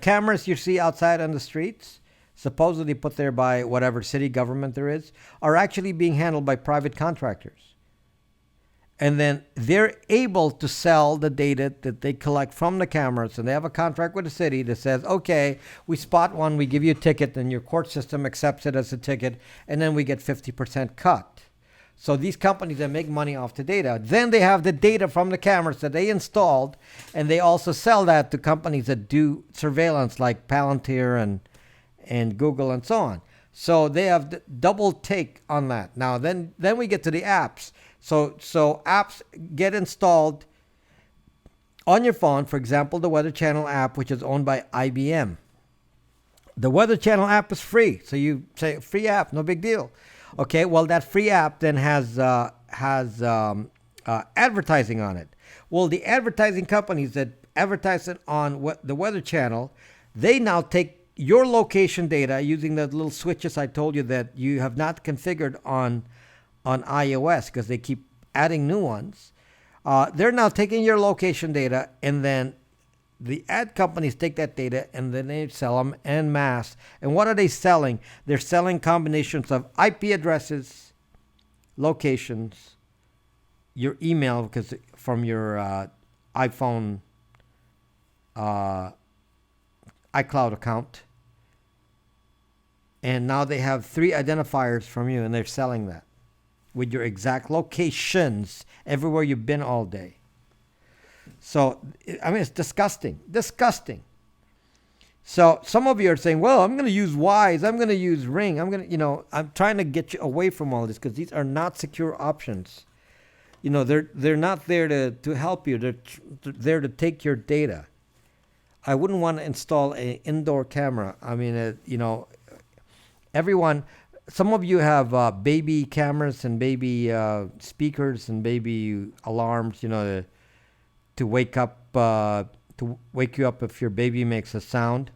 cameras you see outside on the streets, supposedly put there by whatever city government there is, are actually being handled by private contractors. And then they're able to sell the data that they collect from the cameras. And they have a contract with the city that says, okay, we spot one, we give you a ticket, and your court system accepts it as a ticket, and then we get 50% cut. So these companies that make money off the data, then they have the data from the cameras that they installed, and they also sell that to companies that do surveillance like Palantir and Google and so on. So they have the double take on that. Now then we get to the apps. So apps get installed on your phone. For example, the Weather Channel app, which is owned by IBM. The Weather Channel app is free. So you say free app, no big deal. Okay, well, that free app then has advertising on it. Well, the advertising companies that advertise it on the Weather Channel, they now take your location data using the little switches I told you that you have not configured on iOS because they keep adding new ones. They're now taking your location data, and then the ad companies take that data and then they sell them en masse. And what are they selling? They're selling combinations of IP addresses, locations, your email, because from your iPhone iCloud account. And now they have 3 identifiers from you, and they're selling that with your exact locations everywhere you've been all day. So, I mean, it's disgusting. Disgusting. So, some of you are saying, well, I'm going to use Wise. I'm going to use Ring. I'm trying to get you away from all this because these are not secure options. They're not there to help you. They're there to take your data. I wouldn't want to install an indoor camera. I mean, everyone, some of you have baby cameras and baby speakers and baby alarms, to wake you up if your baby makes a sound.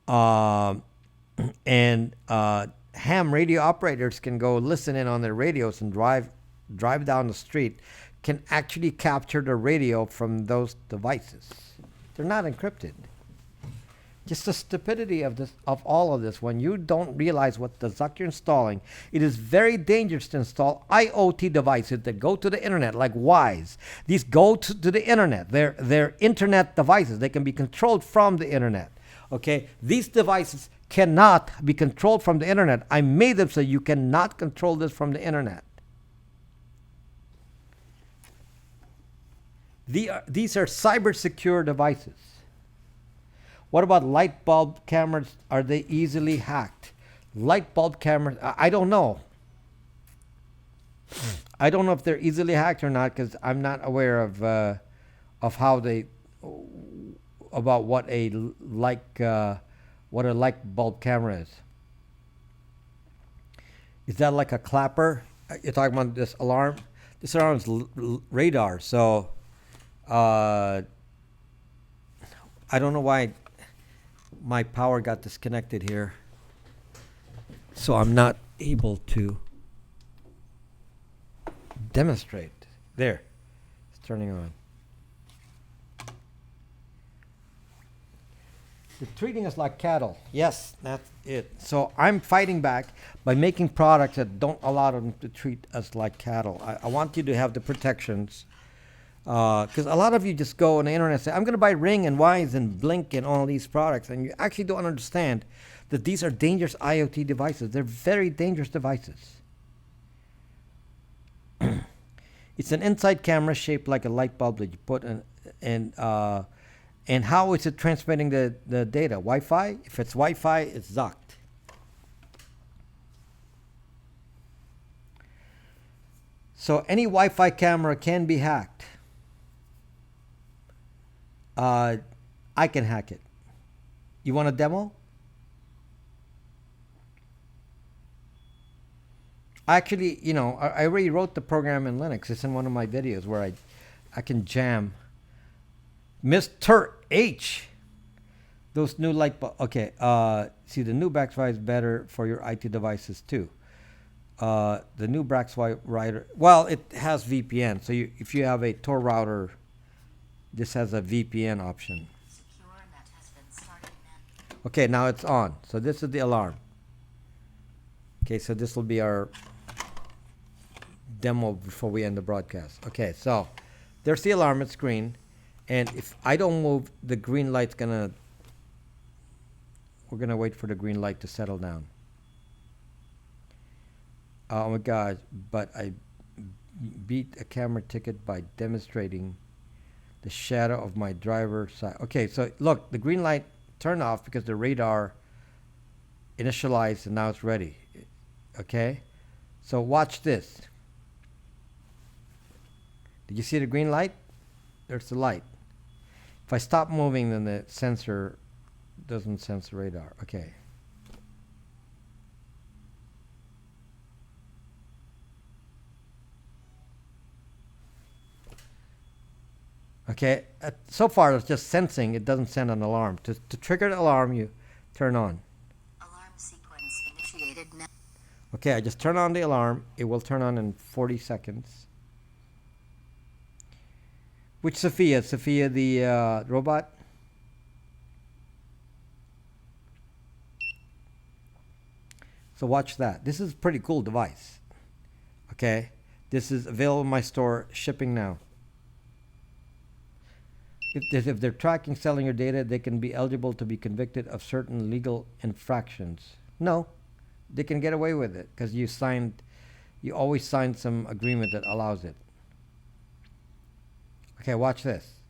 And ham radio operators can go listen in on their radios and drive down the street, can actually capture the radio from those devices. They're not encrypted. Just the stupidity of all of this. When you don't realize what the zuck you're installing, it is very dangerous to install IoT devices that go to the internet, like Wise. These go to the internet. They're internet devices. They can be controlled from the internet. Okay, these devices cannot be controlled from the internet. I made them so you cannot control this from the internet. These are cyber secure devices. What about light bulb cameras? Are they easily hacked? Light bulb cameras, I don't know. I don't know if they're easily hacked or not because I'm not aware of how about what a light bulb camera is. Is that like a clapper? You're talking about this alarm? This alarm is radar, so I don't know why my power got disconnected here, so I'm not able to demonstrate. There, it's turning on. They're treating us like cattle. Yes, that's it. So I'm fighting back by making products that don't allow them to treat us like cattle. I want you to have the protections. Because a lot of you just go on the internet and say, I'm going to buy Ring and Wise and Blink and all these products. And you actually don't understand that these are dangerous IoT devices. They're very dangerous devices. It's an inside camera shaped like a light bulb that you put in. And how is it transmitting the data? Wi-Fi? If it's Wi-Fi, it's zucked. So any Wi-Fi camera can be hacked. I can hack it. You want a demo? Actually, I already wrote the program in Linux. It's in one of my videos where I can jam Mr. H. Those new light bulb. Okay. See, the new Braxwi is better for your IT devices too. The new Braxwi router. Well, it has VPN. So if you have a Tor router, this has a VPN option. Okay, now it's on. So this is the alarm. Okay, so this will be our demo before we end the broadcast. Okay, so there's the alarm. It's green, and if I don't move, the green light's gonna. We're gonna wait for the green light to settle down. Oh my God! But I beat a camera ticket by demonstrating the shadow of my driver's side. Okay, so look, the green light turned off because the radar initialized and now it's ready. Okay, so watch this. Did you see the green light? There's the light. If I stop moving, then the sensor doesn't sense the radar. Okay. Okay, so far it's just sensing. It doesn't send an alarm. To trigger the alarm, you turn on. Alarm sequence initiated now. Okay, I just turn on the alarm. It will turn on in 40 seconds. Which Sophia? Sophia the robot? So watch that. This is a pretty cool device. Okay, this is available in my store, shipping now. If they're tracking, selling your data, they can be eligible to be convicted of certain legal infractions. No, they can get away with it because you always sign some agreement that allows it. Okay, watch this.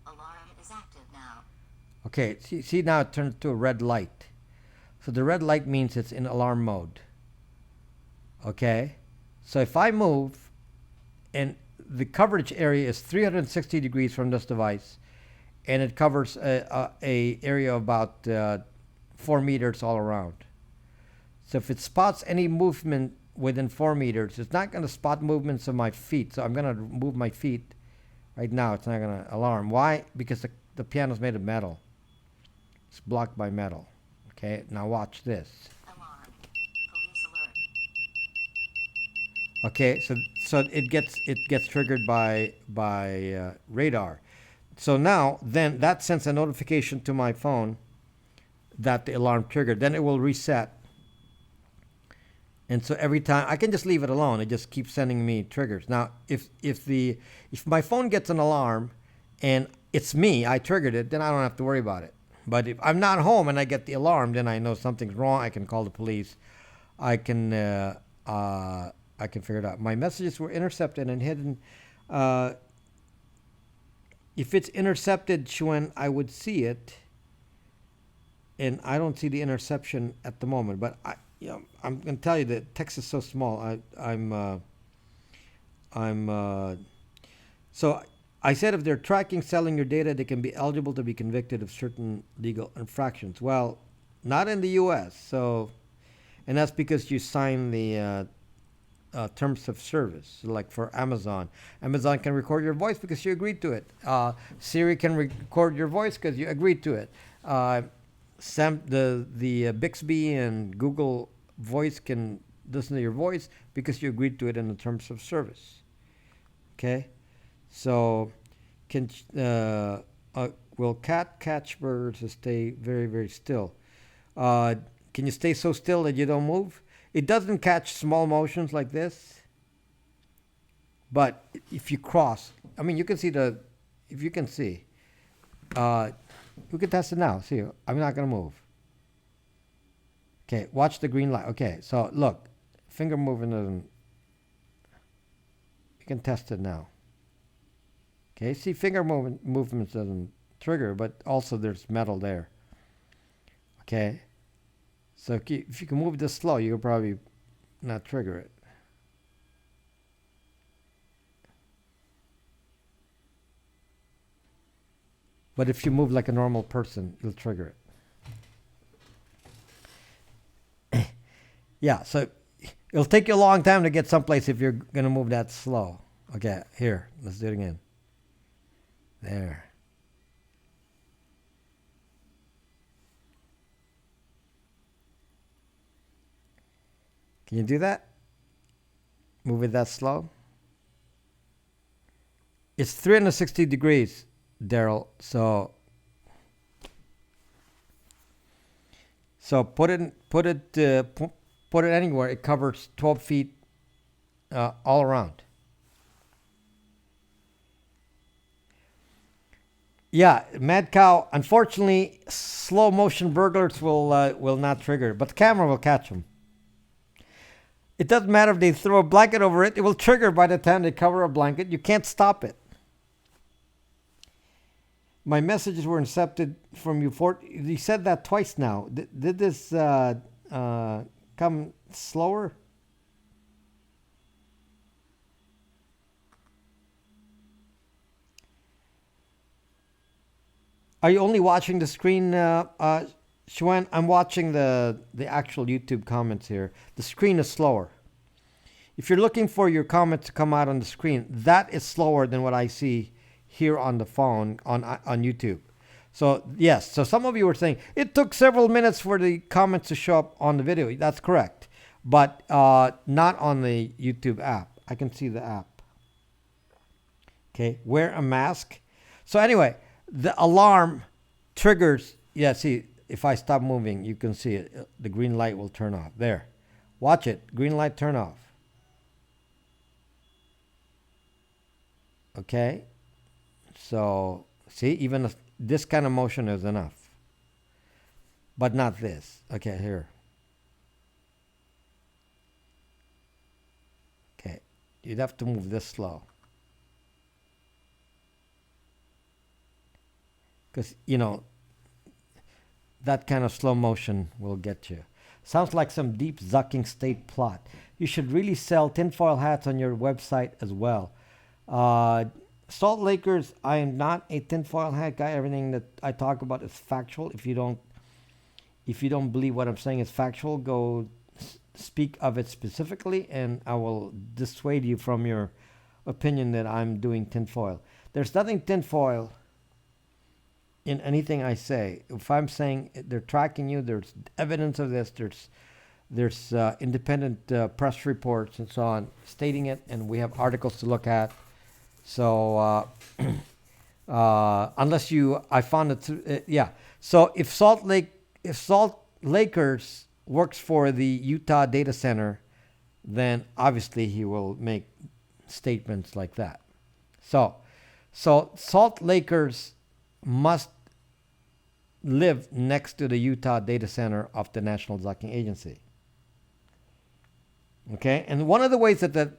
Alarm is active now. Okay, see now it turns to a red light. So the red light means it's in alarm mode. Okay, so if I move, and the coverage area is 360 degrees from this device, and it covers a area of about 4 meters all around. So if it spots any movement within 4 meters, it's not going to spot movements of my feet. So I'm going to move my feet right now. It's not going to alarm. Why? Because the piano is made of metal. It's blocked by metal. Okay, now watch this. Okay, so it gets triggered by radar. So now then that sends a notification to my phone that the alarm triggered. Then it will reset. And so every time I can just leave it alone, it just keeps sending me triggers. Now if my phone gets an alarm and it's me, I triggered it, then I don't have to worry about it. But if I'm not home and I get the alarm, then I know something's wrong. I can call the police. I can figure it out. My messages were intercepted and hidden. If it's intercepted, Shuen, I would see it. And I don't see the interception at the moment. But I'm going to tell you that text is so small. So I said if they're tracking, selling your data, they can be eligible to be convicted of certain legal infractions. Well, not in the U.S. So, and that's because you signed the terms of service, like for Amazon. Amazon can record your voice because you agreed to it. Siri can record your voice because you agreed to it. The Bixby and Google Voice can listen to your voice because you agreed to it in the terms of service. Okay, so will cat catch birds to stay very, very still? Can you stay so still that you don't move? It doesn't catch small motions like this, but if you cross, I mean, you can see if you can see, we can test it now. See, I'm not going to move. Okay, watch the green light. Okay, so look, finger moving doesn't, you can test it now. Okay, see, finger movements doesn't trigger, but also there's metal there. Okay. So if you can move this slow, you can probably not trigger it. But if you move like a normal person, you'll trigger it. Yeah, so it'll take you a long time to get someplace if you're going to move that slow. Okay, here. Let's do it again. There. Can you do that? Move it that slow? It's 360 degrees, Daryl. So put it anywhere. It covers 12 feet all around. Yeah, Mad Cow. Unfortunately, slow motion burglars will not trigger, but the camera will catch them. It doesn't matter if they throw a blanket over it; it will trigger by the time they cover a blanket. You can't stop it. My messages were intercepted from you. You said that twice now. Did this come slower? Are you only watching the screen, Xuan? I'm watching the actual YouTube comments here. The screen is slower. If you're looking for your comment to come out on the screen, that is slower than what I see here on the phone on YouTube. So yes, so some of you were saying it took several minutes for the comments to show up on the video. That's correct, but not on the YouTube app. I can see the app. Okay, wear a mask. So anyway, the alarm triggers. Yeah, see, if I stop moving, you can see it. The green light will turn off. There, watch it. Green light turn off. Okay, so see, even this kind of motion is enough, but not this. Okay, here. Okay, you'd have to move this slow. Because, that kind of slow motion will get you. Sounds like some deep zucking state plot. You should really sell tinfoil hats on your website as well. Salt Lakers, I am not a tinfoil hat guy. Everything that I talk about is factual. If you don't believe what I'm saying is factual, go speak of it specifically, and I will dissuade you from your opinion that I'm doing tinfoil. There's nothing tinfoil in anything I say. If I'm saying they're tracking you, there's evidence of this. There's independent press reports and so on stating it, and we have articles to look at. So unless I found it, yeah. So if Salt Lakers works for the Utah data center, then obviously he will make statements like that. So Salt Lakers must live next to the Utah data center of the National Zucking Agency. Okay, and one of the ways that the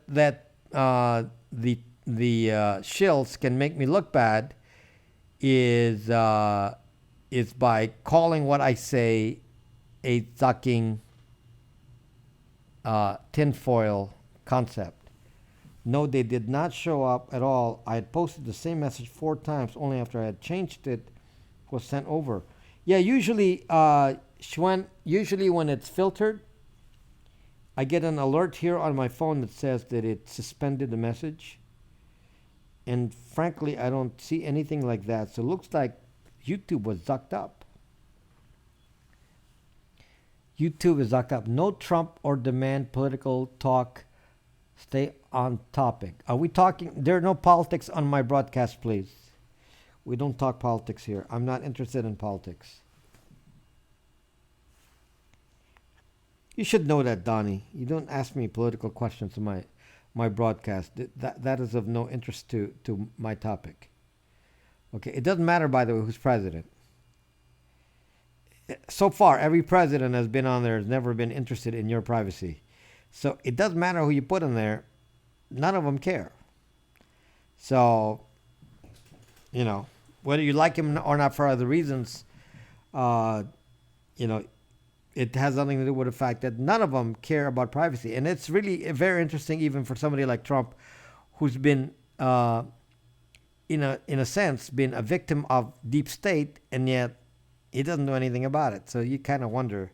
shills can make me look bad is by calling what I say a zucking tinfoil concept. No, they did not show up at all. I had posted the same message 4 times. Only after I had changed it was sent over. Yeah, usually, usually when it's filtered, I get an alert here on my phone that says that it suspended the message. And frankly, I don't see anything like that. So it looks like YouTube was zucked up. YouTube is zucked up. No Trump or demand political talk. Stay on topic. Are we talking? There are no politics on my broadcast, please. We don't talk politics here. I'm not interested in politics. You should know that, Donnie. You don't ask me political questions in my broadcast. That is of no interest to my topic. Okay, it doesn't matter, by the way, who's president. So far, every president has been on there has never been interested in your privacy. So it doesn't matter who you put in there. None of them care. So, whether you like him or not for other reasons, it has nothing to do with the fact that none of them care about privacy. And it's really very interesting, even for somebody like Trump, who's been, in a sense, been a victim of deep state, and yet he doesn't do anything about it. So you kind of wonder,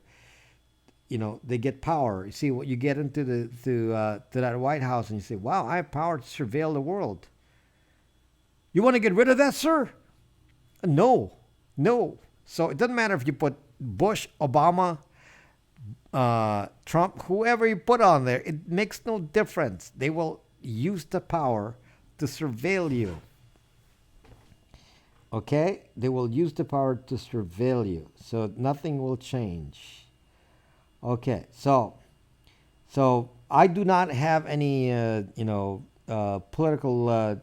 they get power. You see, what you get into to that White House, and you say, "Wow, I have power to surveil the world." You want to get rid of that, sir? No, no. So it doesn't matter if you put Bush, Obama, Trump, whoever you put on there. It makes no difference. They will use the power to surveil you. Okay? They will use the power to surveil you. So nothing will change. Okay. So I do not have any political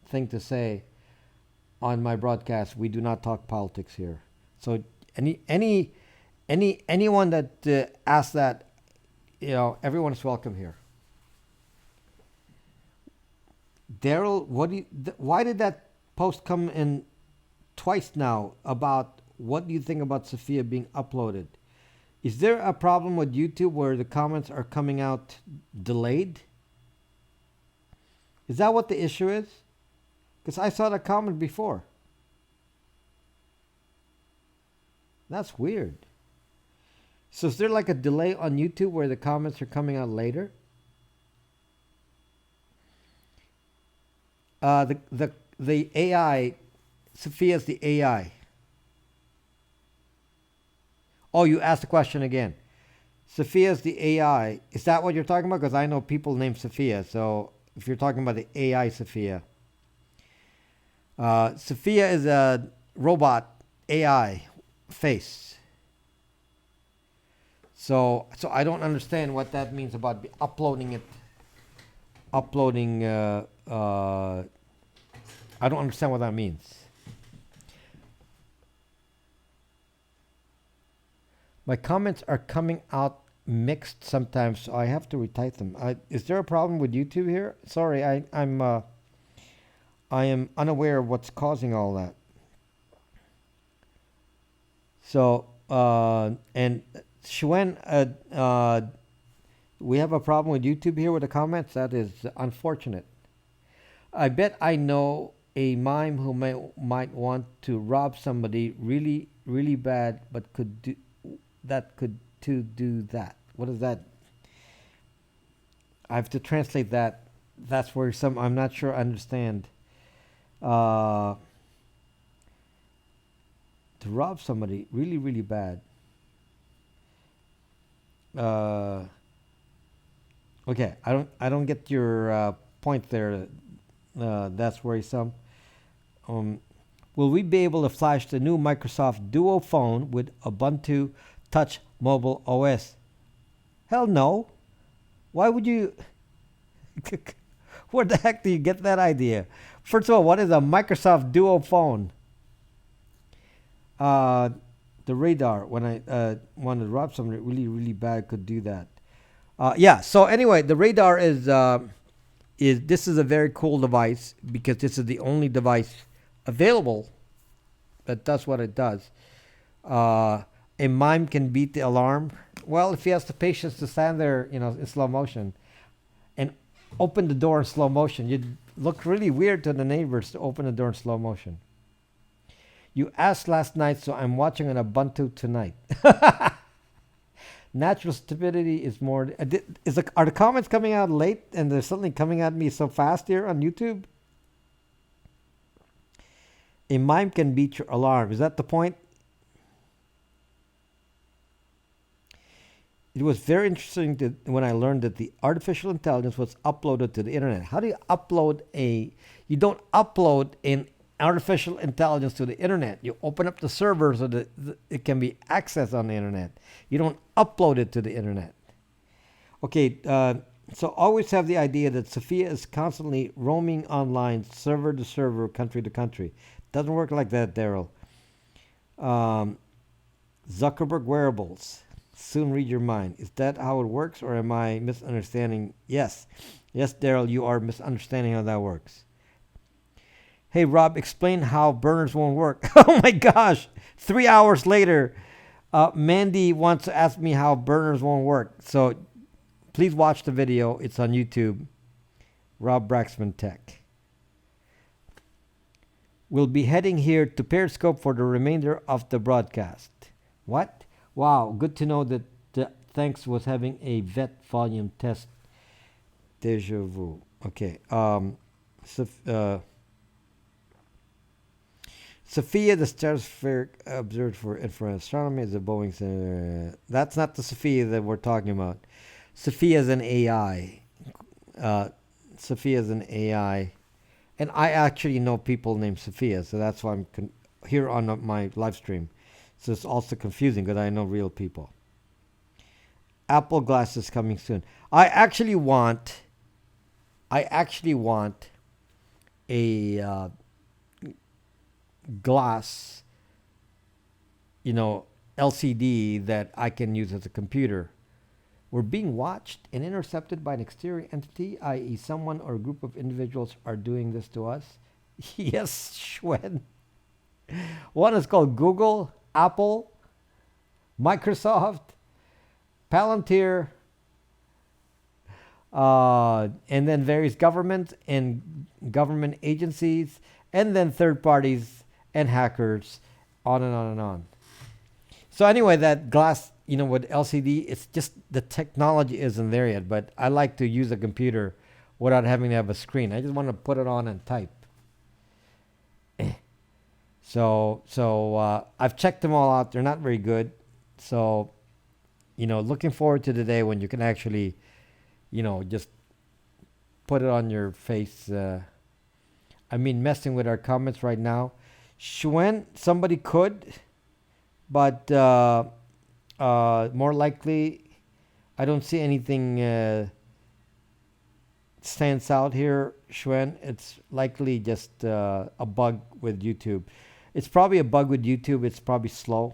thing to say on my broadcast. We do not talk politics here. So anyone that asks that, everyone is welcome here. Daryl, why did that post come in twice now about what do you think about Sophia being uploaded? Is there a problem with YouTube where the comments are coming out delayed? Is that what the issue is? Because I saw the comment before. That's weird. So is there like a delay on YouTube where the comments are coming out later? The AI, Sophia's the AI. Oh, you asked the question again. Sophia's the AI. Is that what you're talking about? Because I know people named Sophia. So if you're talking about the AI Sophia. Sophia is a robot AI face. So I don't understand what that means about uploading it. Uploading. I don't understand what that means. My comments are coming out mixed sometimes, so I have to retype them. Is there a problem with YouTube here? Sorry, I am unaware of what's causing all that. So and Shuen, we have a problem with YouTube here with the comments. That is unfortunate. I bet I know a mime who might want to rob somebody really, really bad, but could do that. What is that? I have to translate that. That's where I'm not sure I understand. To rob somebody really, really bad. Okay, I don't get your point there. That's worrisome. Will we be able to flash the new Microsoft Duo phone with Ubuntu Touch Mobile OS? Hell no. Why would you? Where the heck do you get that idea? First of all, what is a Microsoft Duo phone? The radar, when I wanted to rob somebody really, really bad, could do that. Yeah. So anyway, the radar is this is a very cool device because this is the only device available that does what it does. A mime can beat the alarm. Well, if he has the patience to stand there, in slow motion, and open the door in slow motion, you'd look really weird to the neighbors to open the door in slow motion. You asked last night, so I'm watching on Ubuntu tonight. Natural stupidity is more. Are the comments coming out late and there's something coming at me so fast here on YouTube? A mime can beat your alarm. Is that the point? It was very interesting when I learned that the artificial intelligence was uploaded to the internet. How do you upload you don't upload an artificial intelligence to the internet. You open up the server so that it can be accessed on the internet. You don't upload it to the internet. Okay, so always have the idea that Sophia is constantly roaming online, server to server, country to country. Doesn't work like that, Daryl. Zuckerberg wearables. Soon read your mind. Is that how it works, or am I misunderstanding? Yes, Daryl, you are misunderstanding how that works. Hey, Rob, explain how burners won't work. Oh my gosh! 3 hours later, Mandy wants to ask me how burners won't work. So please watch the video. It's on YouTube. Rob Braxman Tech. We'll be heading here to Periscope for the remainder of the broadcast. What? Wow, good to know that thanks was having a vet volume test. Deja vu. Okay. Soph- uh, Sophia, the stratospheric observed for infrared astronomy, is a Boeing center. That's not the Sophia that we're talking about. Sophia is an AI. Uh, Sophia is an AI. And I actually know people named Sophia, so that's why I'm here on my live stream. So it's also confusing because I know real people. Apple glasses coming soon. I actually want a glass, you know, LCD that I can use as a computer. We're being watched and intercepted by an exterior entity, i.e., someone or a group of individuals are doing this to us. Yes, Schwen. One is called Google, Apple, Microsoft, Palantir, and then various governments and government agencies, and then third parties and hackers, on and on and on. So anyway, that glass, with LCD, it's just the technology isn't there yet. But I like to use a computer without having to have a screen. I just want to put it on and type. So I've checked them all out. They're not very good. So, looking forward to the day when you can actually, just put it on your face. Messing with our comments right now. Shuen, somebody could, but more likely, I don't see anything stands out here, Shuen. It's likely just a bug with YouTube. It's probably a bug with YouTube. It's probably slow.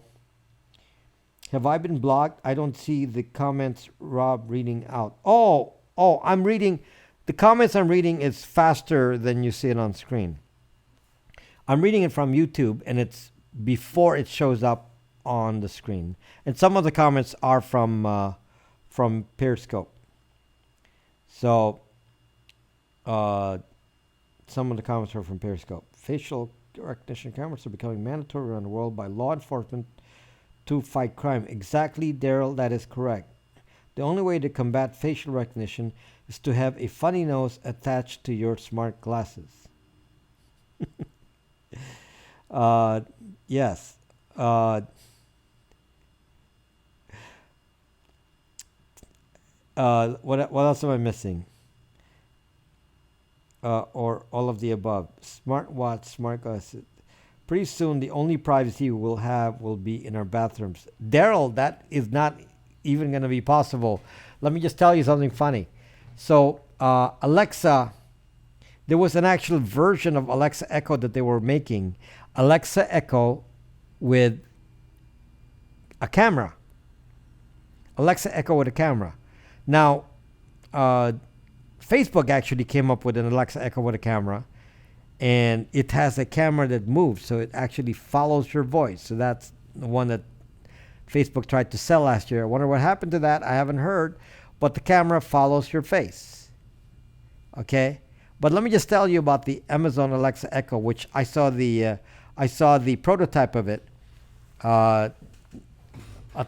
Have I been blocked? I don't see the comments Rob reading out. I'm reading. The comments I'm reading is faster than you see it on screen. I'm reading it from YouTube, and it's before it shows up on the screen. And some of the comments are from Periscope. So some of the comments are from Periscope. Facial recognition cameras are becoming mandatory around the world by law enforcement to fight crime. Exactly, Daryl, that is correct. The only way to combat facial recognition is to have a funny nose attached to your smart glasses. Yes. What else am I missing? Or all of the above. Smart watch, smart glasses. Pretty soon, the only privacy we'll have will be in our bathrooms. Daryl, that is not even going to be possible. Let me just tell you something funny. So, Alexa, there was an actual version of Alexa Echo that they were making. Alexa Echo with a camera. Alexa Echo with a camera. Now, Facebook actually came up with an Alexa Echo with a camera. And it has a camera that moves, so it actually follows your voice. So that's the one that Facebook tried to sell last year. I wonder what happened to that. I haven't heard, but the camera follows your face. Okay, but let me just tell you about the Amazon Alexa Echo, which I saw the prototype of it, at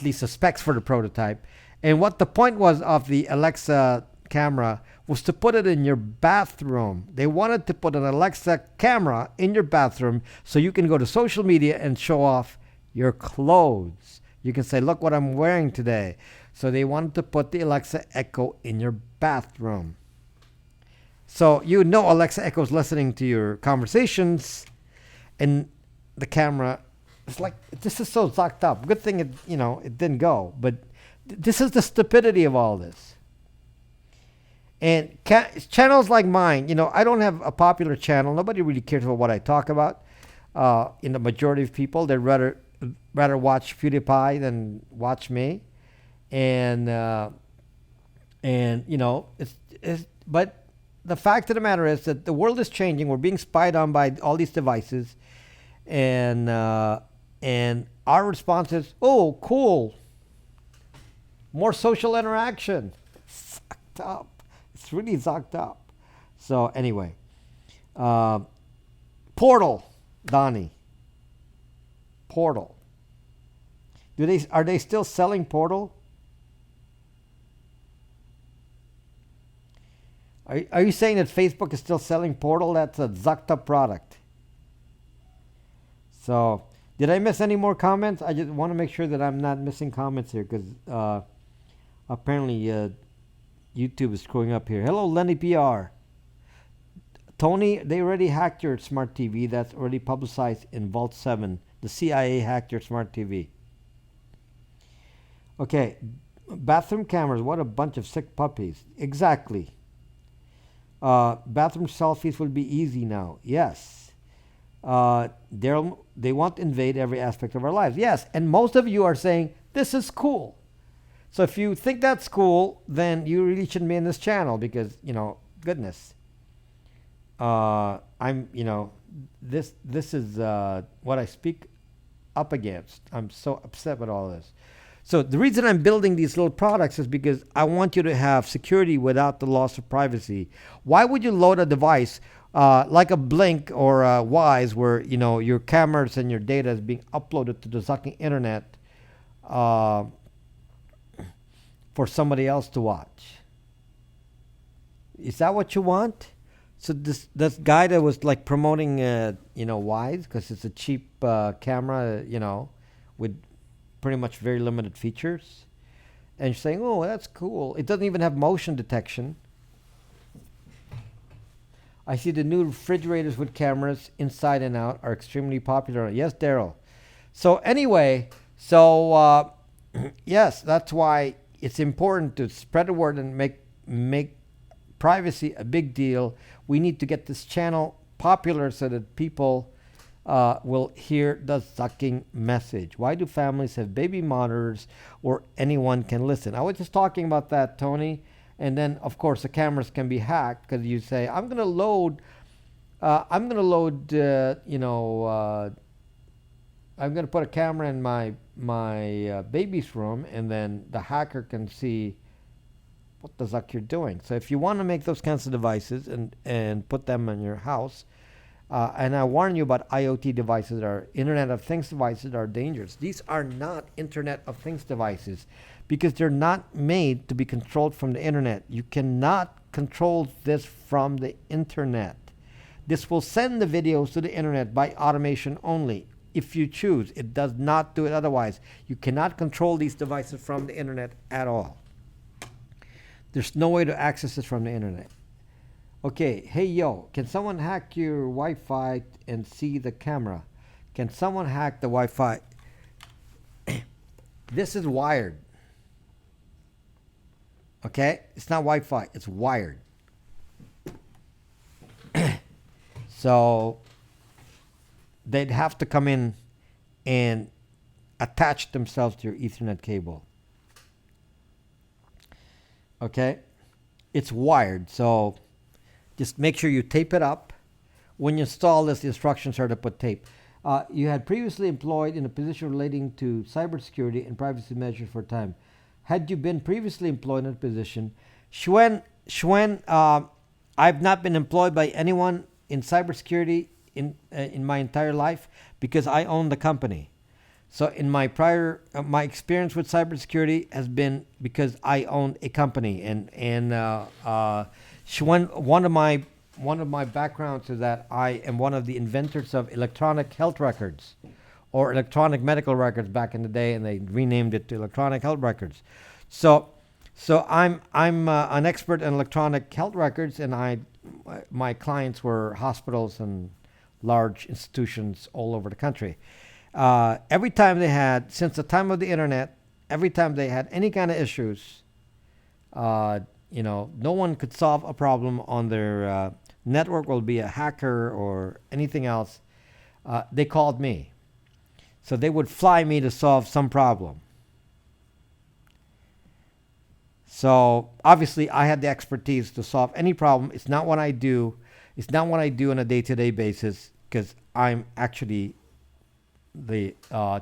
least the specs for the prototype, and what the point was of the Alexa camera was to put it in your bathroom. They wanted to put an Alexa camera in your bathroom so you can go to social media and show off your clothes. You can say, look what I'm wearing today. So they wanted to put the Alexa Echo in your bathroom. So Alexa Echo is listening to your conversations, and the camera is like, this is so zocked up. Good thing it didn't go. But this is the stupidity of all this. And channels like mine, I don't have a popular channel. Nobody really cares about what I talk about. In the majority of people, they'd rather watch PewDiePie than watch me. And but the fact of the matter is that the world is changing. We're being spied on by all these devices, and our response is, oh, cool, more social interaction. Sucked up. It's really zocked up. So anyway, Portal, Donnie. Portal. Are they still selling Portal? Are you saying that Facebook is still selling Portal? That's a zucked up product. So, did I miss any more comments? I just want to make sure that I'm not missing comments here because apparently YouTube is screwing up here. Hello, Lenny PR. Tony, they already hacked your smart TV. That's already publicized in Vault 7. The CIA hacked your smart TV. Okay, bathroom cameras. What a bunch of sick puppies. Exactly. Bathroom selfies will be easy now. Yes. They want to invade every aspect of our lives. Yes, and most of you are saying, this is cool. So if you think that's cool, then you really shouldn't be in this channel because, goodness. This is what I speak up against. I'm so upset with all this. So the reason I'm building these little products is because I want you to have security without the loss of privacy. Why would you load a device like a Blink or a Wise where, your cameras and your data is being uploaded to the sucking internet for somebody else to watch? Is that what you want? So this guy that was like promoting, Wise, because it's a cheap camera, with pretty much very limited features, and you're saying, "Oh, that's cool." It doesn't even have motion detection. I see the new refrigerators with cameras inside and out are extremely popular. Yes, Daryl. So anyway, yes, that's why it's important to spread the word and make privacy a big deal. We need to get this channel popular so that people will hear the sucking message. Why do families have baby monitors or anyone can listen? I was just talking about that, Tony. And then, of course, the cameras can be hacked because you say, I'm going to load, I'm going to put a camera in my baby's room, and then the hacker can see what the zuck you're doing. So if you want to make those kinds of devices and put them in your house, and I warn you about IoT devices that are Internet of Things devices that are dangerous. These are not Internet of Things devices because they're not made to be controlled from the Internet. You cannot control this from the Internet. This will send the videos to the Internet by automation only if you choose. It does not do it otherwise. You cannot control these devices from the Internet at all. There's no way to access this from the Internet. Okay, hey yo, can someone hack your Wi-Fi and see the camera? Can someone hack the Wi-Fi? This is wired. Okay, it's not Wi-Fi, it's wired. So they'd have to come in and attach themselves to your Ethernet cable. Okay, it's wired, so just make sure you tape it up. When you install this, the instructions are to put tape. You had previously employed in a position relating to cybersecurity and privacy measures for time. Had you been previously employed in a position? Shwen, I've not been employed by anyone in cybersecurity in my entire life because I own the company. So in my prior, my experience with cybersecurity has been because I owned a company, and one of my backgrounds is that I am one of the inventors of electronic health records, or electronic medical records back in the day, and they renamed it to electronic health records. So I'm an expert in electronic health records, and my clients were hospitals and large institutions all over the country. Every time they had, since the time of the internet, every time they had any kind of issues, no one could solve a problem on their network, will be a hacker or anything else. They called me. So they would fly me to solve some problem. So obviously I had the expertise to solve any problem. It's not what I do. It's not what I do on a day-to-day basis because I'm actually the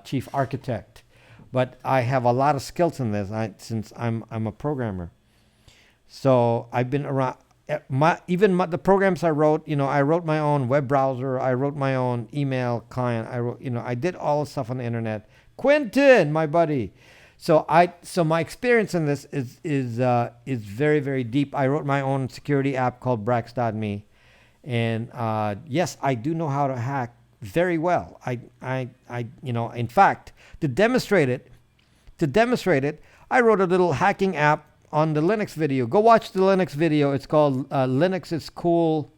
chief architect. But I have a lot of skills in this since I'm a programmer. So I've been around. The programs I wrote, I wrote my own web browser. I wrote my own email client. I did all the stuff on the internet. Quentin, my buddy. So my experience in this is very very deep. I wrote my own security app called Brax.me, and yes, I do know how to hack very well. In fact, to demonstrate it, I wrote a little hacking app on the Linux video. Go watch the Linux video. It's called Linux is Cool.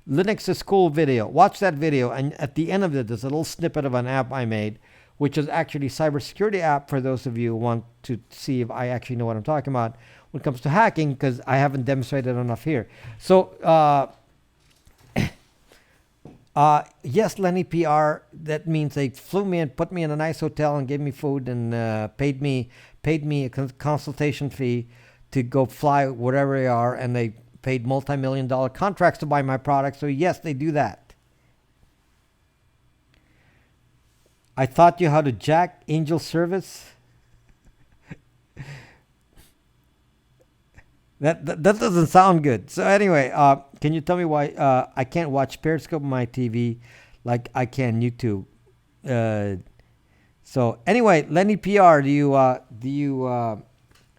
Linux is Cool video. Watch that video, and at the end of it, there's a little snippet of an app I made, which is actually a cybersecurity app for those of you who want to see if I actually know what I'm talking about when it comes to hacking, because I haven't demonstrated enough here. So, yes, Lenny PR. That means they flew me and put me in a nice hotel and gave me food and paid me a consultation fee to go fly wherever they are, and they paid multi-million-dollar contracts to buy my product. So yes, they do that. I taught you how to jack Angel Service. That doesn't sound good. So anyway, can you tell me why I can't watch Periscope on my TV like I can YouTube? So anyway, Lenny PR, do you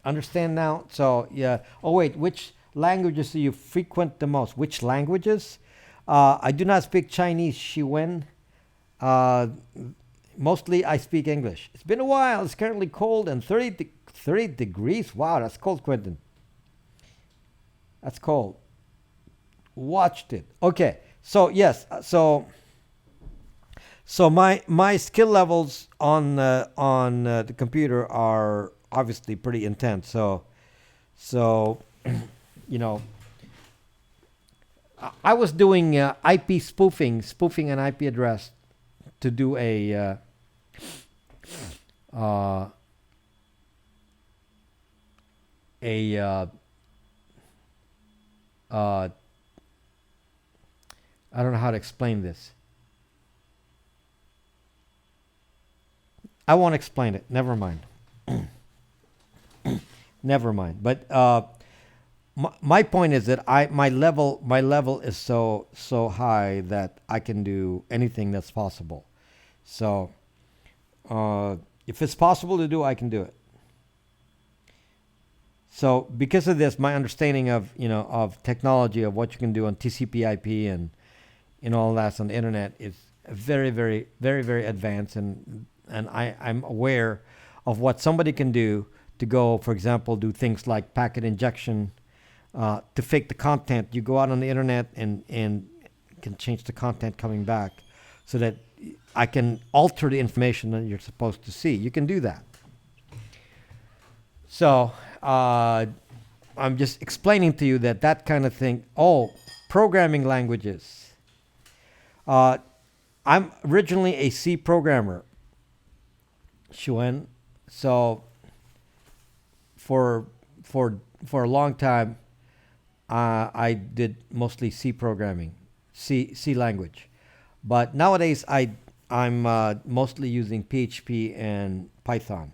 understand now? So yeah. Oh wait, which languages do you frequent the most? Which languages? I do not speak Chinese, Shiwen. Mostly I speak English. It's been a while. It's currently cold and 30 degrees. Wow, that's cold, Quentin. That's cold. Watched it. Okay. So yes. So my skill levels on the computer are obviously pretty intense. So you know, I was doing IP spoofing an IP address to do a uh, I don't know how to explain this. I won't explain it. Never mind. Never mind. But my point is that my level is so high that I can do anything that's possible. So if it's possible to do, I can do it. So because of this, my understanding of technology, of what you can do on TCP/IP and all that on the internet is very very very very advanced, and I'm aware of what somebody can do to go, for example, do things like packet injection, to fake the content. You go out on the internet and can change the content coming back so that I can alter the information that you're supposed to see. You can do that. So I'm just explaining to you that kind of thing. Oh, programming languages. I'm originally a C programmer, Shuen. So for a long time, I did mostly C programming, C language. But nowadays, I'm mostly using PHP and Python.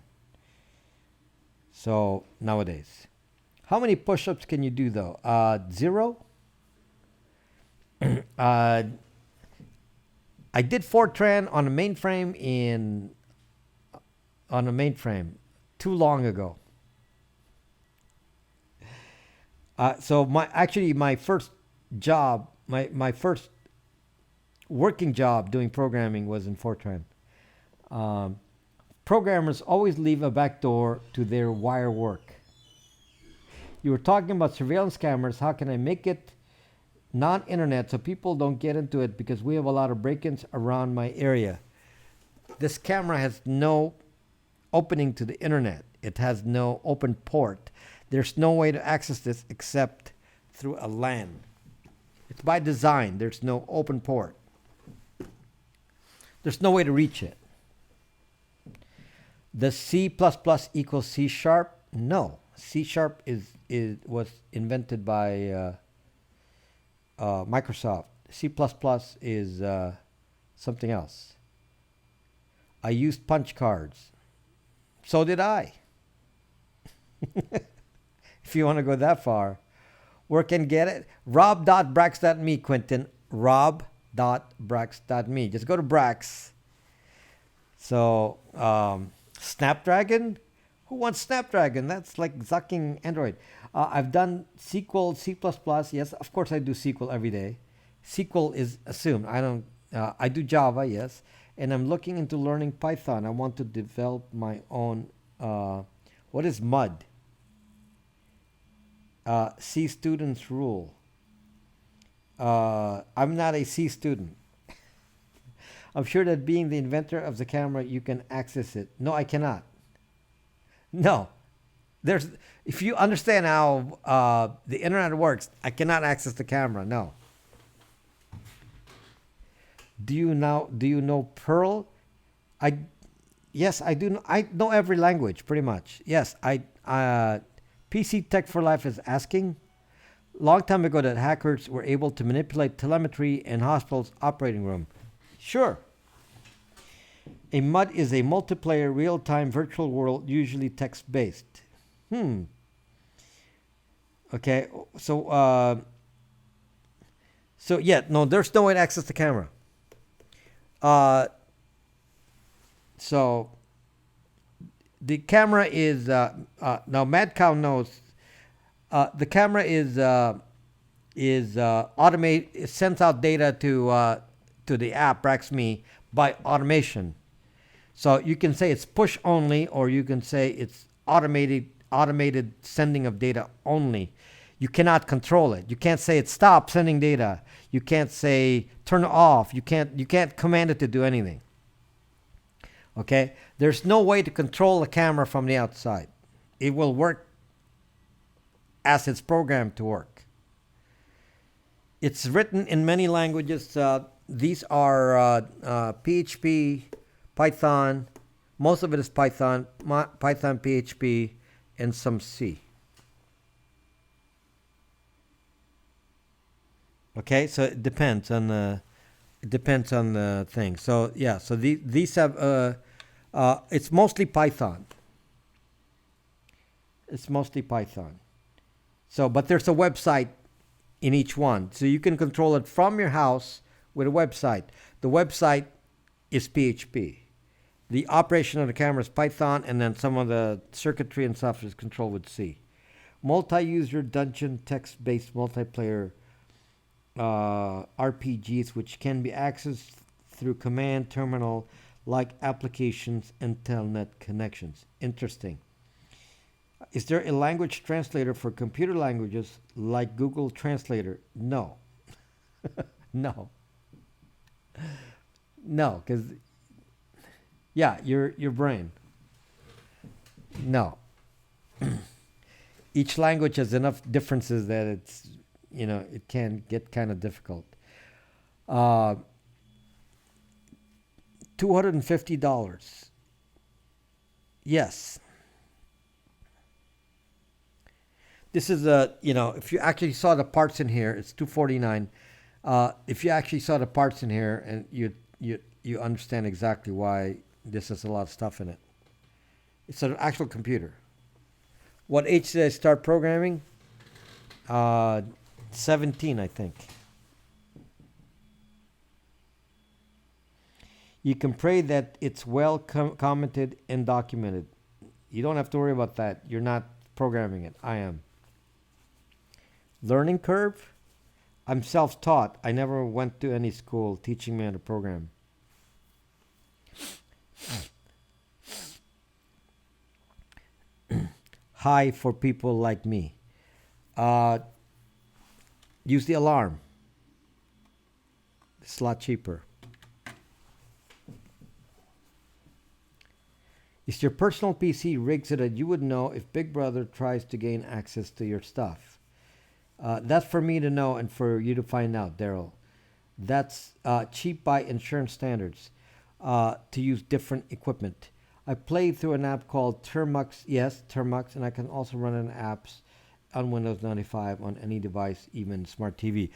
So nowadays, how many push-ups can you do though? 0. I did Fortran on a mainframe too long ago. So my first job, my first working job doing programming was in Fortran. Programmers always leave a backdoor to their wire work. You were talking about surveillance cameras. How can I make it non-internet so people don't get into it, because we have a lot of break-ins around my area? This camera has no opening to the internet. It has no open port. There's no way to access this except through a LAN. It's by design. There's no open port. There's no way to reach it. Does C++ equal C sharp? No. C sharp was invented by Microsoft. C++ is something else. I used punch cards. So did I. If you want to go that far. Where can get it? rob.brax.me, Quentin. rob.brax.me. Just go to Brax. So, Snapdragon? Who wants Snapdragon? That's like zucking Android. I've done SQL, C++. Yes, of course I do SQL every day. SQL is assumed. I don't. I do Java. Yes, and I'm looking into learning Python. I want to develop my own. What is MUD? C students rule. I'm not a C student. I'm sure that being the inventor of the camera, you can access it. No, I cannot. No, there's. If you understand how the internet works, I cannot access the camera. No. Do you know Perl? I yes, I do. I know every language pretty much. Yes, I. PC Tech for Life is asking. Long time ago, that hackers were able to manipulate telemetry in hospitals' operating room. Sure. A MUD is a multiplayer real-time virtual world, usually text-based. Hmm. Okay. So yeah, no, there's no way to access the camera. Uh, so the camera is now Mad Cow knows the camera is automate. It sends out data to the app Braxme by automation. So you can say it's push only, or you can say it's automated sending of data only. You cannot control it. You can't say it stop sending data. You can't say turn it off. You can't command it to do anything. Okay? There's no way to control the camera from the outside. It will work as it's programmed to work. It's written in many languages. These are PHP, Python. Most of it is Python, Python, PHP, and some C. Okay, so it depends on the thing. So yeah, so these have it's mostly Python. It's mostly Python. So, but there's a website in each one, so you can control it from your house with a website. The website is PHP. The operation of the camera is Python, and then some of the circuitry and stuff is controlled with C. Multi-user dungeon text-based multiplayer RPGs, which can be accessed through command terminal like applications and telnet connections. Interesting. Is there a language translator for computer languages like Google Translator? No. No. No, because yeah, your brain. No. Each language has enough differences that it can get kind of difficult. Uh, $250. Yes. This is if you actually saw the parts in here, it's 249. If you actually saw the parts in here, and you understand exactly why this has a lot of stuff in it. It's an actual computer. What age did I start programming? 17, I think. You can pray that it's well commented and documented. You don't have to worry about that. You're not programming it. I am. Learning curve? I'm self-taught. I never went to any school teaching me how to program. High for people like me. Use the alarm. It's a lot cheaper. Is your personal PC rigged so that you would know if Big Brother tries to gain access to your stuff? That's for me to know and for you to find out, Daryl. That's cheap by insurance standards to use different equipment. I played through an app called Termux. Yes, Termux, and I can also run an apps on Windows 95 on any device, even smart TV.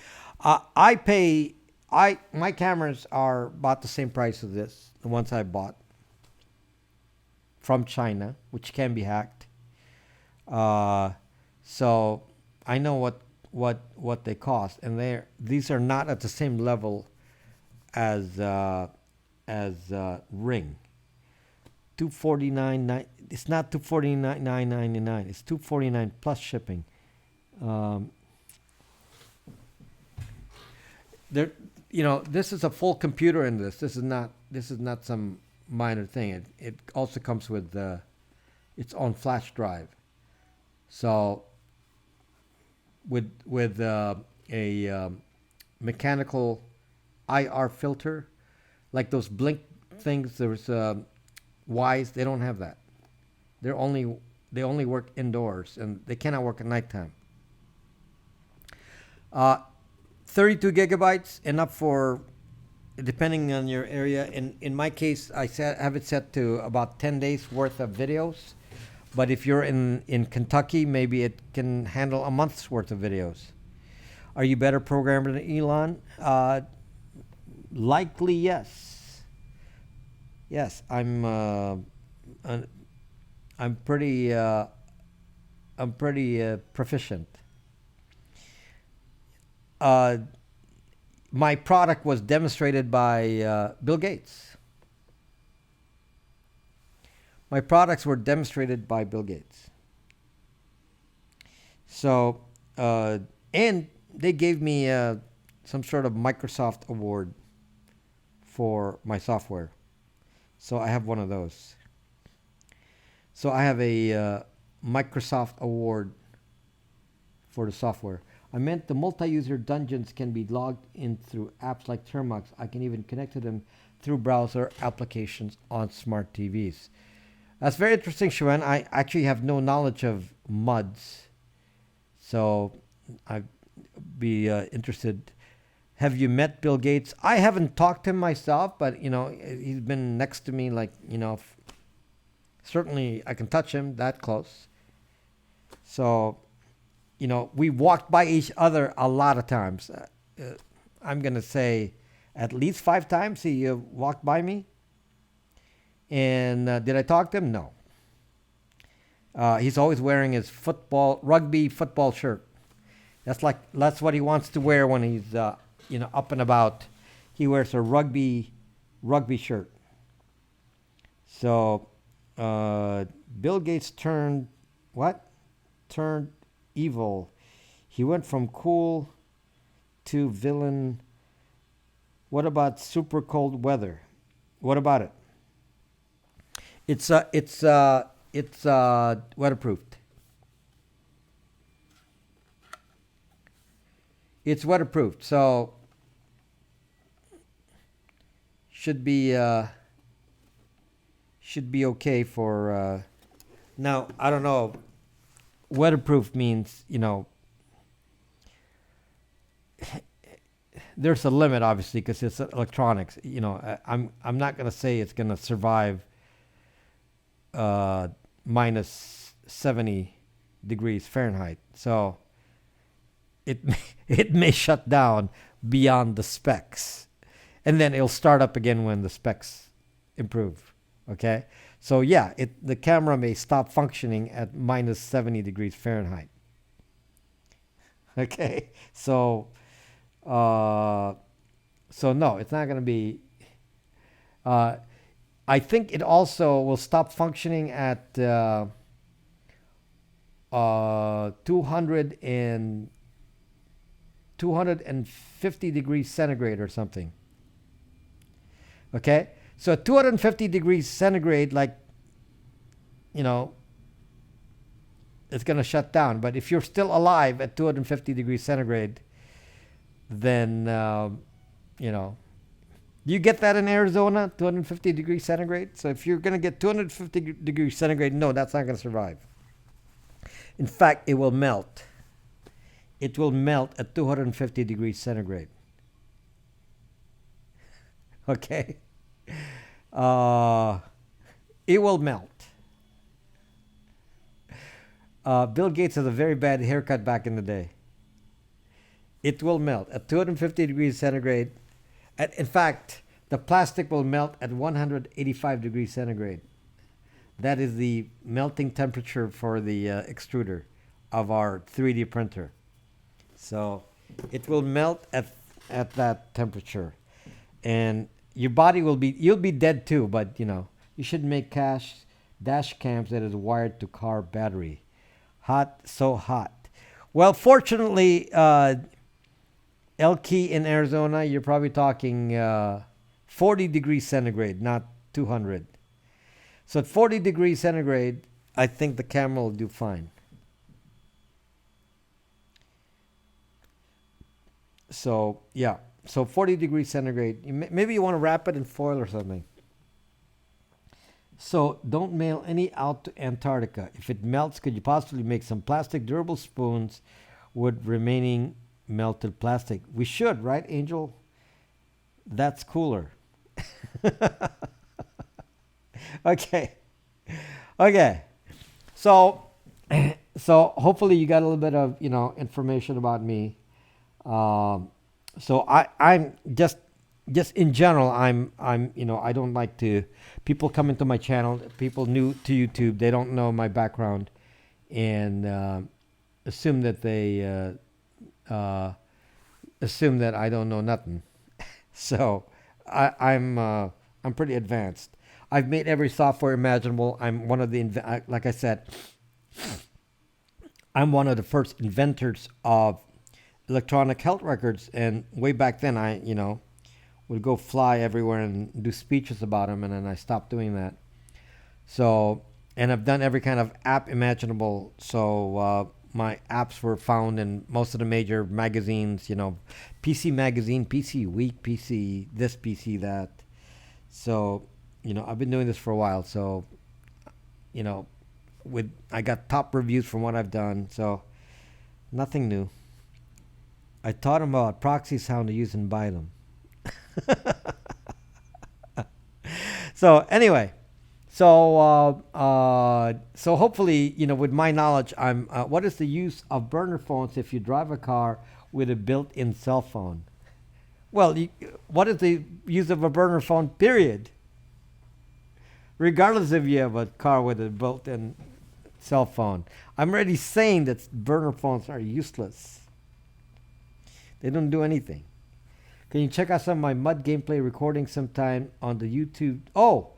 My cameras are about the same price as this, the ones I bought from China, which can be hacked. So I know what they cost, and these are not at the same level as Ring. 249. It's not 249.99. It's 249 plus shipping. Um, there, this is a full computer in this. This is not some minor thing. It also comes with its own flash drive. So with a mechanical IR filter, like those blink things. There's Wise. They don't have that. They only work indoors, and they cannot work at nighttime. Uh, 32 gigabytes enough for, depending on your area. In my case, have it set to about 10 days worth of videos. But if you're in Kentucky, maybe it can handle a month's worth of videos. Are you better programmer than Elon? Likely yes. Yes, I'm pretty proficient. Uh, my product was demonstrated by Bill Gates. My products were demonstrated by Bill Gates. So, and they gave me some sort of Microsoft award for my software. So I have one of those. So I have a Microsoft award for the software. I meant the multi-user dungeons can be logged in through apps like Termux. I can even connect to them through browser applications on smart TVs. That's very interesting, Shuan. I actually have no knowledge of MUDs, so I'd be interested. Have you met Bill Gates? I haven't talked to him myself, but he's been next to me, like certainly I can touch him that close. So, we walked by each other a lot of times. I'm gonna say at least 5 times he walked by me. And did I talk to him? No. He's always wearing his rugby football shirt. That's what he wants to wear when he's up and about. He wears a rugby shirt. So Bill Gates turned what? Turned evil. He went from cool to villain. What about super cold weather? What about it? It's weatherproofed. It's weatherproofed, so should be okay for. Now I don't know. Weatherproof means there's a limit, obviously, because it's electronics. I'm not gonna say it's gonna survive minus 70 degrees Fahrenheit. So it it may shut down beyond the specs, and then it'll start up again when the specs improve. Okay, so yeah, the camera may stop functioning at minus 70 degrees Fahrenheit. Okay, so no, it's not going to be. I think it also will stop functioning at 250 degrees centigrade or something. Okay, so at 250 degrees centigrade, like, it's going to shut down. But if you're still alive at 250 degrees centigrade, then, you get that in Arizona, 250 degrees centigrade? So if you're going to get 250 degrees centigrade, no, that's not going to survive. In fact, it will melt. It will melt at 250 degrees centigrade. Okay? It will melt. Bill Gates has a very bad haircut back in the day. It will melt at 250 degrees centigrade. In fact, the plastic will melt at 185 degrees centigrade. That is the melting temperature for the extruder of our 3D printer. So it will melt at that temperature. And your body you'll be dead too, but You should make dash cams that is wired to car battery. Hot, so hot. Well, fortunately, Elkey in Arizona, you're probably talking 40 degrees centigrade, not 200. So at 40 degrees centigrade, I think the camera will do fine. So, yeah. So 40 degrees centigrade. Maybe you want to wrap it in foil or something. So don't mail any out to Antarctica. If it melts, could you possibly make some plastic durable spoons with remaining melted plastic? We should, right, Angel? That's cooler. Okay. Okay. So so hopefully you got a little bit of, information about me. Um, so I'm just in general, I don't like to people come into my channel, people new to YouTube, they don't know my background, and assume that they assume that I don't know nothing. So I'm pretty advanced. I've made every software imaginable. I'm one of the like I said, I'm one of the first inventors of electronic health records, and way back then I would go fly everywhere and do speeches about them, and then I stopped doing that. So, and I've done every kind of app imaginable. So my apps were found in most of the major magazines, PC Magazine, PC Week, PC this, PC that. So, I've been doing this for a while. So, you know, with I got top reviews from what I've done. So, nothing new. I taught them about proxies, how to use and buy them. So anyway, so hopefully, with my knowledge, I'm. What is the use of burner phones if you drive a car with a built-in cell phone? Well, what is the use of a burner phone? Period. Regardless if you have a car with a built-in cell phone, I'm already saying that burner phones are useless. They don't do anything. Can you check out some of my mud gameplay recordings sometime on the YouTube? Oh,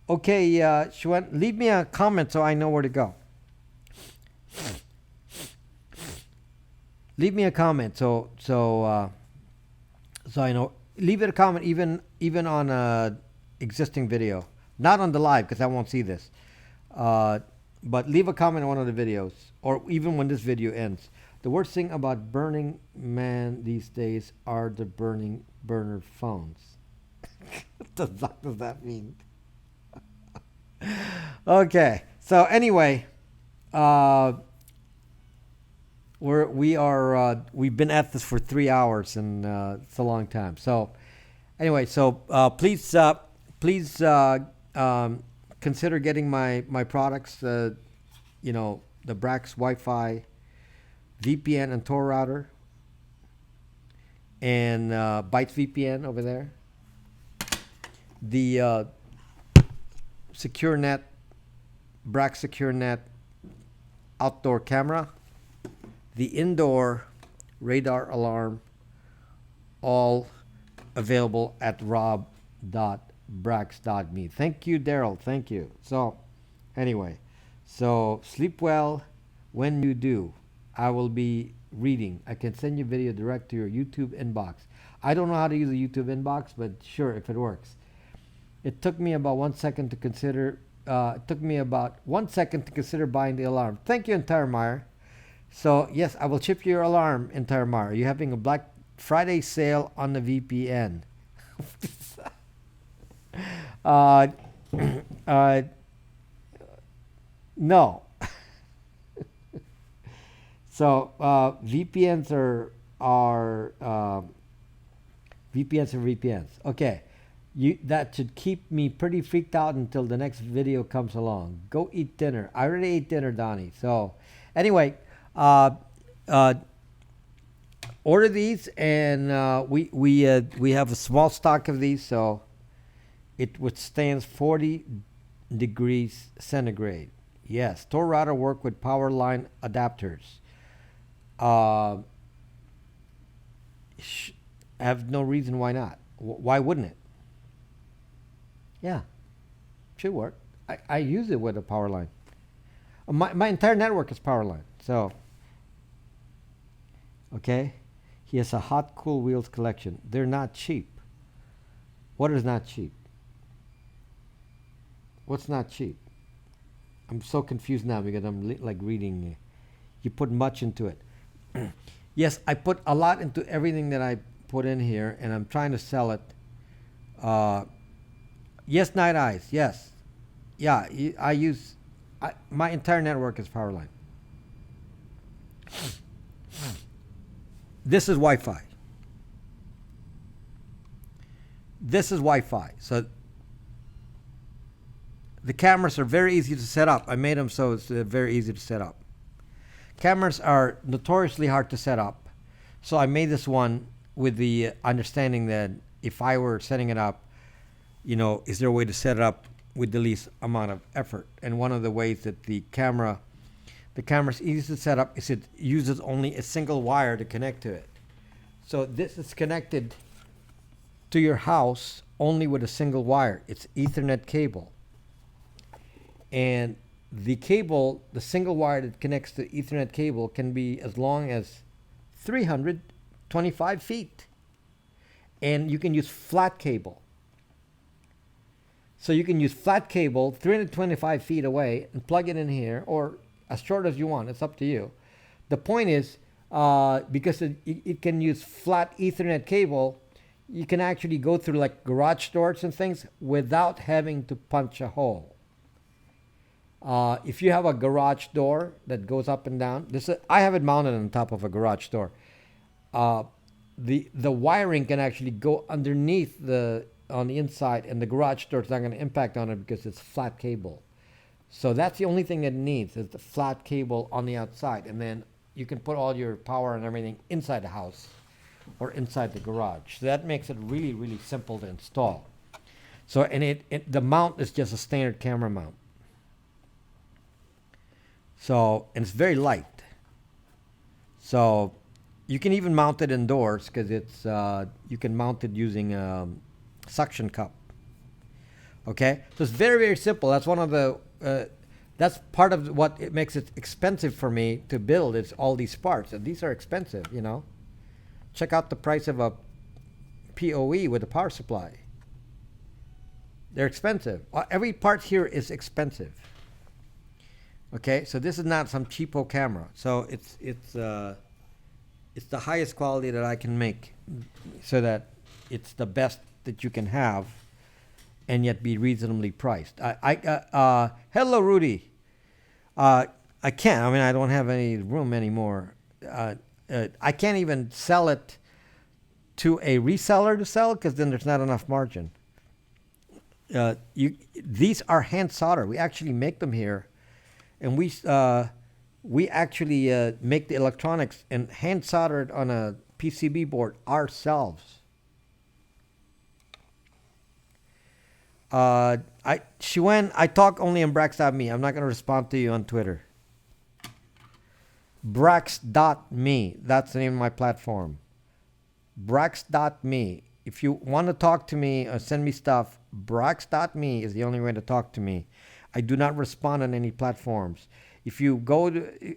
okay, Shwen, leave me a comment so I know where to go. Leave me a comment so I know. Leave it a comment even on a existing video, not on the live because I won't see this. But leave a comment on one of the videos, or even when this video ends. The worst thing about Burning Man these days are the burner phones. What the fuck does that mean? Okay. So anyway, we've been at this for 3 hours, and it's a long time. So anyway, please consider getting my products. The Brax Wi-Fi, VPN and Tor router, and Bytes VPN over there. The SecureNet, Brax SecureNet outdoor camera, the indoor radar alarm, all available at rob.brax.me. Thank you, Daryl. Thank you. So, anyway, sleep well. When you do, I will be reading. I can send you video direct to your YouTube inbox. I don't know how to use a YouTube inbox, but sure, if it works. It took me about 1 second to consider. Buying the alarm. Thank you, Entire Meyer. So yes, I will chip your alarm, Entire Meyer. Are you having a Black Friday sale on the VPN? uh, no. So VPNs are VPNs. Okay, that should keep me pretty freaked out until the next video comes along. Go eat dinner. I already ate dinner, Donnie. So anyway, order these, and we have a small stock of these, so it withstands 40 degrees centigrade. Yes, Tor router work with power line adapters. Have no reason why not. Why wouldn't it? Yeah, Should work. I use it with a power line. My entire network is power line. So, okay. He has a hot cool wheels collection. They're not cheap. What is not cheap? What's not cheap? I'm so confused now because I'm like reading. You put much into it. Yes, I put a lot into everything that I put in here, and I'm trying to sell it. Yes, Night Eyes. Yes, yeah. I use my entire network is Powerline. This is Wi-Fi. This is Wi-Fi. So the cameras are very easy to set up. I made them so it's very easy to set up. Cameras are notoriously hard to set up. So I made this one with the understanding that if I were setting it up, is there a way to set it up with the least amount of effort? And one of the ways that the camera's easy to set up is it uses only a single wire to connect to it. So this is connected to your house only with a single wire. It's Ethernet cable. And the cable, the single wire that connects to Ethernet cable can be as long as 325 feet. And you can use flat cable. So you can use flat cable 325 feet away and plug it in here, or as short as you want. It's up to you. The point is, because it can use flat Ethernet cable, you can actually go through like garage doors and things without having to punch a hole. If you have a garage door that goes up and down, I have it mounted on top of a garage door. The wiring can actually go underneath on the inside, and the garage door is not going to impact on it because it's flat cable. So that's the only thing it needs is the flat cable on the outside, and then you can put all your power and everything inside the house or inside the garage. So that makes it really, really simple to install. So and the mount is just a standard camera mount. So, and it's very light. So you can even mount it indoors because you can mount it using a suction cup. Okay, so it's very, very simple. That's one of the that's part of what it makes it expensive for me to build. It's all these parts, and these are expensive. Check out the price of a PoE with a power supply. They're expensive. Every part here is expensive. Okay, so this is not some cheapo camera. So it's the highest quality that I can make, so that it's the best that you can have, and yet be reasonably priced. Hello, Rudy. I can't. I mean, I don't have any room anymore. I can't even sell it to a reseller to sell because then there's not enough margin. These are hand soldered. We actually make them here. And we actually make the electronics and hand solder it on a PCB board ourselves. Shuen, I talk only on Brax.me. I'm not going to respond to you on Twitter. Brax.me. That's the name of my platform. Brax.me. If you want to talk to me or send me stuff, Brax.me is the only way to talk to me. I do not respond on any platforms. If you go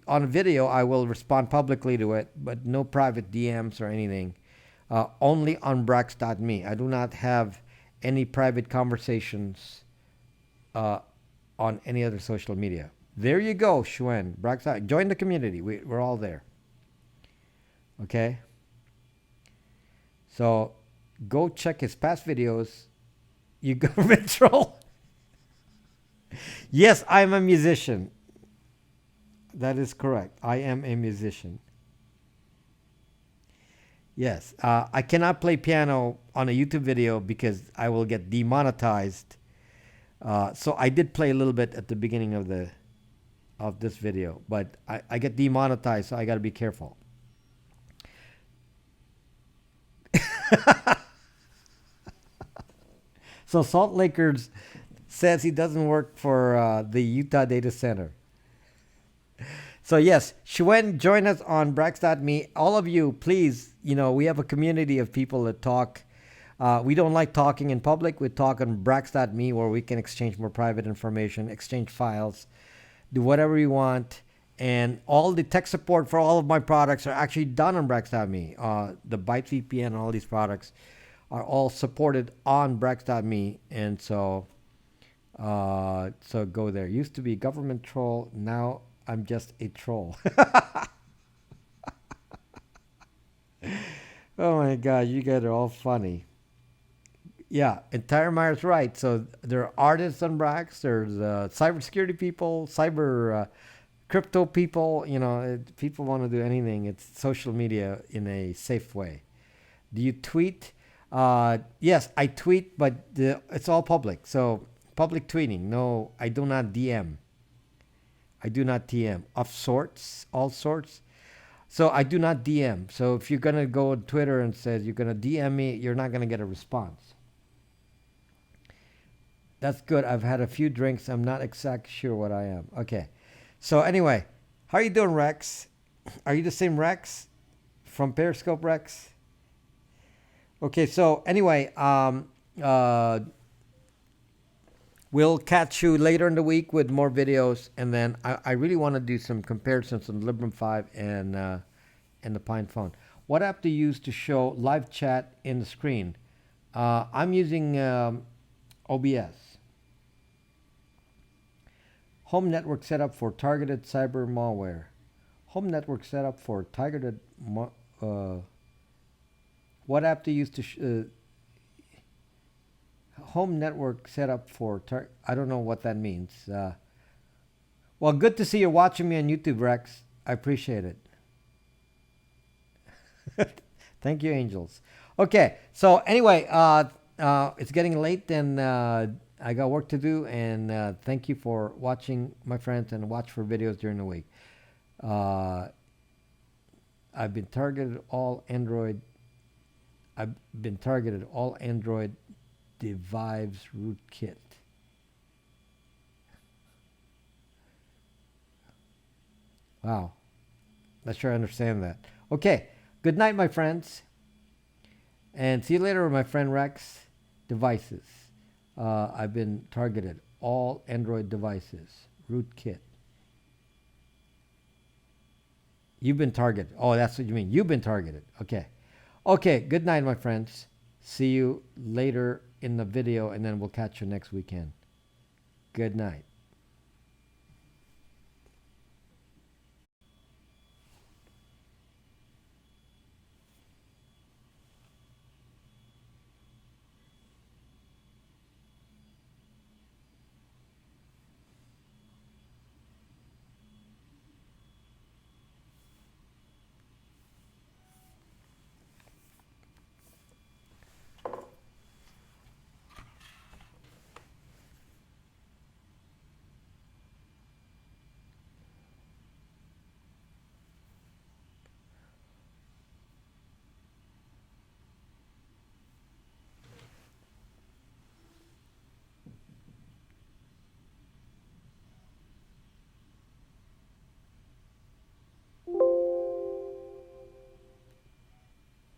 on a video, I will respond publicly to it, but no private DMs or anything. Only on Brax.me. I do not have any private conversations on any other social media. There you go, Shuen. Brax. Join the community. We're all there. Okay? So go check his past videos. You government troll. Yes, I'm a musician. That is correct. I am a musician. Yes. I cannot play piano on a YouTube video because I will get demonetized. So I did play a little bit at the beginning of this video, but I get demonetized, so I got to be careful. So Salt Lakers says he doesn't work for the Utah data center. So yes, Shuen, join us on Brax.me. All of you, please, we have a community of people that talk We don't like talking in public. We talk on Brax.me where we can exchange more private information, exchange files, do whatever you want. And all the tech support for all of my products are actually done on Brax.me. The Byte VPN and all these products are all supported on Brax.me. And so go there. Used to be government troll. Now I'm just a troll. Oh my God, you guys are all funny. Yeah, and Tyremeyer's right. So there are artists on Brax. There's cybersecurity people, cyber crypto people. People want to do anything. It's social media in a safe way. Do you tweet? Yes, I tweet, but it's all public. So public tweeting. No, I do not DM. I do not TM of sorts, all sorts. So I do not DM. So if you're gonna go on Twitter and says you're gonna DM me, you're not gonna get a response. That's good. I've had a few drinks. I'm not exactly sure what I am. Okay. So anyway, how are you doing, Rex? Are you the same Rex from Periscope, Rex? Okay. So anyway, we'll catch you later in the week with more videos, and then I really want to do some comparisons on the Librem 5 and the Pine phone. What app do you use to show live chat in the screen? I'm using OBS. Home network setup for targeted cyber malware. Home network setup for targeted. What app do you use to? Home network setup for. I don't know what that means. Well, good to see you watching me on YouTube, Rex. I appreciate it. Thank you, angels. Okay, so anyway, it's getting late, and I got work to do. And thank you for watching, my friends, and watch for videos during the week. I've been targeted all Android. I've been targeted all Android device rootkit. Wow, not sure I understand that. Okay. Good night, my friends. And see you later, my friend Rex. Devices. I've been targeted. All Android devices. Rootkit. You've been targeted. Oh, that's what you mean. You've been targeted. Okay. Okay. Good night, my friends. See you later in the video, and then we'll catch you next weekend. Good night.